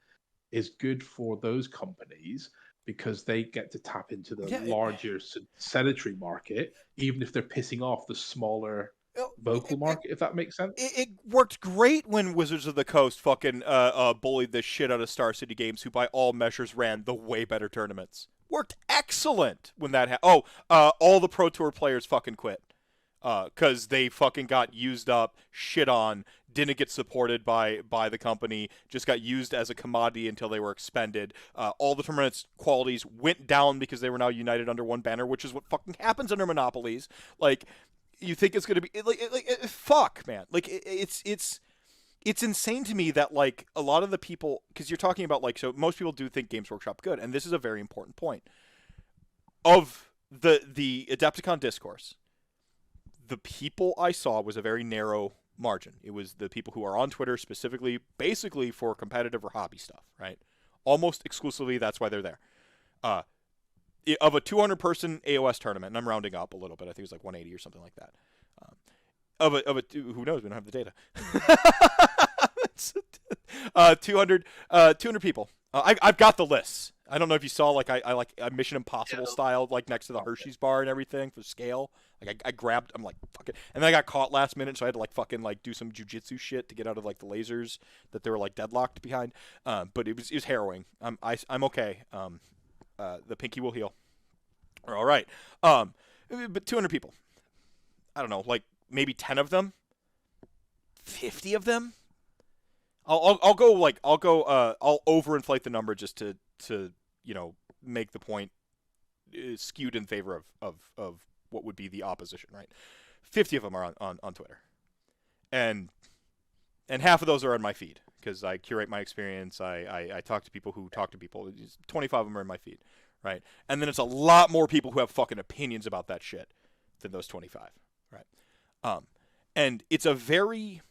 is good for those companies because they get to tap into the larger sedentary market, even if they're pissing off the smaller vocal market, if that makes sense. It worked great when Wizards of the Coast fucking bullied the shit out of Star City Games, who by all measures ran the way better tournaments. Worked excellent when that happened. All the Pro Tour players fucking quit because they fucking got used up, shit on, didn't get supported by the company, just got used as a commodity until they were expended. All the tournaments' qualities went down because they were now united under one banner, which is what fucking happens under monopolies. Like, you think it's gonna be fuck, man. Like, it's insane to me that like a lot of the people, because you're talking about like, so most people do think Games Workshop good, and this is a very important point of the Adepticon discourse. The people I saw was a very narrow margin. It was the people who are on Twitter specifically, basically for competitive or hobby stuff, right? Almost exclusively, that's why they're there. Of a 200-person AOS tournament, and I'm rounding up a little bit, I think it was like 180 or something like that. Who knows? We don't have the data. 200 people. I've got the lists. I don't know if you saw, like, I like a Mission Impossible style, like next to the Hershey's bar and everything for scale. Like, I grabbed, I'm like, fuck it. And then I got caught last minute, so I had to like fucking like do some jujitsu shit to get out of like the lasers that they were like deadlocked behind. But it was harrowing. I'm okay. The pinky will heal. We're all right. But 200 people. I don't know, like maybe 10 of them, 50 of them. I'll overinflate the number just to make the point skewed in favor of what would be the opposition, right? 50 of them are on Twitter, and half of those are on my feed because I curate my experience. I talk to people who talk to people. 25 of them are in my feed, right? And then it's a lot more people who have fucking opinions about that shit than those 25, right? And it's a very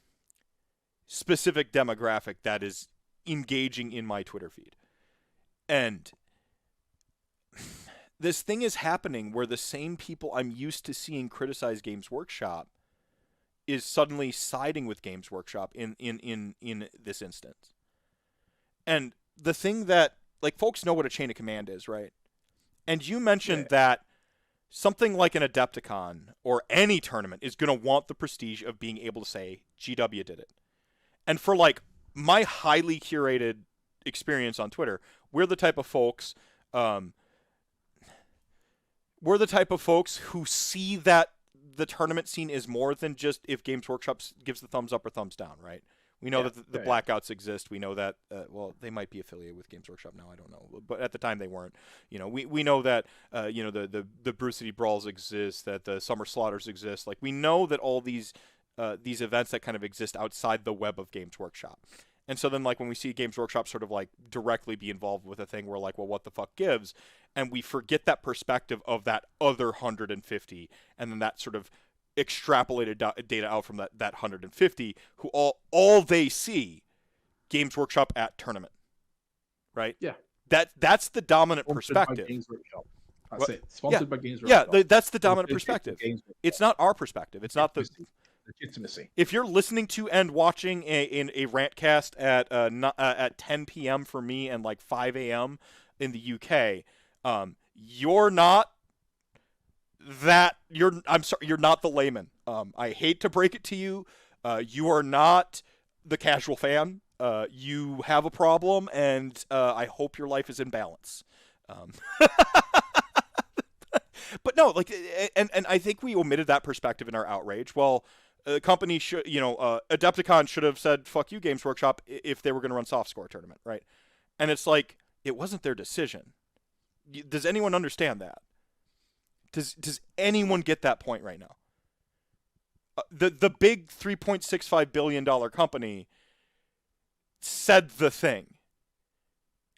specific demographic that is engaging in my Twitter feed. And this thing is happening where the same people I'm used to seeing criticize Games Workshop is suddenly siding with Games Workshop in this instance. And the thing that, like, folks know what a chain of command is, right? And you mentioned that something like an Adepticon or any tournament is going to want the prestige of being able to say, GW did it. And for, like, my highly curated experience on Twitter, we're the type of folks who see that the tournament scene is more than just if Games Workshop gives the thumbs up or thumbs down, right? We know that the blackouts exist. We know that, well, they might be affiliated with Games Workshop now. I don't know. But at the time they weren't. We know that, the Brew City Brawls exist, that the Summer Slaughters exist. Like, we know that all these these events that kind of exist outside the web of Games Workshop. And so then, like, when we see Games Workshop sort of, like, directly be involved with a thing, we're like, well, what the fuck gives? And we forget that perspective of that other 150, and then that sort of extrapolated data out from that 150, who all they see, Games Workshop at tournament, right? Yeah. That's the dominant Sponsored perspective. By Games Workshop. That's it. Sponsored by Games Yeah, Workshop. that's the dominant perspective. It's not our perspective. It's not the legitimacy. If you're listening to and watching a RantCast at 10 p.m. for me and like 5 a.m. in the UK, you're not that. I'm sorry, you're not the layman. I hate to break it to you. You are not the casual fan. You have a problem, and I hope your life is in balance. But no, like, and I think we omitted that perspective in our outrage. Well, the company should, Adepticon should have said, fuck you, Games Workshop, if they were going to run soft score tournament, right? And it's like, it wasn't their decision. Does anyone understand that? Does anyone get that point right now? The big $3.65 billion company said the thing.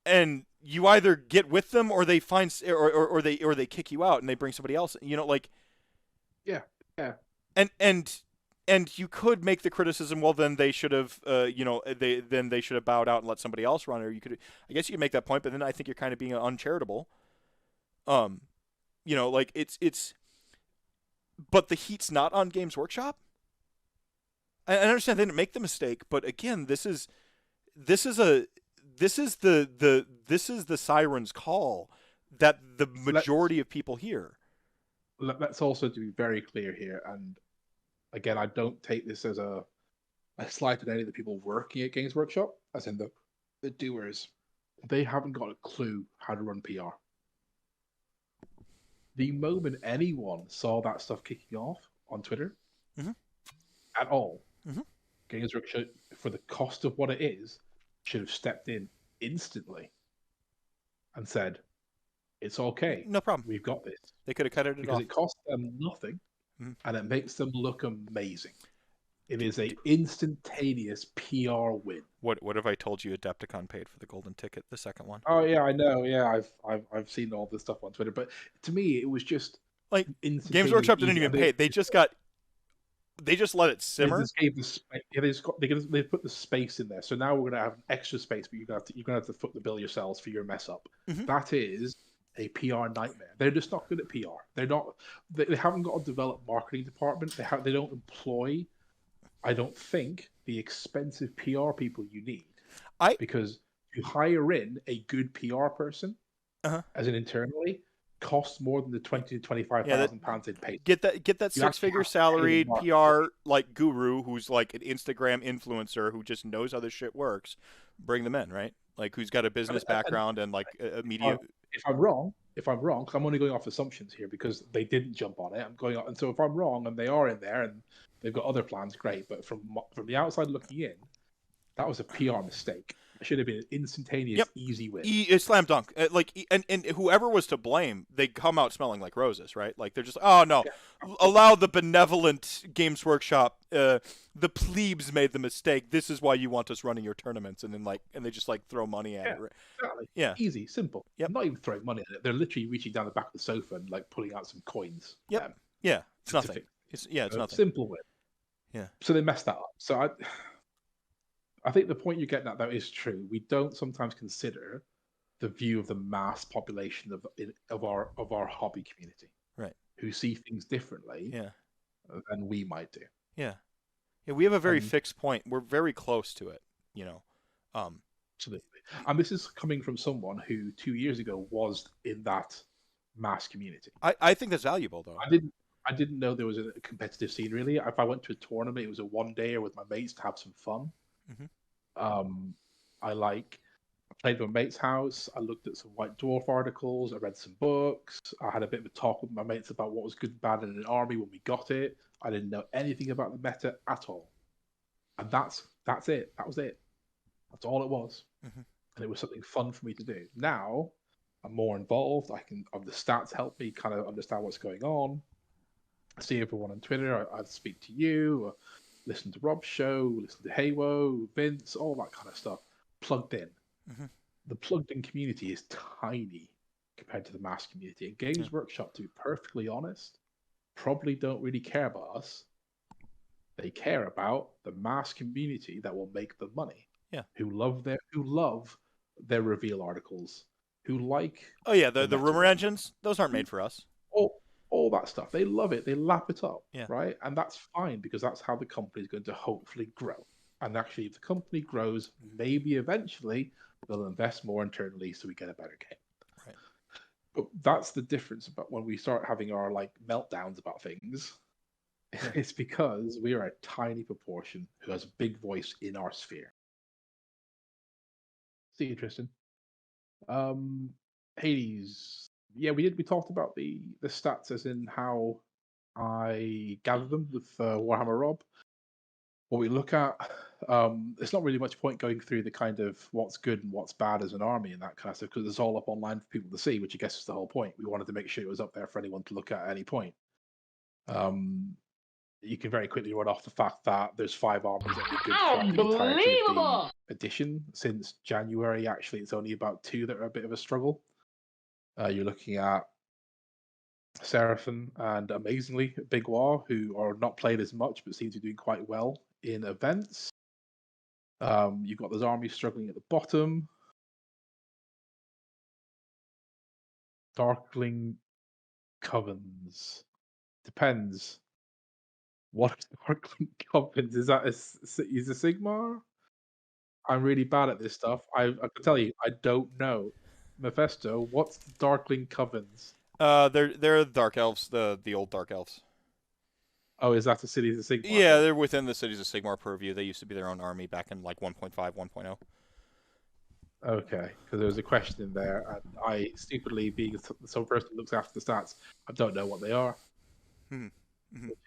And you either get with them or they find or they kick you out and they bring somebody else. Yeah. And you could make the criticism. Well, then they should have they should have bowed out and let somebody else run. Or I guess you could make that point, but then I think you're kind of being uncharitable. It's. But the heat's not on Games Workshop. I understand they didn't make the mistake, but again, this is the siren's call that the majority of people hear. Let's also be very clear here, and again, I don't take this as a slight at any of the people working at Games Workshop, as in the doers. They haven't got a clue how to run PR. The moment anyone saw that stuff kicking off on Twitter, at all, Games Workshop, for the cost of what it is, should have stepped in instantly and said, it's okay. No problem. We've got this. They could have cut it because off. It costs them nothing, and it makes them look amazing. It is an instantaneous PR win. What if I told you Adepticon paid for the golden ticket, the second one? Oh yeah, I know. Yeah, I've seen all this stuff on Twitter, but to me, it was just like Games Workshop didn't even pay. They just let it simmer. They just gave the they put the space in there. So now we're gonna have extra space, but you're gonna have to foot the bill yourselves for your mess up. That is a PR nightmare. They're just not good at PR. They're not. They haven't got a developed marketing department. They don't employ, I don't think, the expensive PR people you need. Because to hire in a good PR person, as an internally, costs more than the £20,000 to £25,000 they'd pay. Get that six-figure salaried PR like guru who's like an Instagram influencer who just knows how this shit works. Bring them in, right? Like who's got a business background and like a media. If I'm wrong, because I'm only going off assumptions here because they didn't jump on it. I'm going on, and so if I'm wrong and they are in there and they've got other plans, great. But from the outside looking in, that was a PR mistake. It should have been an instantaneous, easy win. Slam dunk. And whoever was to blame, they come out smelling like roses, right? Like they're just, oh no, allow the benevolent Games Workshop. The plebes made the mistake. This is why you want us running your tournaments, and then they just like throw money at it. Exactly. Yeah, easy, simple. I'm not even throwing money at it. They're literally reaching down the back of the sofa and like pulling out some coins. It's nothing. It's nothing. Simple win. Yeah. So they messed that up. So I think the point you're getting at, though, is true. We don't sometimes consider the view of the mass population of our hobby community, right? Who see things differently, than we might do. Yeah. We have a very fixed point. We're very close to it, Absolutely. And this is coming from someone who 2 years ago was in that mass community. I think that's valuable, though. I didn't know there was a competitive scene really. If I went to a tournament, it was a one-dayer with my mates to have some fun. I played at my mate's house. I looked at some White Dwarf articles. I read some books. I had a bit of a talk with my mates about what was good and bad in an army when we got it. I didn't know anything about the meta at all, and that's it. That was it. That's all it was, and it was something fun for me to do. Now I'm more involved. The stats help me kind of understand what's going on. I see everyone on Twitter. I speak to you. listen to Rob's show, listen to Haywo, Vince, all that kind of stuff, plugged in. Mm-hmm. The plugged in community is tiny compared to the mass community. And Games Workshop, to be perfectly honest, probably don't really care about us. They care about the mass community that will make the money. Yeah. Who love their reveal articles. Who like the rumor engines, those aren't made for us. All that stuff. They love it. They lap it up. Yeah. Right? And that's fine because that's how the company is going to hopefully grow. And actually, if the company grows, maybe eventually they'll invest more internally so we get a better game. Right. But that's the difference about when we start having our like meltdowns about things. It's because we are a tiny proportion who has a big voice in our sphere. See you, Tristan. Hades. Yeah, we talked about the stats as in how I gather them with Warhammer Rob. What we look at, it's not really much point going through the kind of what's good and what's bad as an army and that kind of stuff because it's all up online for people to see, which I guess is the whole point. We wanted to make sure it was up there for anyone to look at any point. You can very quickly run off the fact that there's 5 armies that are good throughout the entirety of the edition. Since January, actually, it's only about 2 that are a bit of a struggle. You're looking at Seraphim and, amazingly, Big War, who are not played as much but seem to be doing quite well in events. You've got those armies struggling at the bottom. Darkling Covens. Depends. What is Darkling Covens? Is that is a Sigmar? I'm really bad at this stuff. I can tell you, I don't know. Mephisto, what's the Darkling Covens? They're dark elves, the old dark elves. Oh, is that the Cities of Sigmar? Yeah, they're within the Cities of Sigmar purview. They used to be their own army back in like 1.5, 1.0. Okay, because there was a question in there, and I, stupidly being some person who looks after the stats, I don't know what they are,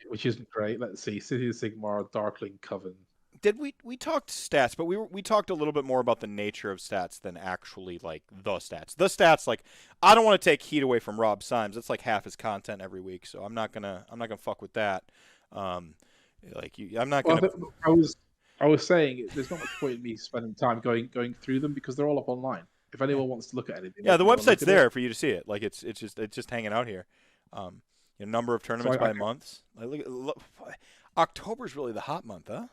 which isn't great. Let's see, City of Sigmar, Darkling Coven. Did we talked stats, but we talked a little bit more about the nature of stats than actually like the stats. The stats, like, I don't want to take heat away from Rob Symes. It's like half his content every week, so I'm not gonna fuck with that. I'm not gonna. Well, I was saying there's not much point in me spending time going through them because they're all up online. If anyone wants to look at anything, yeah, the website's there for you to see it. Like it's just hanging out here. Number of tournaments by months. Like, look, October's really the hot month, huh?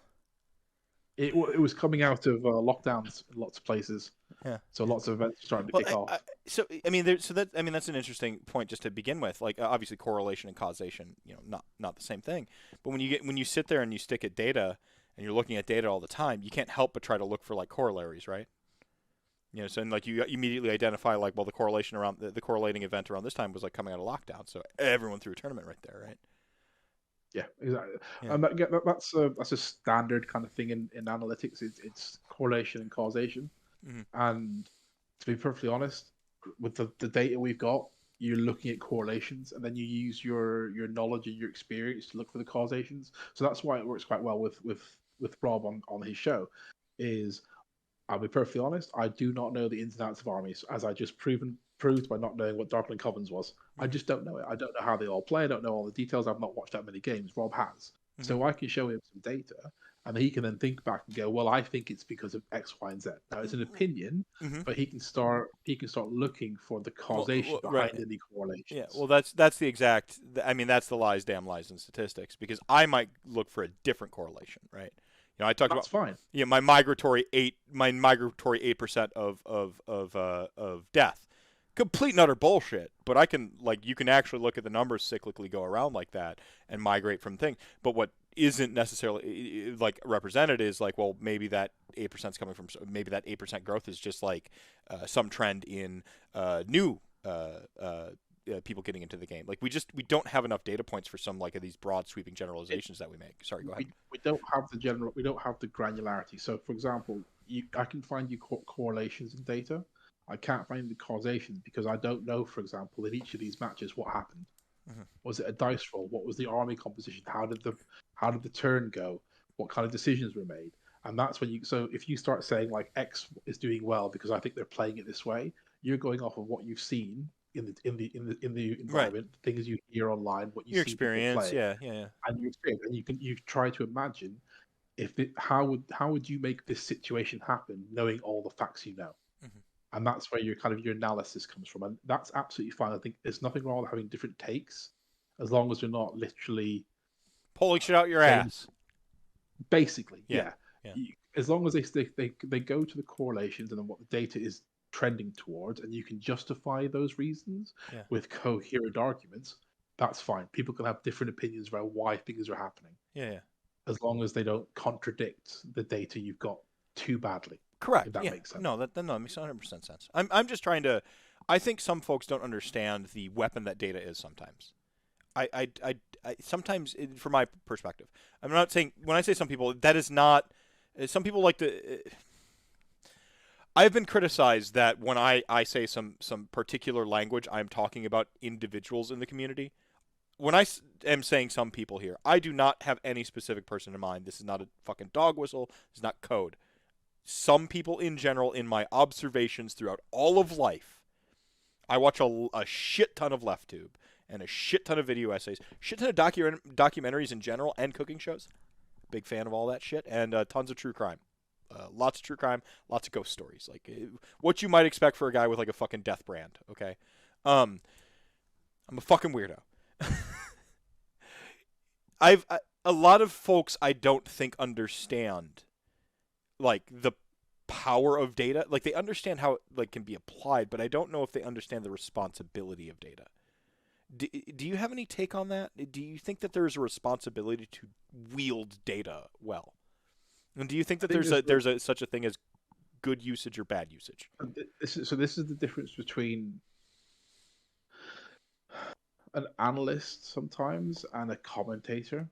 It was coming out of lockdowns in lots of places. Yeah. So lots of events are starting to kick off. That's an interesting point just to begin with. Like obviously correlation and causation, not the same thing. But when you sit there and you stick at data and you're looking at data all the time, you can't help but try to look for like corollaries, right? So like you immediately identify like, well, the correlation around the correlating event around this time was like coming out of lockdown, so everyone threw a tournament right there, right? Yeah, exactly. Yeah. And that's a standard kind of thing in analytics. It's correlation and causation. Mm-hmm. And to be perfectly honest, with the data we've got, you're looking at correlations, and then you use your knowledge and your experience to look for the causations. So that's why it works quite well with Rob on his show. I'll be perfectly honest, I do not know the ins and outs of armies, as I just proved by not knowing what Darkling Covens was. I just don't know it. I don't know how they all play. I don't know all the details. I've not watched that many games. Rob has. Mm-hmm. So I can show him some data, and he can then think back and go, well, I think it's because of X, Y, and Z. Now, it's an opinion, but he can start looking for the causation behind any correlation. Yeah, well, that's the exact, that's the lies, damn lies, and statistics, because I might look for a different correlation, right? I talked That's about fine. Yeah, my migratory 8% of death. Complete and utter bullshit. But I can you can actually look at the numbers cyclically go around like that and migrate from things. But what isn't necessarily represented is well, maybe that 8% is coming from, maybe that 8% growth is just some trend in new people getting into the game. We don't have enough data points for some of these broad sweeping generalizations that we make. Sorry, go ahead. We don't have the granularity. So, for example, I can find you correlations in data. I can't find the causation because I don't know, for example, in each of these matches what happened. Mm-hmm. Was it a dice roll? What was the army composition? How did the turn go? What kind of decisions were made? And that's when if you start saying X is doing well because I think they're playing it this way, you're going off of what you've seen in the environment, right. Things you hear online, what you your see experience, play, yeah, and your experience, and you try to imagine how would you make this situation happen, knowing all the facts you know? And that's where your analysis comes from, and that's absolutely fine. I think there's nothing wrong with having different takes, as long as you're not literally pulling shit out your saying, ass. basically, Yeah. as long as they go to the correlations and then what the data is trending towards, and you can justify those reasons with coherent arguments, that's fine. People can have different opinions about why things are happening. As long as they don't contradict the data you've got too badly. Correct. If that makes sense. No, that makes 100% sense. I'm just trying to. I think some folks don't understand the weapon that data is sometimes. I sometimes, from my perspective, I'm not saying, when I say some people, that is not. Some people like to. I've been criticized that when I say some particular language, I'm talking about individuals in the community. When I am saying some people here, I do not have any specific person in mind. This is not a fucking dog whistle. It's not code. Some people in general, in my observations throughout all of life, I watch a shit ton of LeftTube and a shit ton of video essays, shit ton of documentaries in general, and cooking shows. Big fan of all that shit, and tons of true crime. Lots of true crime, lots of ghost stories. Like what you might expect for a guy with like a fucking death brand, okay? I'm a fucking weirdo. A lot of folks I don't think understand like the power of data. Like they understand how it like can be applied, but I don't know if they understand the responsibility of data. Do you have any take on that? Do you think that there's a responsibility to wield data well? And do you think that there's such a thing as good usage or bad usage? This is the difference between an analyst sometimes and a commentator.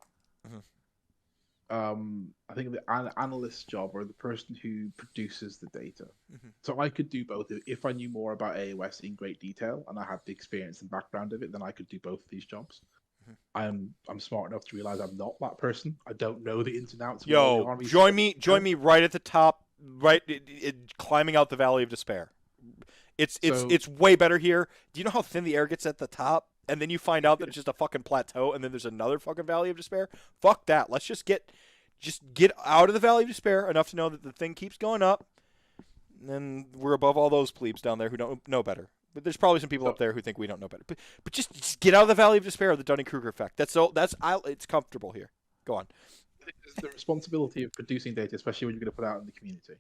I think the analyst job, or the person who produces the data. So I could do both. If I knew more about AOS in great detail and I had the experience and background of it, then I could do both of these jobs. I'm smart enough to realize I'm not that person. I don't know the ins and outs of all the armies. Join me right at the top, right, climbing out the Valley of Despair. It's way better here. Do you know how thin the air gets at the top? And then you find out that it's just a fucking plateau, and then there's another fucking Valley of Despair. Fuck that. Let's just get out of the Valley of Despair enough to know that the thing keeps going up. And then we're above all those plebes down there who don't know better. But there's probably some people up there who think we don't know better. But just get out of the Valley of Despair, the Dunning-Kruger effect. It's comfortable here. Go on. The responsibility of producing data, especially when you're going to put it out in the community,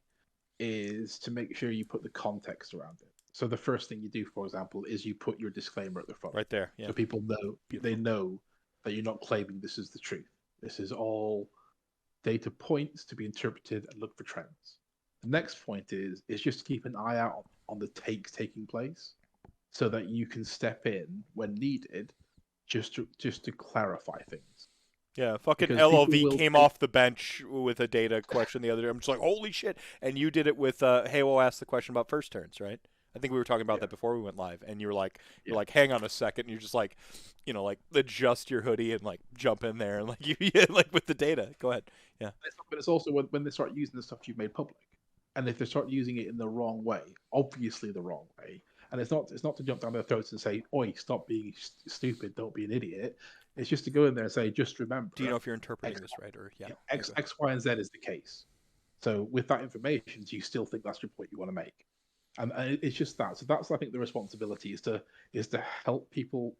is to make sure you put the context around it. So the first thing you do, for example, is you put your disclaimer at the front. Right there, yeah. So people know, they know that you're not claiming this is the truth. This is all data points to be interpreted and look for trends. The next point is just to keep an eye out on the takes taking place, so that you can step in when needed, just to clarify things. Yeah, fucking LLV came off the bench with a data question the other day. I'm just like, holy shit! And you did it with Halo asked the question about first turns, right? I think we were talking about that before we went live, and you're like, hang on a second, and you're just like, like adjust your hoodie and like jump in there and like like with the data. Go ahead, yeah. But it's also when they start using the stuff you've made public, and if they start using it in the wrong way, obviously the wrong way, and it's not to jump down their throats and say, "Oi, stop being stupid, don't be an idiot." It's just to go in there and say, "Just remember." Do you know if you're interpreting this right or X, Y, and Z is the case. So with that information, do you still think that's your point you want to make? And it's just that. So that's, I think, the responsibility is to help people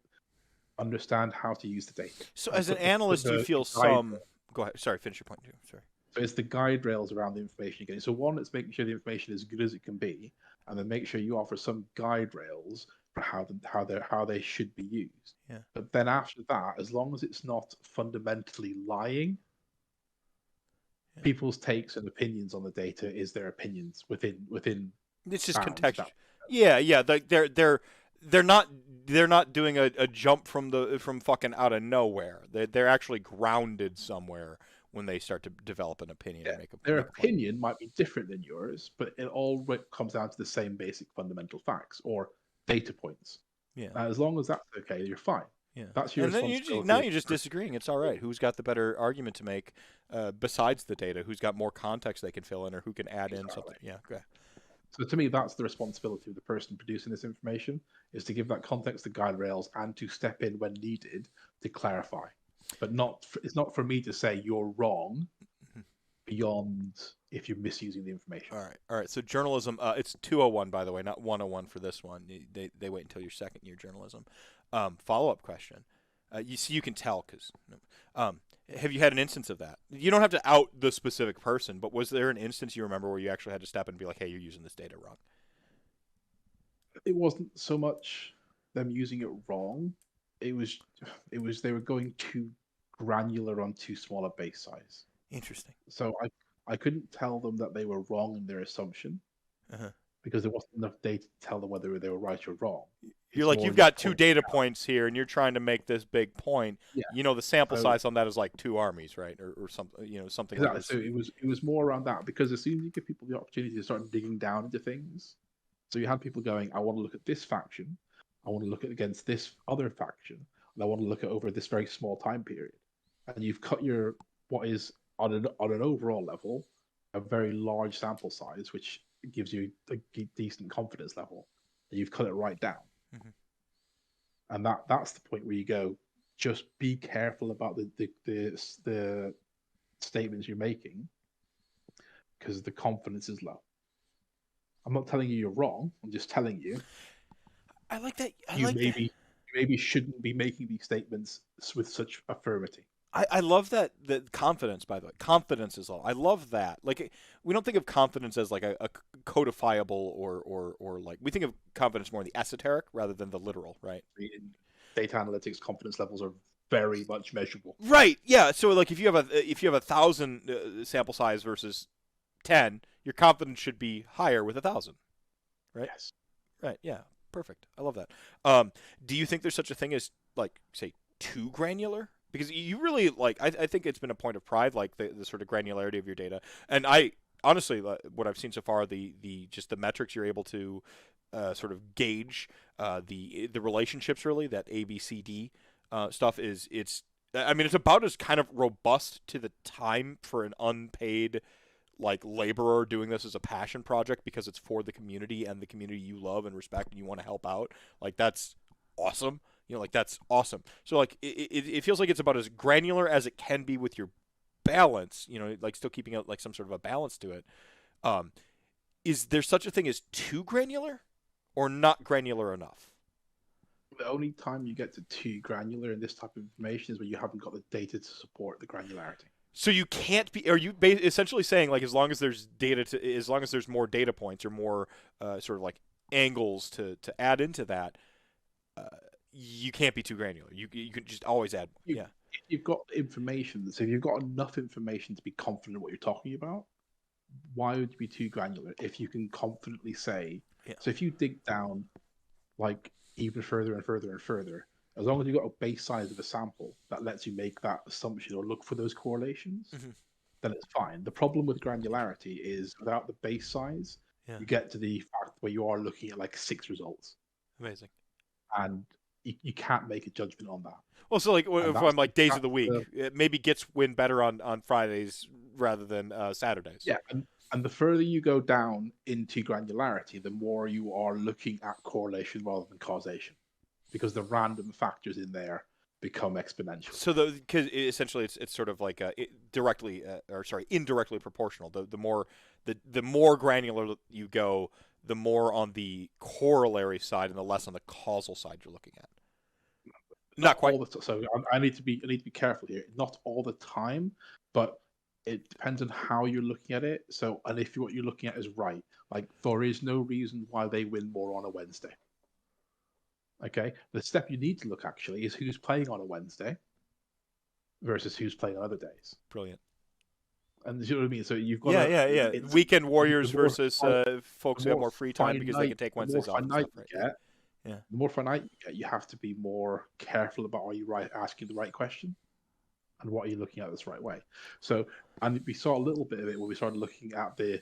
understand how to use the data. So as an analyst, you feel some. Go ahead. Sorry, finish your point too. Sorry. So it's the guide rails around the information you're getting. So one, it's making sure the information is as good as it can be, and then make sure you offer some guide rails for how they should be used. Yeah. But then after that, as long as it's not fundamentally lying, people's takes and opinions on the data is their opinions within. It's just contextual. Yeah. They're not doing a jump from fucking out of nowhere. They're actually grounded somewhere when they start to develop an opinion. Yeah. And make Their opinion might be different than yours, but it all comes down to the same basic fundamental facts or data points. Yeah. As long as that's okay, you're fine. Yeah. That's your responsibility. And then you're just disagreeing. It's all right. Who's got the better argument to make besides the data? Who's got more context they can fill in, or who can add in something? Yeah. Okay. So to me, that's the responsibility of the person producing this information, is to give that context, the guide rails, and to step in when needed to clarify. But it's not for me to say you're wrong, beyond if you're misusing the information. All right. So journalism, it's 201 by the way, not 101 for this one. They wait until your second year journalism. Follow up question. You see, you can tell because. Have you had an instance of that? You don't have to out the specific person, but was there an instance you remember where you actually had to step in and be like, "Hey, you're using this data wrong"? It wasn't so much them using it wrong. It was they were going too granular on too small a base size. Interesting. So I couldn't tell them that they were wrong in their assumption because there wasn't enough data to tell them whether they were right or wrong. You're like, you've got 2 data points here, and you're trying to make this big point. Yeah. You know, the sample size on that is like 2 armies, right, or something. You know, something exactly. like that. So it was more around that because as soon as you give people the opportunity to start digging down into things, so you had people going, I want to look at this faction, I want to look at against this other faction, and I want to look at over this very small time period, and you've cut your what is on an overall level a very large sample size, which gives you a decent confidence level, and you've cut it right down. And that's the point where you go, just be careful about the statements you're making because the confidence is low. I'm not telling you you're wrong. I'm just telling you. I like that. You maybe shouldn't be making these statements with such affirmity. I love that confidence. By the way, confidence is all. I love that. Like, we don't think of confidence as like a codifiable or like, we think of confidence more in the esoteric rather than the literal, right? In data analytics, confidence levels are very much measurable. Right. Yeah. So like, if you have 1,000 sample size versus 10, your confidence should be higher with 1,000, right? Yes. Right. Yeah. Perfect. I love that. Do you think there's such a thing as, like, say, too granular? Because you really, like, I think it's been a point of pride, like the sort of granularity of your data. And I honestly, what I've seen so far, the just the metrics you're able to sort of gauge, the relationships really, that ABCD stuff it's about as kind of robust to the time for an unpaid like laborer doing this as a passion project because it's for the community and the community you love and respect and you want to help out. Like, that's awesome. You know, like, that's awesome. So like it feels like it's about as granular as it can be with your balance, you know, like still keeping out like some sort of a balance to it. Is there such a thing as too granular or not granular enough? The only time you get to too granular in this type of information is when you haven't got the data to support the granularity. So you can't be. Are you essentially saying, like, as long as there's as long as there's more data points or more sort of like angles to add into that, you can't be too granular. You can just always add. If you've got information, so if you've got enough information to be confident in what you're talking about, why would you be too granular if you can confidently say? Yeah. So if you dig down, like, even further and further and further, as long as you've got a base size of a sample that lets you make that assumption or look for those correlations, then it's fine. The problem with granularity is without the base size, you get to the fact where you are looking at like 6 results. Amazing. And you can't make a judgment on that. Well, so like if I'm like days of the week, maybe Gits win better on Fridays rather than Saturdays. Yeah, and the further you go down into granularity, the more you are looking at correlation rather than causation, because the random factors in there become exponential. So because essentially it's sort of like indirectly proportional. The more granular you go, the more on the corollary side and the less on the causal side you're looking at. Not quite. So I need to be careful here. Not all the time, but it depends on how you're looking at it. So, and if what you're looking at is right, like, there is no reason why they win more on a Wednesday. Okay, the step you need to look actually is who's playing on a Wednesday versus who's playing on other days. Brilliant. And you know what I mean? So you've got weekend warriors versus folks who have more free time because they can take Wednesdays off. The more finite you get, you have to be more careful about are you asking the right question and what are you looking at this right way. So, and we saw a little bit of it when we started looking at the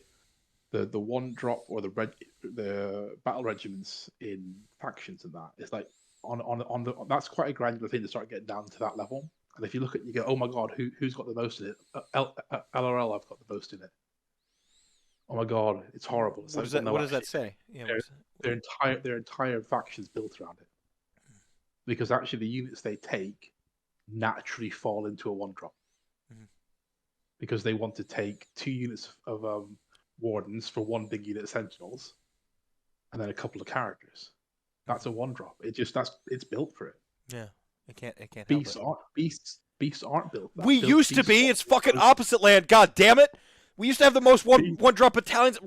one drop or the battle regiments in factions and that. It's like on the that's quite a granular thing to start getting down to that level. And if you look at you go, oh my god, who's got the most in it? LRL, I've got the most in it. Oh my god, it's horrible. It's what does that say? Yeah, their entire faction's built around it, because actually the units they take naturally fall into a one drop. because they want to take 2 units of wardens for 1 big unit of sentinels, and then a couple of characters. That's a 1-drop. It's built for it. Yeah, it can't help Beasts it. aren't built for that. We used to be. It's fucking opposite land. God damn it. We used to have the most one drop battalions.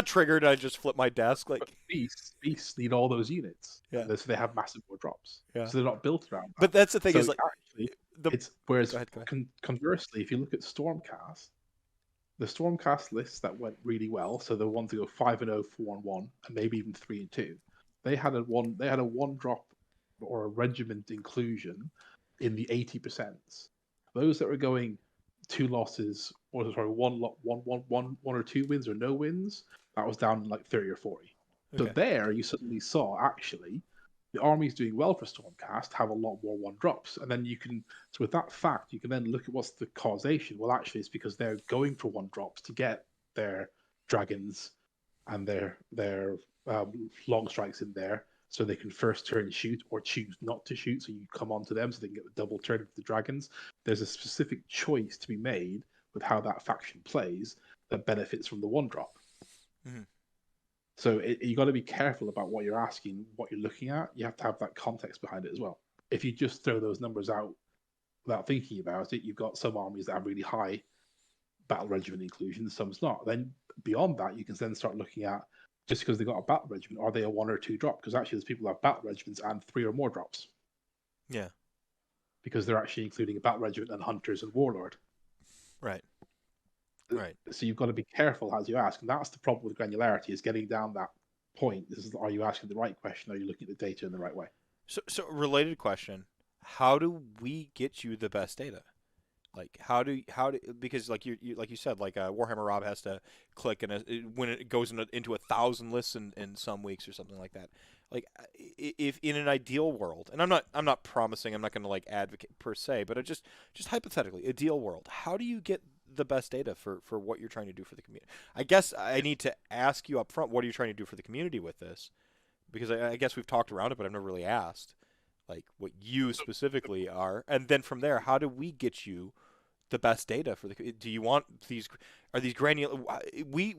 Triggered. I just flipped my desk. Like beasts need all those units. Yeah. So they have massive more drops. Yeah. So they're not built around that. But that's the thing, is like actually, whereas conversely, if you look at Stormcast, the Stormcast lists that went really well, so the ones that go 5-0, 4-1, and maybe even 3-2, they had a 1-drop or a regiment inclusion in the 80%. Those that were going 2 losses, or sorry, one or 2 wins or no wins, that was down like 30 or 40. Okay. So there you suddenly saw actually the armies doing well for Stormcast have a lot more 1-drops, and then so with that fact, you can then look at what's the causation. Well, actually, it's because they're going for 1-drops to get their dragons and their long strikes in there, so they can first turn shoot or choose not to shoot. So you come onto them, so they can get the double turn of the dragons. There's a specific choice to be made with how that faction plays that benefits from the 1-drop. Mm-hmm. So you got to be careful about what you're asking, what you're looking at. You have to have that context behind it as well. If you just throw those numbers out without thinking about it, you've got some armies that have really high battle regiment inclusion, some's not. Then beyond that, you can then start looking at, just because they got a battle regiment, are they a 1 or 2 drop? Because actually, there's people who have battle regiments and 3 or more drops. Yeah. Because they're actually including a battle regiment and hunters and warlord. Right. Right. So you've got to be careful as you ask, and that's the problem with granularity, is getting down that point. Are you asking the right question? Are you looking at the data in the right way? So related question: how do we get you the best data? Like how do because like you said, like Warhammer Rob has to click and when it goes into 1,000 lists in some weeks or something like that. Like if in an ideal world, and I'm not promising, I'm not going to like advocate per se, but just hypothetically, ideal world, how do you get the best data for what you're trying to do for the community? I guess I need to ask you up front, what are you trying to do for the community with this? Because I guess we've talked around it, but I've never really asked like what you specifically are, and then from there, how do we get you the best data for the? Do you want these? Are these granular? We,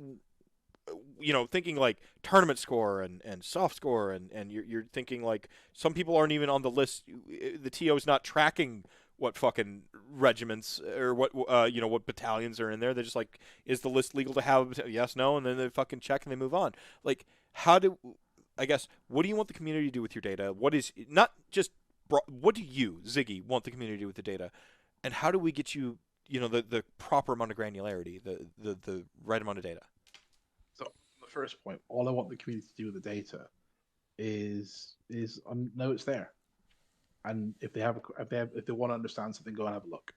thinking like tournament score and soft score, and you're thinking like some people aren't even on the list. The TO is not tracking what fucking regiments or what battalions are in there. They're just like, is the list legal to have? Yes, no, and then they fucking check and they move on. Like, I guess, what do you want the community to do with your data? What is not just what do you, Ziggy, want the community to do with the data, and how do we get you, the proper amount of granularity, the right amount of data? So the first point, all I want the community to do with the data is know it's there. And if they want to understand something, go and have a look.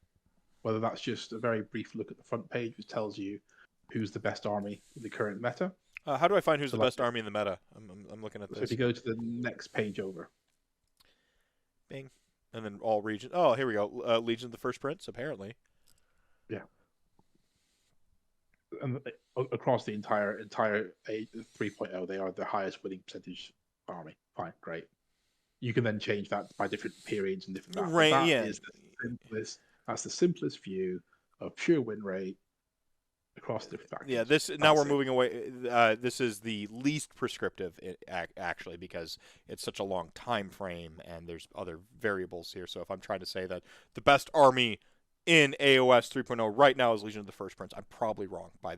Whether that's just a very brief look at the front page, which tells you who's the best army in the current meta. How do I find who's the best army in the meta? I'm looking at this. So if you go to the next page over. Bing. And then all region. Oh, here we go. Legion of the First Prince, apparently. Yeah. And across the entire 3.0, they are the highest winning percentage army. Fine, great. You can then change that by different periods and different. That's the simplest view of pure win rate across different factors. Yeah, now we're moving away. This is the least prescriptive, actually, because it's such a long time frame and there's other variables here. So if I'm trying to say that the best army in AOS 3.0 right now is Legion of the First Prince, I'm probably wrong by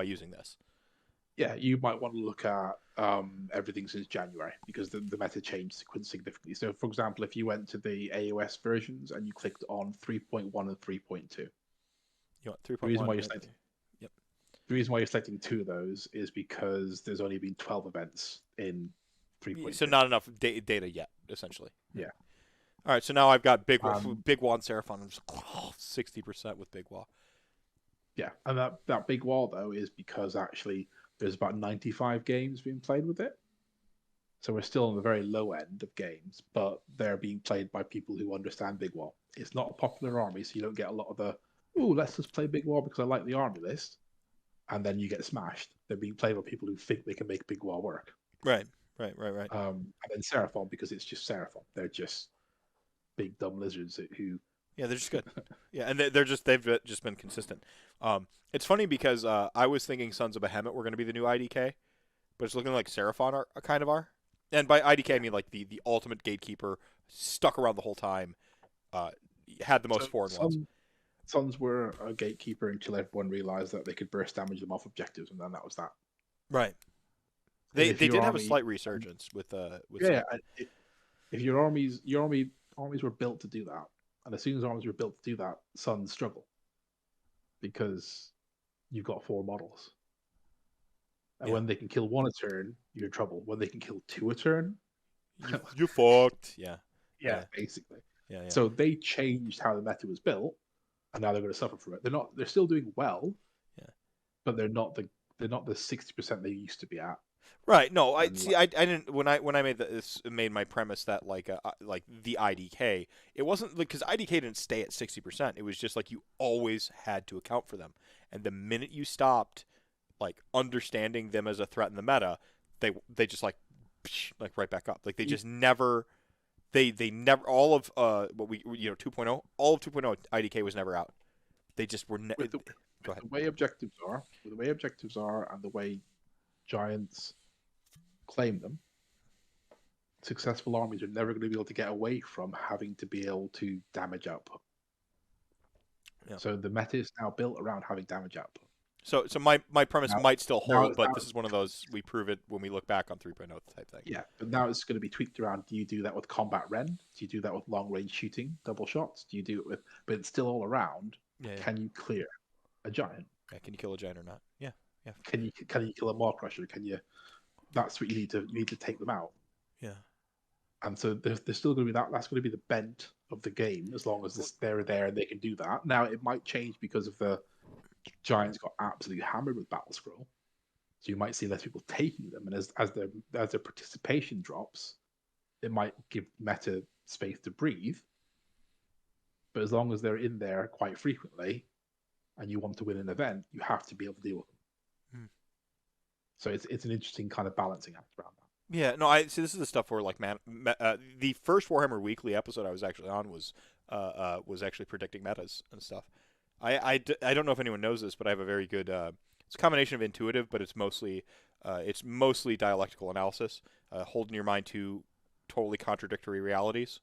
using this. Yeah, you might want to look at everything since January, because the meta changed significantly. So, for example, if you went to the AOS versions and you clicked on 3.1 and 3.2, you want 3.1. The reason why you're selecting 2 of those is because there's only been 12 events in 3.2. So not enough data yet, essentially. Yeah. All right, so now I've got Big Wall and Seraphon. I'm just 60% with Big Wall. Yeah, and that Big Wall, though, is because actually there's about 95 games being played with it. So we're still on the very low end of games, but they're being played by people who understand Big Wall. It's not a popular army, so you don't get a lot of the, let's just play Big Wall because I like the army list. And then you get smashed. They're being played by people who think they can make Big Wall work. Right. And then Seraphon, because it's just Seraphon. They're just big dumb lizards who Yeah, they're just good. Yeah, and they've just been consistent. It's funny because I was thinking Sons of Behemoth were going to be the new IDK, but it's looking like Seraphon kind of are. And by IDK I mean like the ultimate gatekeeper, stuck around the whole time, had the most So 4-in-1s. Suns were a gatekeeper until everyone realized that they could burst damage them off objectives, and then that was that. Right. And They if they your did have a army, slight resurgence with yeah, Sun. if armies were built to do that, and as soon as armies were built to do that, Suns struggle because you've got 4 models, and when they can kill 1 a turn, you're in trouble. When they can kill 2 a turn, You fucked. Yeah. basically. Yeah. So they changed how the meta was built, and now they're going to suffer from it. They're still doing well, but they're not the 60% they used to be at. Right. No, I see. I didn't when I made my premise that like the IDK. It wasn't because IDK didn't stay at 60%. It was just like you always had to account for them, and the minute you stopped like understanding them as a threat in the meta, they just like right back up. Like they just never. They never all of what we 2.0 all of 2.0 IDK was never out. They just were. Go ahead. The way objectives are, and the way giants claim them, successful armies are never going to be able to get away from having to be able to damage output. Yeah. So the meta is now built around having damage output. So my premise might still hold, but this is one of those we prove it when we look back on 3.0 type thing. Yeah, but now it's going to be tweaked around. Do you do that with combat ren? Do you do that with long range shooting, double shots? Do you do it with? But it's still all around. Yeah. Can you clear a giant? Yeah, can you kill a giant or not? Yeah. Can you kill a maw crusher? Can you? That's what you need to take them out. Yeah. And so there's still going to be that. That's going to be the bent of the game as long as they're there and they can do that. Now it might change because of the giants got absolutely hammered with Battle Scroll, so you might see less people taking them. And as their participation drops, it might give meta space to breathe. But as long as they're in there quite frequently, and you want to win an event, you have to be able to deal with them. So it's an interesting kind of balancing act around that. Yeah, no, I see. This is the stuff where like the first Warhammer Weekly episode I was actually on was actually predicting metas and stuff. I don't know if anyone knows this, but I have a very good. It's a combination of intuitive, but it's mostly dialectical analysis, holding your mind to totally contradictory realities,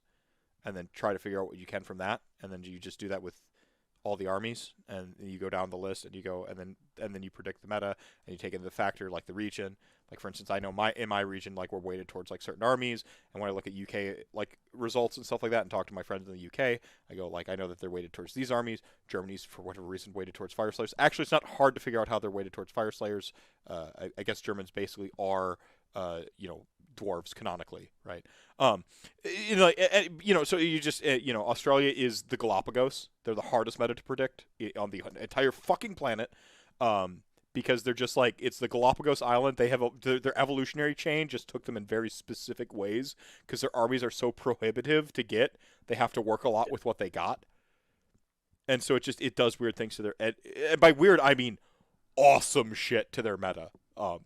and then try to figure out what you can from that, and then you just do that with all the armies, and you go down the list, and you go, and then you predict the meta, and you take into the factor like the region. Like for instance, I know in my region, like we're weighted towards like certain armies, and when I look at UK like results and stuff like that, and talk to my friends in the UK, I go like I know that they're weighted towards these armies. Germany's for whatever reason weighted towards Fire Slayers. Actually, it's not hard to figure out how they're weighted towards Fire Slayers. I guess Germans basically are dwarves canonically, right? So you just Australia is the Galapagos. They're the hardest meta to predict on the entire fucking planet. Because they're just like, it's the Galapagos Island. They have their evolutionary chain just took them in very specific ways because their armies are so prohibitive to get. They have to work a lot with what they got, and so it does weird things to their. And by weird, I mean awesome shit to their meta.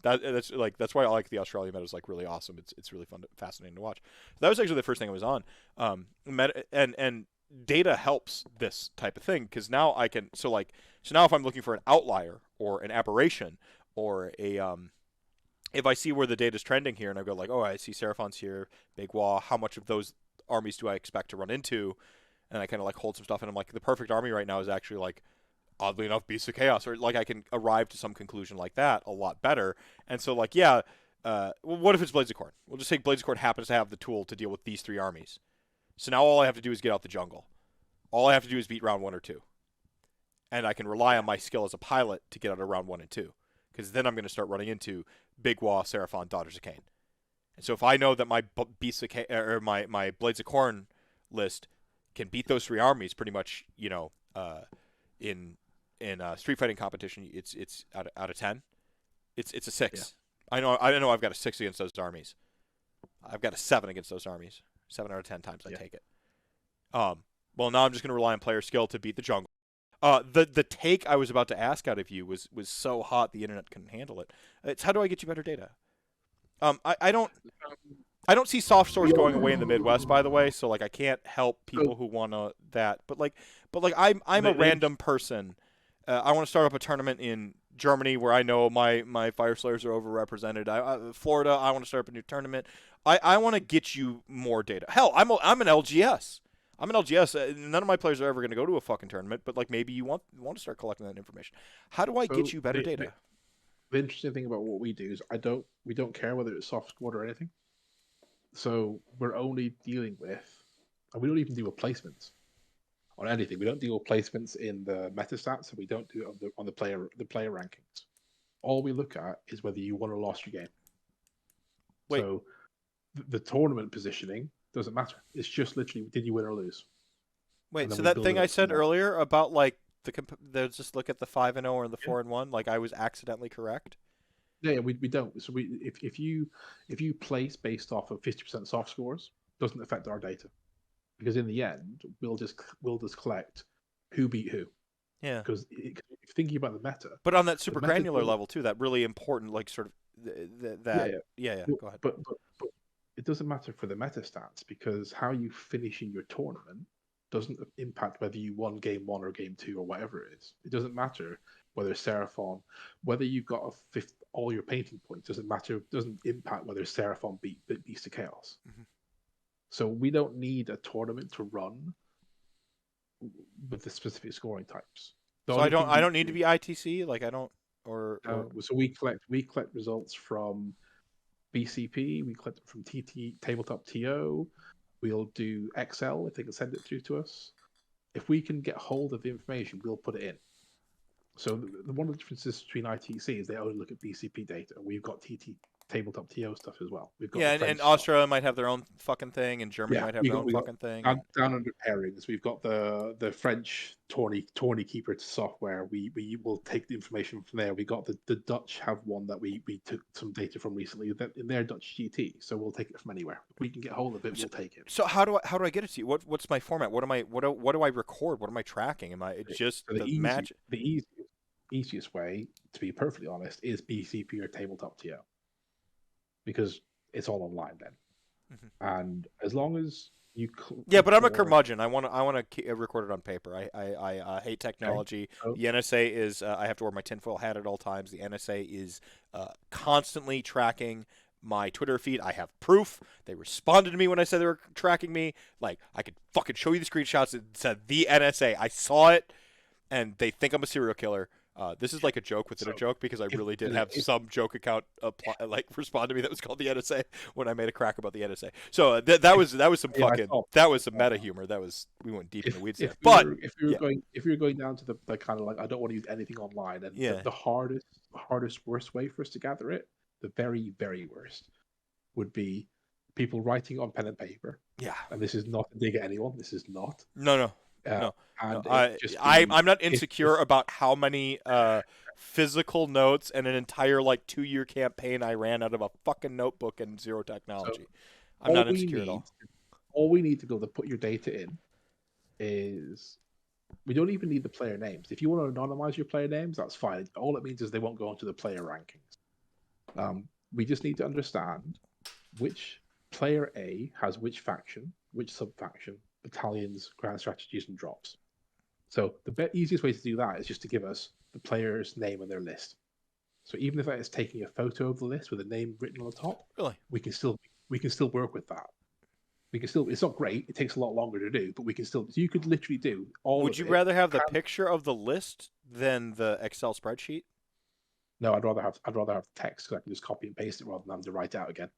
That's why I like the Australia meta. Is like really awesome. It's really fun, fascinating to watch. That was actually the first thing I was on. Meta and data helps this type of thing because now I can so now if I'm looking for an outlier or an aberration or a if I see where the data's trending here and I go like, oh, I see Seraphon's here, Big Wah, how much of those armies do I expect to run into? And I kind of like hold some stuff and I'm like, the perfect army right now is actually like oddly enough Beasts of Chaos, or like I can arrive to some conclusion like that a lot better. And so like what if it's Blades of Corn? We'll just say Blades of Corn happens to have the tool to deal with these 3 armies. So now all I have to do is get out the jungle. All I have to do is beat round 1 or 2. And I can rely on my skill as a pilot to get out of round 1 and 2. Because then I'm going to start running into Big Wah, Seraphon, Daughters of Cain. And so if I know that my Beasts of Cain, or my Blades of Corn list can beat those 3 armies pretty much, in street fighting competition, it's out of 10. It's a 6. Yeah. I know I've got a 6 against those armies. I've got a 7 against those armies. 7 out of 10 times I take it. Well, now I'm just going to rely on player skill to beat the jungle. The take I was about to ask out of you was so hot the internet couldn't handle it. It's how do I get you better data? I I don't see soft stores We going all- away in the Midwest, by the way. So like, I can't help people who want to that. But like, I'm a random person. I want to start up a tournament in Germany where I know my Fire Slayers are overrepresented. Florida, I want to start up a new tournament. I want to get you more data. Hell, I'm an LGS. I'm an LGS. None of my players are ever going to go to a fucking tournament, but like maybe you want to start collecting that information. How do I get you better data? The interesting thing about what we do is we don't care whether it's soft squad or anything. So we're only dealing with, and we don't even deal with placements on anything. We don't deal with placements in the meta stats, and we don't do it on the player rankings. All we look at is whether you won or lost your game. Wait. So the tournament positioning doesn't matter. It's just literally, did you win or lose? Wait, so that thing I said earlier about like they'll just look at the 5-0 or the 4-1, like I was accidentally correct? Yeah, we don't. So if you place based off of 50% soft scores, doesn't affect our data, because in the end we'll just collect who beat who. Yeah. Because if thinking about the meta, but on that super granular level too, that really important, like sort of yeah. Go ahead. But it doesn't matter for the meta stats, because how you finish in your tournament doesn't impact whether you won game 1 or game 2 or whatever it is. It doesn't matter whether Seraphon, whether you've got a fifth, all your painting points doesn't matter. It doesn't impact whether Seraphon beat Beast of Chaos. Mm-hmm. So we don't need a tournament to run with the specific scoring types. So I don't need to be ITC, like I don't, or so we collect results from BCP, we collect them from Tabletop TO. We'll do Excel if they can send it through to us. If we can get hold of the information, we'll put it in. So one of the differences between ITC is they only look at BCP data. We've got Tabletop TO stuff as well. We've got and Austria might have their own fucking thing, and Germany might have their own fucking thing. Down under pairings, we've got the French tourney keeper software. We will take the information from there. We got the Dutch have one that we took some data from recently in their Dutch GT. So we'll take it from anywhere. If we can get hold of it, we'll take it. So how do I get it to you? What's my format? What do I record? What am I tracking? Am I just the match? The easiest way, to be perfectly honest, is BCP or Tabletop TO, because it's all online then. Mm-hmm. And as long as you but I'm a curmudgeon. I want to record it on paper. I hate technology. Okay. The NSA is I have to wear my tinfoil hat at all times. The NSA is constantly tracking my Twitter feed. I have proof. They responded to me when I said they were tracking me. Like, I could fucking show you the screenshots. It said the NSA. I saw it, and they think I'm a serial killer. This is like a joke within a joke, because I really did have some joke account respond to me that was called the NSA when I made a crack about the NSA. So that was some fucking that was some meta humor. We went deep in the weeds. If you're going down to the kind of like, I don't want to use anything online, and the hardest worst way for us to gather it, the very, very worst, would be people writing on pen and paper. Yeah. And this is not a dig at anyone. This is not. No. I'm not insecure about how many physical notes and an entire 2-year campaign I ran out of a fucking notebook and zero technology. So I'm not insecure at all. All we need to be able to put your data in is, we don't even need the player names. If you want to anonymize your player names, that's fine. All it means is they won't go onto the player rankings. We just need to understand which player A has which faction, which sub-faction, battalions, grand strategies, and drops. So the easiest way to do that is just to give us the player's name and their list. So even if that is taking a photo of the list with a name written on the top, really, we can still work with that. We can still. It's not great. It takes a lot longer to do, but we can still. So you could literally do all. Would you rather have the picture of the list than the Excel spreadsheet? No, I'd rather have the text, because I can just copy and paste it rather than having to write it out again.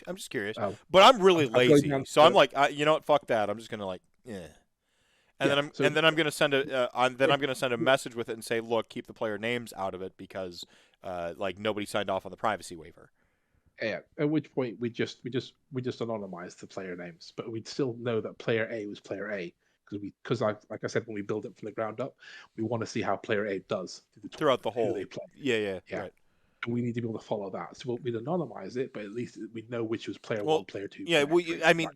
I'm just curious, but I'm really lazy, so I'm like, you know what? Fuck that. I'm just gonna and then I'm gonna send a message with it and say, look, keep the player names out of it, because nobody signed off on the privacy waiver. Yeah. At which point we just anonymize the player names, but we'd still know that player A was player A, because like I said, when we build it from the ground up, we want to see how player A does throughout the whole. Yeah. Right. We need to be able to follow that. So we'd anonymize it, but at least we know which was player 1, player 2. Yeah,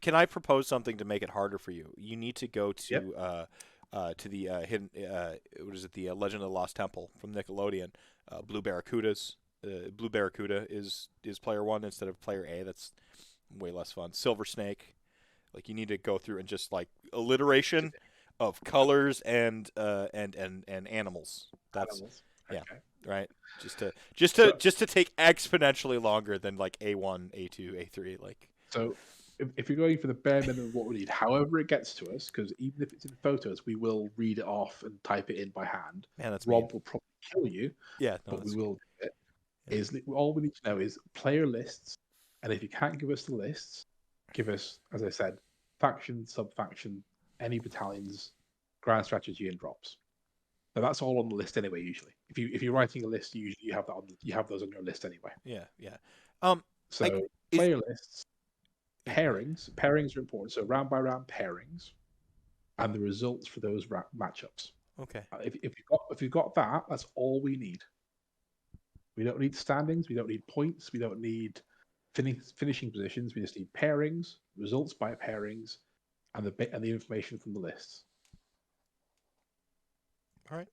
can I propose something to make it harder for you? You need to go to the hidden. What is it? The Legend of the Lost Temple from Nickelodeon. Blue Barracudas. Blue Barracuda is player 1 instead of player A. way less fun. Silver Snake, like you need to go through and just like alliteration of colors and animals. That's Animals. yeah, Okay. right. Just to So, take exponentially longer than like A1, A2, A3. Like so if you're going for the bare minimum of what we need, however it gets to us, because even if it's in photos, we will read it off and type it in by hand. man, that's mean. Rob will probably kill you, Yeah, no, but we that's will do it. yeah. All we need to know is player lists, and if you can't give us the lists, give us, as I said, faction, sub-faction, any battalions, grand strategy, and drops. Now that's all on the list anyway. Usually, if you're writing a list, usually you have those on your list anyway. Yeah, yeah. So Is player lists, pairings are important. So round by round pairings, and the results for those matchups. okay. If you've got that, that's all we need. We don't need standings. We don't need points. We don't need finishing positions. We just need pairings, results by pairings, and the information from the lists. All right.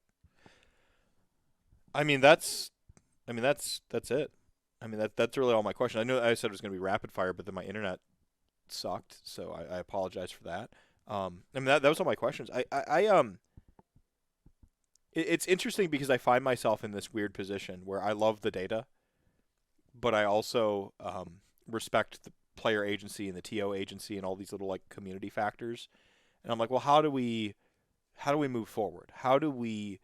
I mean that's it. I mean that's really all my question. I know I said it was going to be rapid fire, but then my internet sucked, so I apologize for that. I mean that was all my questions. It's interesting because I find myself in this weird position where I love the data, but I also respect the player agency and the TO agency and all these little like community factors. And I'm like, well, how do we move forward? How do we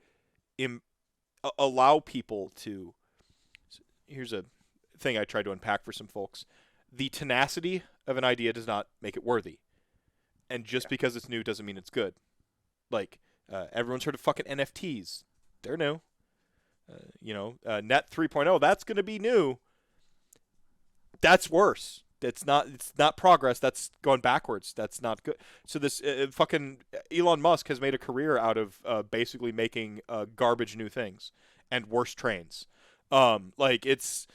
allow people to? Here's a thing I tried to unpack for some folks. The tenacity of an idea does not make it worthy, and just because it's new doesn't mean it's good. Like everyone's heard of fucking NFTs. They're new. Net 3.0, that's going to be new. That's worse. It's not progress. That's going backwards. That's not good. So this fucking Elon Musk has made a career out of basically making garbage new things and worse trains. Like it's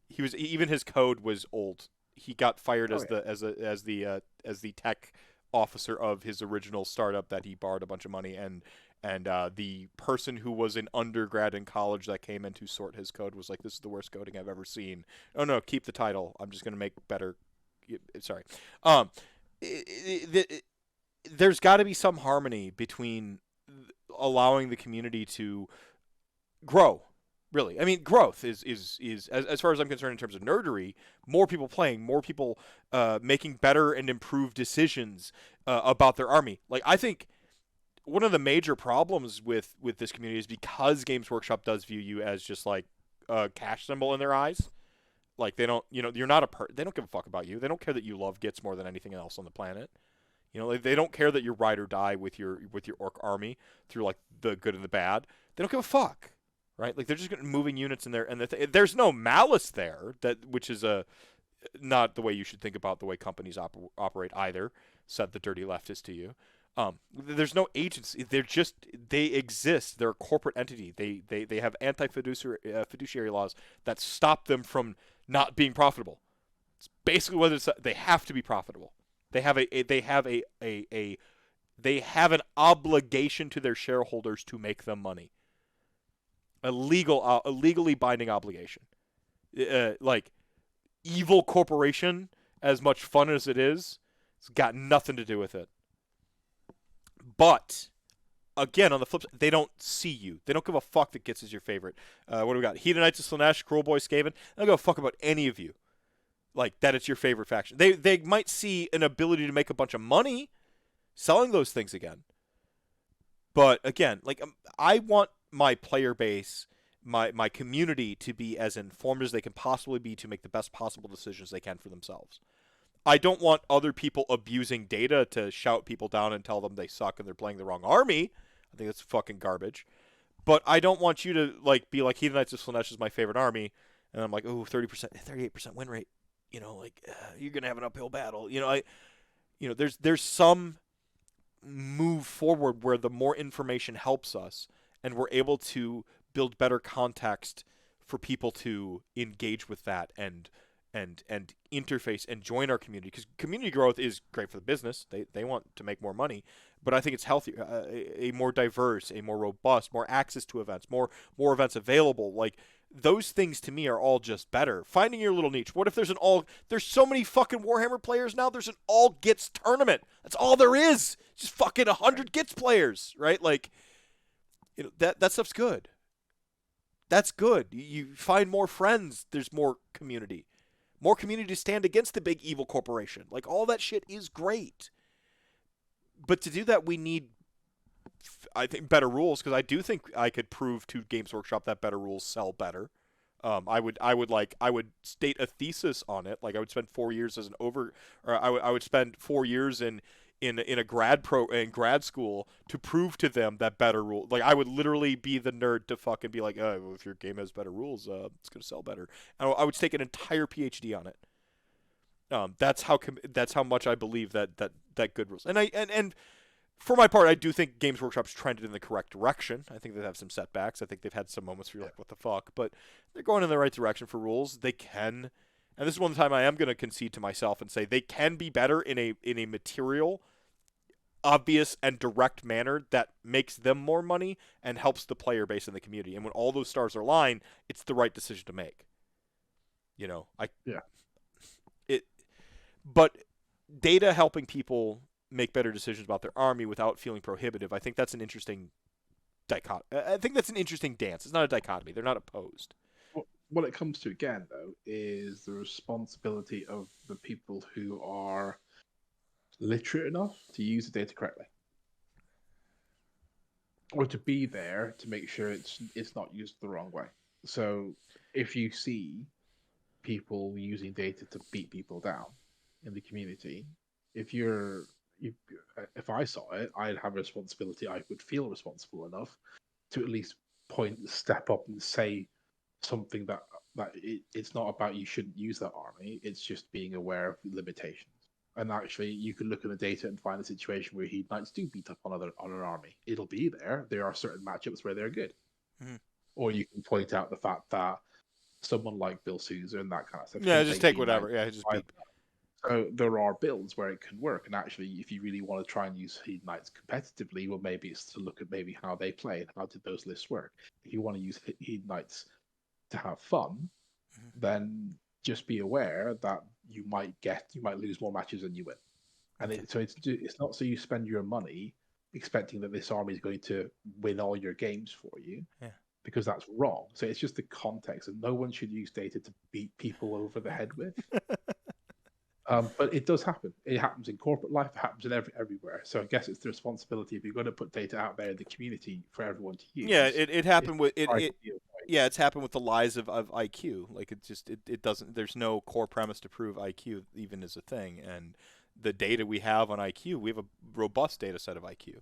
he was even his code was old. He got fired as the tech officer of his original startup that he borrowed a bunch of money, and the person who was an undergrad in college that came in to sort his code was like, this is the worst coding I've ever seen. Oh no, keep the title. I'm just going to make better. Sorry. There's got to be some harmony between allowing the community to grow. Really, I mean, growth is as far as I'm concerned in terms of nerdery. More people playing, more people making better and improved decisions about their army. Like I think one of the major problems with this community is because Games Workshop does view you as just like a cash symbol in their eyes. Like they don't, you're not they don't give a fuck about you. They don't care that you love Gits more than anything else on the planet. Like they don't care that you ride or die with your orc army through like the good and the bad. They don't give a fuck. Right, like they're just moving units in there, and there's no malice there. Which is not the way you should think about the way companies operate either. Said the dirty leftist to you. There's no agency. They exist. They're a corporate entity. They have fiduciary laws that stop them from not being profitable. It's basically whether they have to be profitable. They have an obligation to their shareholders to make them money. A legally binding obligation. Like evil corporation, as much fun as it is, it's got nothing to do with it. But again, on the flip side, they don't see you. They don't give a fuck that Gits is your favorite. What do we got? Hedonites of Slaanesh, Cruel Boy Skaven. They don't give a fuck about any of you. Like that, it's your favorite faction. They might see an ability to make a bunch of money selling those things again. But again, like I want my player base, my community to be as informed as they can possibly be to make the best possible decisions they can for themselves. I don't want other people abusing data to shout people down and tell them they suck and they're playing the wrong army. I think that's fucking garbage. But I don't want you to like be like Hedonites of Slaanesh is my favorite army, and I'm like, oh, 30%, 38% win rate. You're gonna have an uphill battle. There's some move forward where the more information helps us and we're able to build better context for people to engage with that and and interface and join our community, because community growth is great for the business. They want to make more money, but I think it's healthier, a more diverse, a more robust, more access to events, more events available. Like, those things to me are all just better. Finding your little niche. What if there's so many fucking Warhammer players now, there's an all Gits tournament. That's all there is. Just fucking 100 Gits players, right? Like, that stuff's good. That's good. You find more friends, there's more community. More community to stand against the big evil corporation. Like, all that shit is great. But to do that, we need, I think, better rules, because I do think I could prove to Games Workshop that better rules sell better. I would state a thesis on it. Like, I would spend 4 years I would spend 4 years in a grad school to prove to them that better rule. Like, I would literally be the nerd to fucking be like, oh, well, if your game has better rules, it's gonna sell better. And I would take an entire PhD on it. That's how much I believe that good rules. And for my part, I do think Games Workshop's trended in the correct direction. I think they have some setbacks. I think they've had some moments where you're like, what the fuck? But they're going in the right direction for rules. They can, and this is one time I am going to concede to myself and say they can be better in a material, obvious, and direct manner that makes them more money and helps the player base and the community. And when all those stars are aligned, it's the right decision to make. But data helping people make better decisions about their army without feeling prohibitive, I think that's an interesting dichotomy. I think that's an interesting dance. It's not a dichotomy. They're not opposed. What it comes to, again, though, is the responsibility of the people who are literate enough to use the data correctly, or to be there to make sure it's not used the wrong way. So if you see people using data to beat people down in the community, if I saw it, I'd have a responsibility. I would feel responsible enough to at least step up and say something that it's not about you shouldn't use that army. It's just being aware of limitations. And actually, you can look at the data and find a situation where Heed Knights do beat up on an army. It'll be there. There are certain matchups where they're good. Mm-hmm. Or you can point out the fact that someone like Bill Sousa and that kind of stuff. Yeah, just take whatever. Yeah, just beat. So there are builds where it can work, and actually, if you really want to try and use Heed Knights competitively, well, maybe it's to look at maybe how they play and how did those lists work. If you want to use Heed Knights to have fun, then just be aware that you might lose more matches than you win. And it's not so you spend your money expecting that this army is going to win all your games for you. Yeah. Because that's wrong. So it's just the context, and no one should use data to beat people over the head with. But it does happen. It happens in corporate life. It happens in everywhere. So I guess it's the responsibility, if you're going to put data out there in the community for everyone to use. Yeah, it happened with it. Yeah, it's happened with the lies of IQ. Like, it doesn't. There's no core premise to prove IQ even is a thing, and the data we have on IQ, we have a robust data set of IQ.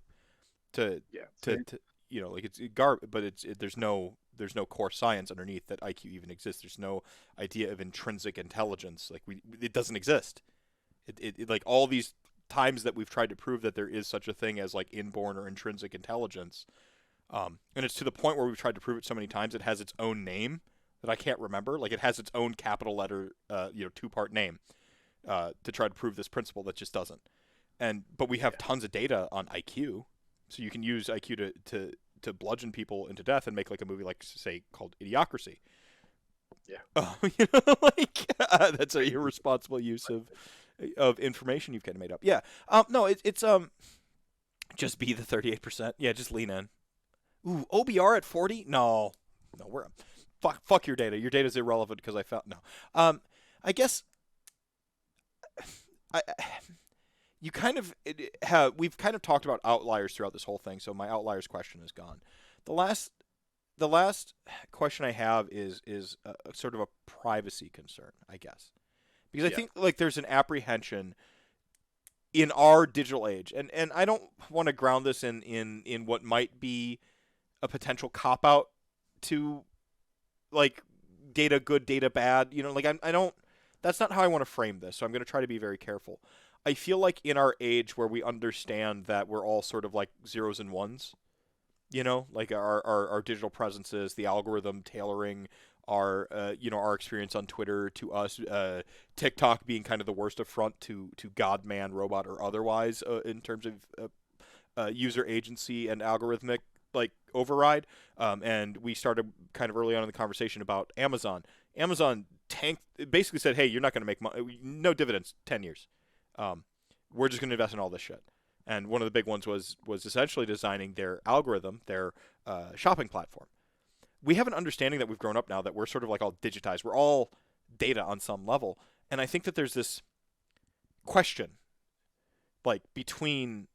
There's no core science underneath that IQ even exists. There's no idea of intrinsic intelligence. Like, it doesn't exist. It like all these times that we've tried to prove that there is such a thing as like inborn or intrinsic intelligence. And it's to the point where we've tried to prove it so many times it has its own name that I can't remember. Like, it has its own capital letter, 2-part name to try to prove this principle that just doesn't. But we have tons of data on IQ, so you can use IQ to bludgeon people into death and make like a movie like, say, called Idiocracy. Yeah. That's an irresponsible use of information you've kind of made up. Yeah. No, it's just be the 38%. Yeah, just lean in. Ooh, OBR at 40? No, we're fuck your data. Your data is irrelevant because I found no. I guess you kind of we've kind of talked about outliers throughout this whole thing, so my outliers question is gone. The last question I have is a sort of a privacy concern, I guess, because I think like there's an apprehension in our digital age, and I don't want to ground this in what might be a potential cop out to like data good, data bad. Like I don't. That's not how I want to frame this. So I'm going to try to be very careful. I feel like in our age where we understand that we're all sort of like zeros and ones, like our digital presences, the algorithm tailoring our experience on Twitter to us, TikTok being kind of the worst affront to God, man, robot, or otherwise in terms of user agency and algorithmic like override. And we started kind of early on in the conversation about Amazon. Amazon basically said, hey, you're not going to make no dividends 10 years. We're just going to invest in all this shit. And one of the big ones was essentially designing their algorithm, their shopping platform. We have an understanding that we've grown up now that we're sort of like all digitized. We're all data on some level. And I think that there's this question like between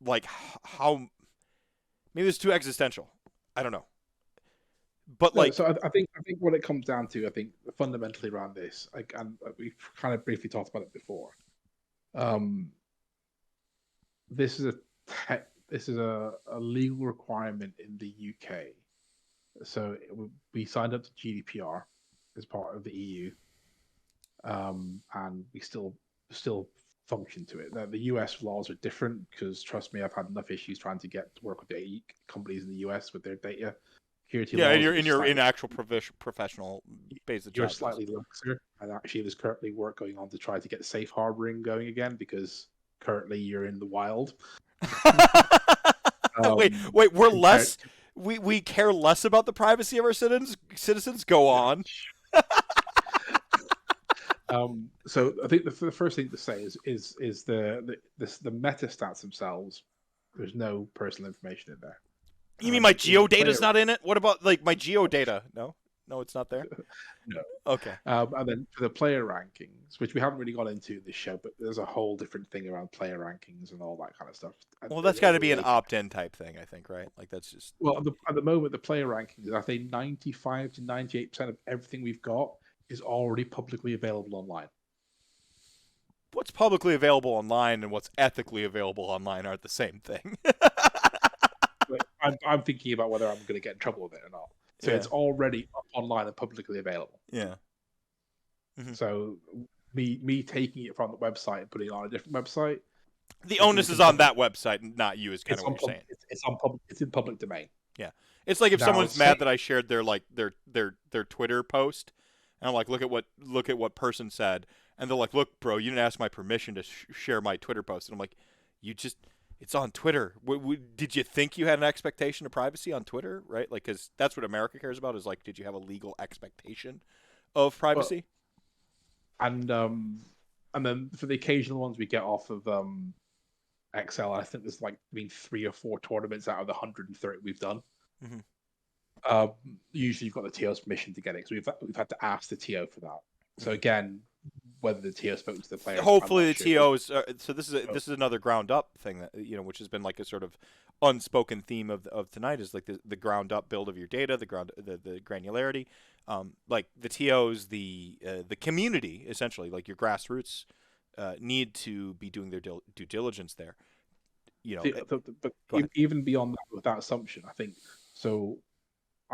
like how maybe it's too existential. I don't know. But like, so I think what it comes down to, I think fundamentally around this, and we've kind of briefly talked about it before. This is a legal requirement in the UK. So we signed up to GDPR as part of the EU, and we still function to it. The US laws are different because, trust me, I've had enough issues trying to get to work with the companies in the US with their data security laws. Yeah, you're in actual professional basis. You're slightly laxer, and actually there's currently work going on to try to get safe harboring going again because currently you're in the wild. Wait, we're less. We care less about the privacy of our citizens. Go on. So I think the first thing to say is the meta stats themselves. There's no personal information in there. You mean my geodata's not in it? What about like my geodata? No, it's not there. No. Okay. And then for the player rankings, which we haven't really gone into in this show, but there's a whole different thing around player rankings and all that kind of stuff. Well, that's got to be an opt-in type thing, I think, right? Like that's just. Well, at the moment, the player rankings, I think 95 to 98% of everything we've got is already publicly available online. What's publicly available online and what's ethically available online aren't the same thing. I'm thinking about whether I'm going to get in trouble with it or not. So it's already up online and publicly available. Yeah. Mm-hmm. So me taking it from the website and putting it on a different website. The onus is on that website, not you. Is kind of what you're saying. It's in public domain. Yeah. It's like if someone's mad that I shared their Twitter post, and I'm like, look at what person said, and they're like, look, bro, you didn't ask my permission to share my Twitter post, and I'm like, it's on Twitter. Did you think you had an expectation of privacy on Twitter, right? Like, because that's what America cares about is like, did you have a legal expectation of privacy? And then for the occasional ones we get off of Excel, I think there's like between 3 or 4 tournaments out of the 130 we've done. Mm-hmm. Usually you've got the TO's permission to get it, so we've had to ask the TO for that. So again, whether the TO spoke to the player. Hopefully the TOs. So this is another ground up thing that which has been like a sort of unspoken theme of tonight is like the ground up build of your data, the granularity, like the TOs, the community essentially, like your grassroots need to be doing their due diligence there. But even beyond that, with that assumption, I think so.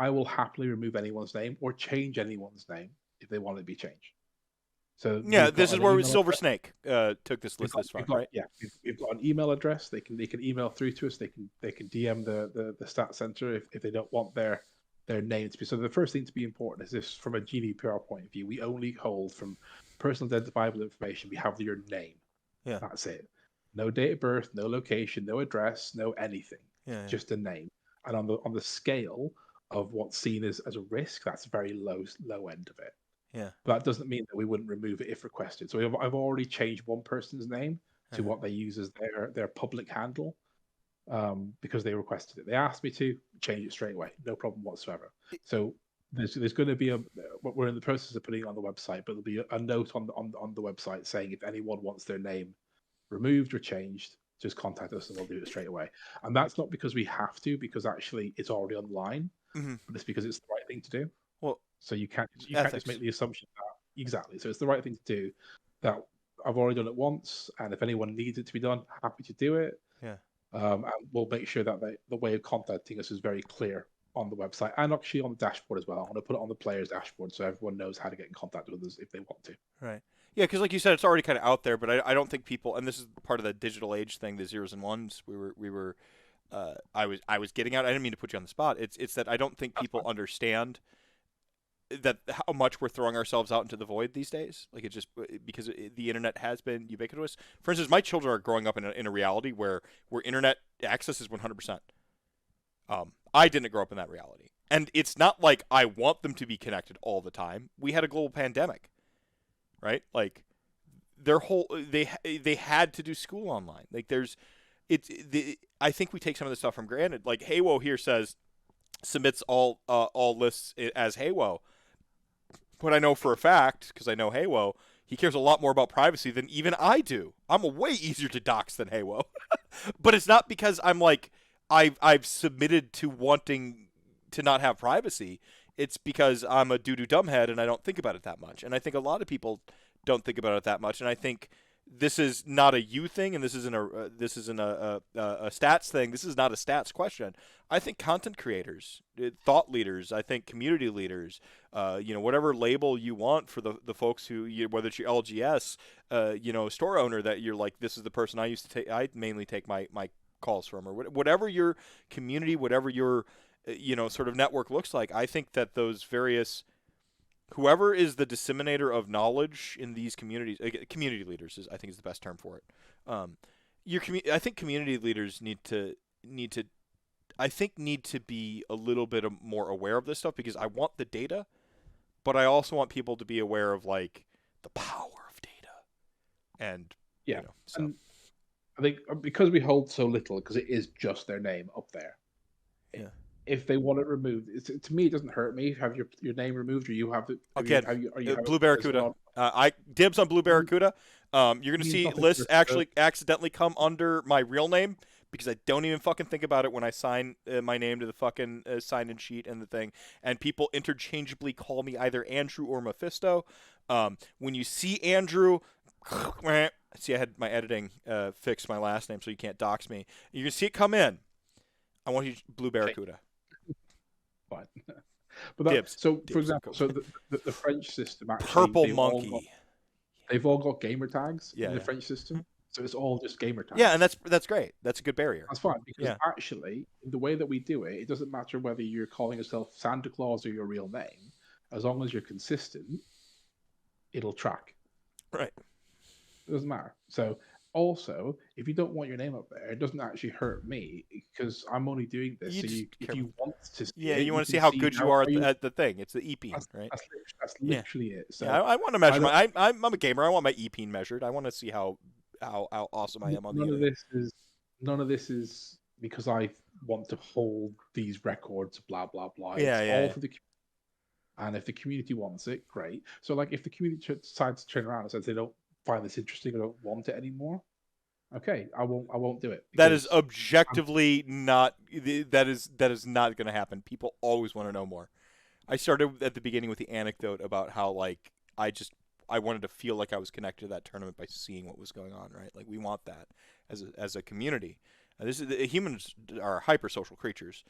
I will happily remove anyone's name or change anyone's name if they want it to be changed. So yeah, this is where Silver Snake took this list this far, right? Yeah, we've got an email address. They can email through to us. They can DM the stat center if they don't want their name to be. So the first thing to be important is this: from a GDPR point of view, we only hold from personal identifiable information. We have your name. Yeah, that's it. No date of birth, no location, no address, no anything. Yeah. Just a name. And on the scale of what's seen as a risk, that's a very low end of it. Yeah. But that doesn't mean that we wouldn't remove it if requested. So I've already changed one person's name to what they use as their public handle because they requested it. They asked me to change it straight away. No problem whatsoever. So there's going to be what we're in the process of putting on the website, but there'll be a note on the website saying if anyone wants their name removed or changed, just contact us and we'll do it straight away. And that's not because we have to, because actually it's already online, but it's because it's the right thing to do. Well, so you can't just make the assumption that exactly. So it's the right thing to do. That I've already done it once, and if anyone needs it to be done, happy to do it. Yeah. And we'll make sure that the way of contacting us is very clear on the website and actually on the dashboard as well. I want to put it on the player's dashboard so everyone knows how to get in contact with us if they want to. Right. Yeah, because like you said, it's already kind of out there, but I don't think people, and this is part of the digital age thing, the zeros and ones. I was getting out. I didn't mean to put you on the spot. It's that I don't think people understand that how much we're throwing ourselves out into the void these days. Like it just because the internet has been ubiquitous. For instance, my children are growing up in a reality where internet access is 100%. I didn't grow up in that reality, and it's not like I want them to be connected all the time. We had a global pandemic, right? Like their whole they had to do school online. Like I think we take some of this stuff for granted. Like Haywo here says submits all lists as Haywo. But I know for a fact, because I know Haywo, he cares a lot more about privacy than even I do. I'm way easier to dox than Haywo. But it's not because I'm like, I've submitted to wanting to not have privacy. It's because I'm a doo-doo dumbhead and I don't think about it that much. And I think a lot of people don't think about it that much. And I think this is not a you thing, and this isn't a stats thing. This is not a stats question. I think content creators, thought leaders, I think community leaders, whatever label you want for the folks who, whether it's your LGS, store owner that you're like, this is the person I used to take. I mainly take my calls from, or whatever your community, whatever your sort of network looks like. I think that those various whoever is the disseminator of knowledge in these communities, community leaders I think is the best term for it. I think community leaders need to be a little bit more aware of this stuff, because I want the data, but I also want people to be aware of like the power of data. And and I think because we hold so little, because it is just their name up there. Yeah. If they want it removed, to me, it doesn't hurt me. Have your name removed, or you have it. Again, Blue Barracuda. I dibs on Blue Barracuda. You're going to see lists actually accidentally come under my real name, because I don't even fucking think about it when I sign my name to the fucking sign-in sheet and the thing. And people interchangeably call me either Andrew or Mephisto. When you see Andrew, see, I had my editing fix my last name so you can't dox me. You can see it come in. I want you Blue Barracuda. Fine. But for example, the French system actually, Purple Monkey. They've all got gamer tags in the French system, so it's all just gamer tags. Yeah, and that's great. That's a good barrier. That's fine, because actually, the way that we do it, it doesn't matter whether you're calling yourself Santa Claus or your real name. As long as you're consistent, it'll track. Right. It doesn't matter. So also, if you don't want your name up there, it doesn't actually hurt me, because I'm only doing this. If you want to see you want to see how good you are at the thing. It's the EP, right? That's literally it. So I want to measure I'm a gamer. I want my EP measured. I want to see how awesome I am on the internet. None of this is because I want to hold these records, blah blah blah. For the and if the community wants it, great. So like, if the community decides to turn around and says they don't find this interesting, I don't want it anymore, okay, I won't do it. That is objectively not not going to happen. People always want to know more. I started at the beginning with the anecdote about how like I wanted to feel like I was connected to that tournament by seeing what was going on, right? Like, we want that as a community. Humans are hyper-social creatures,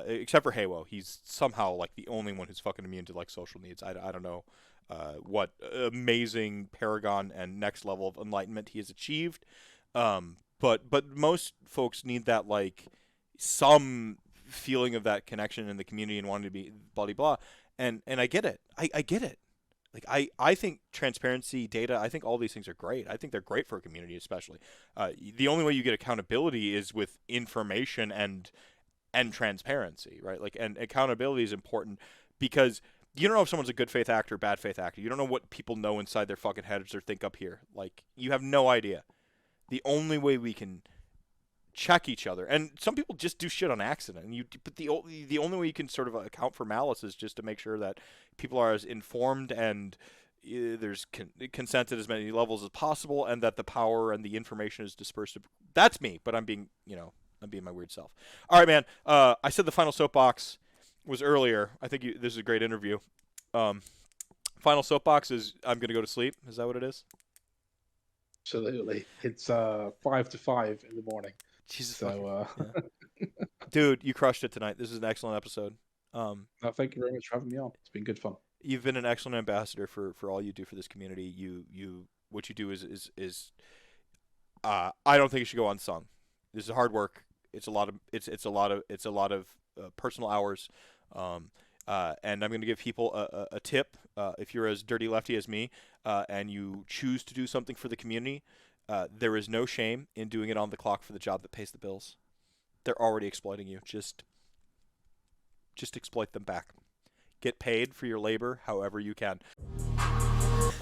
except for Haywo. He's somehow like the only one who's fucking immune to like social needs. I don't know what amazing paragon and next level of enlightenment he has achieved, but most folks need that, like, some feeling of that connection in the community and wanting to be blah blah blah. And I get it. I get it. Like, I think transparency, data, I think all these things are great. I think they're great for a community, especially. The only way you get accountability is with information and transparency, right? Like, and accountability is important, because you don't know if someone's a good faith actor or bad faith actor. You don't know what people know inside their fucking heads or think up here. Like, you have no idea. The only way we can check each other, and some people just do shit on accident, but the only way you can sort of account for malice is just to make sure that people are as informed and there's consent at as many levels as possible, and that the power and the information is dispersed. That's me, but I'm being my weird self. All right, man. I said the final soapbox was earlier. I think this is a great interview. Final soapbox is I'm going to go to sleep. Is that what it is? Absolutely. It's 5 to 5 in the morning. Jesus. So, dude, you crushed it tonight. This is an excellent episode. No, thank you very much for having me on. It's been good fun. You've been an excellent ambassador for all you do for this community. What you do is I don't think it should go unsung. This is hard work. It's a lot of personal hours. And I'm going to give people a tip. If you're as dirty lefty as me and you choose to do something for the community, there is no shame in doing it on the clock for the job that pays the bills. They're already exploiting you. Just exploit them back. Get paid for your labor however you can.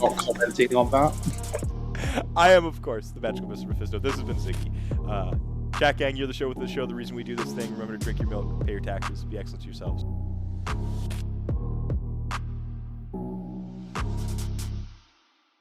Not commenting on that. I am, of course, the Magical Mister Mephisto. This has been Ziggy. Chat gang, you're the show with the show. The reason we do this thing. Remember to drink your milk, pay your taxes, be excellent to yourselves.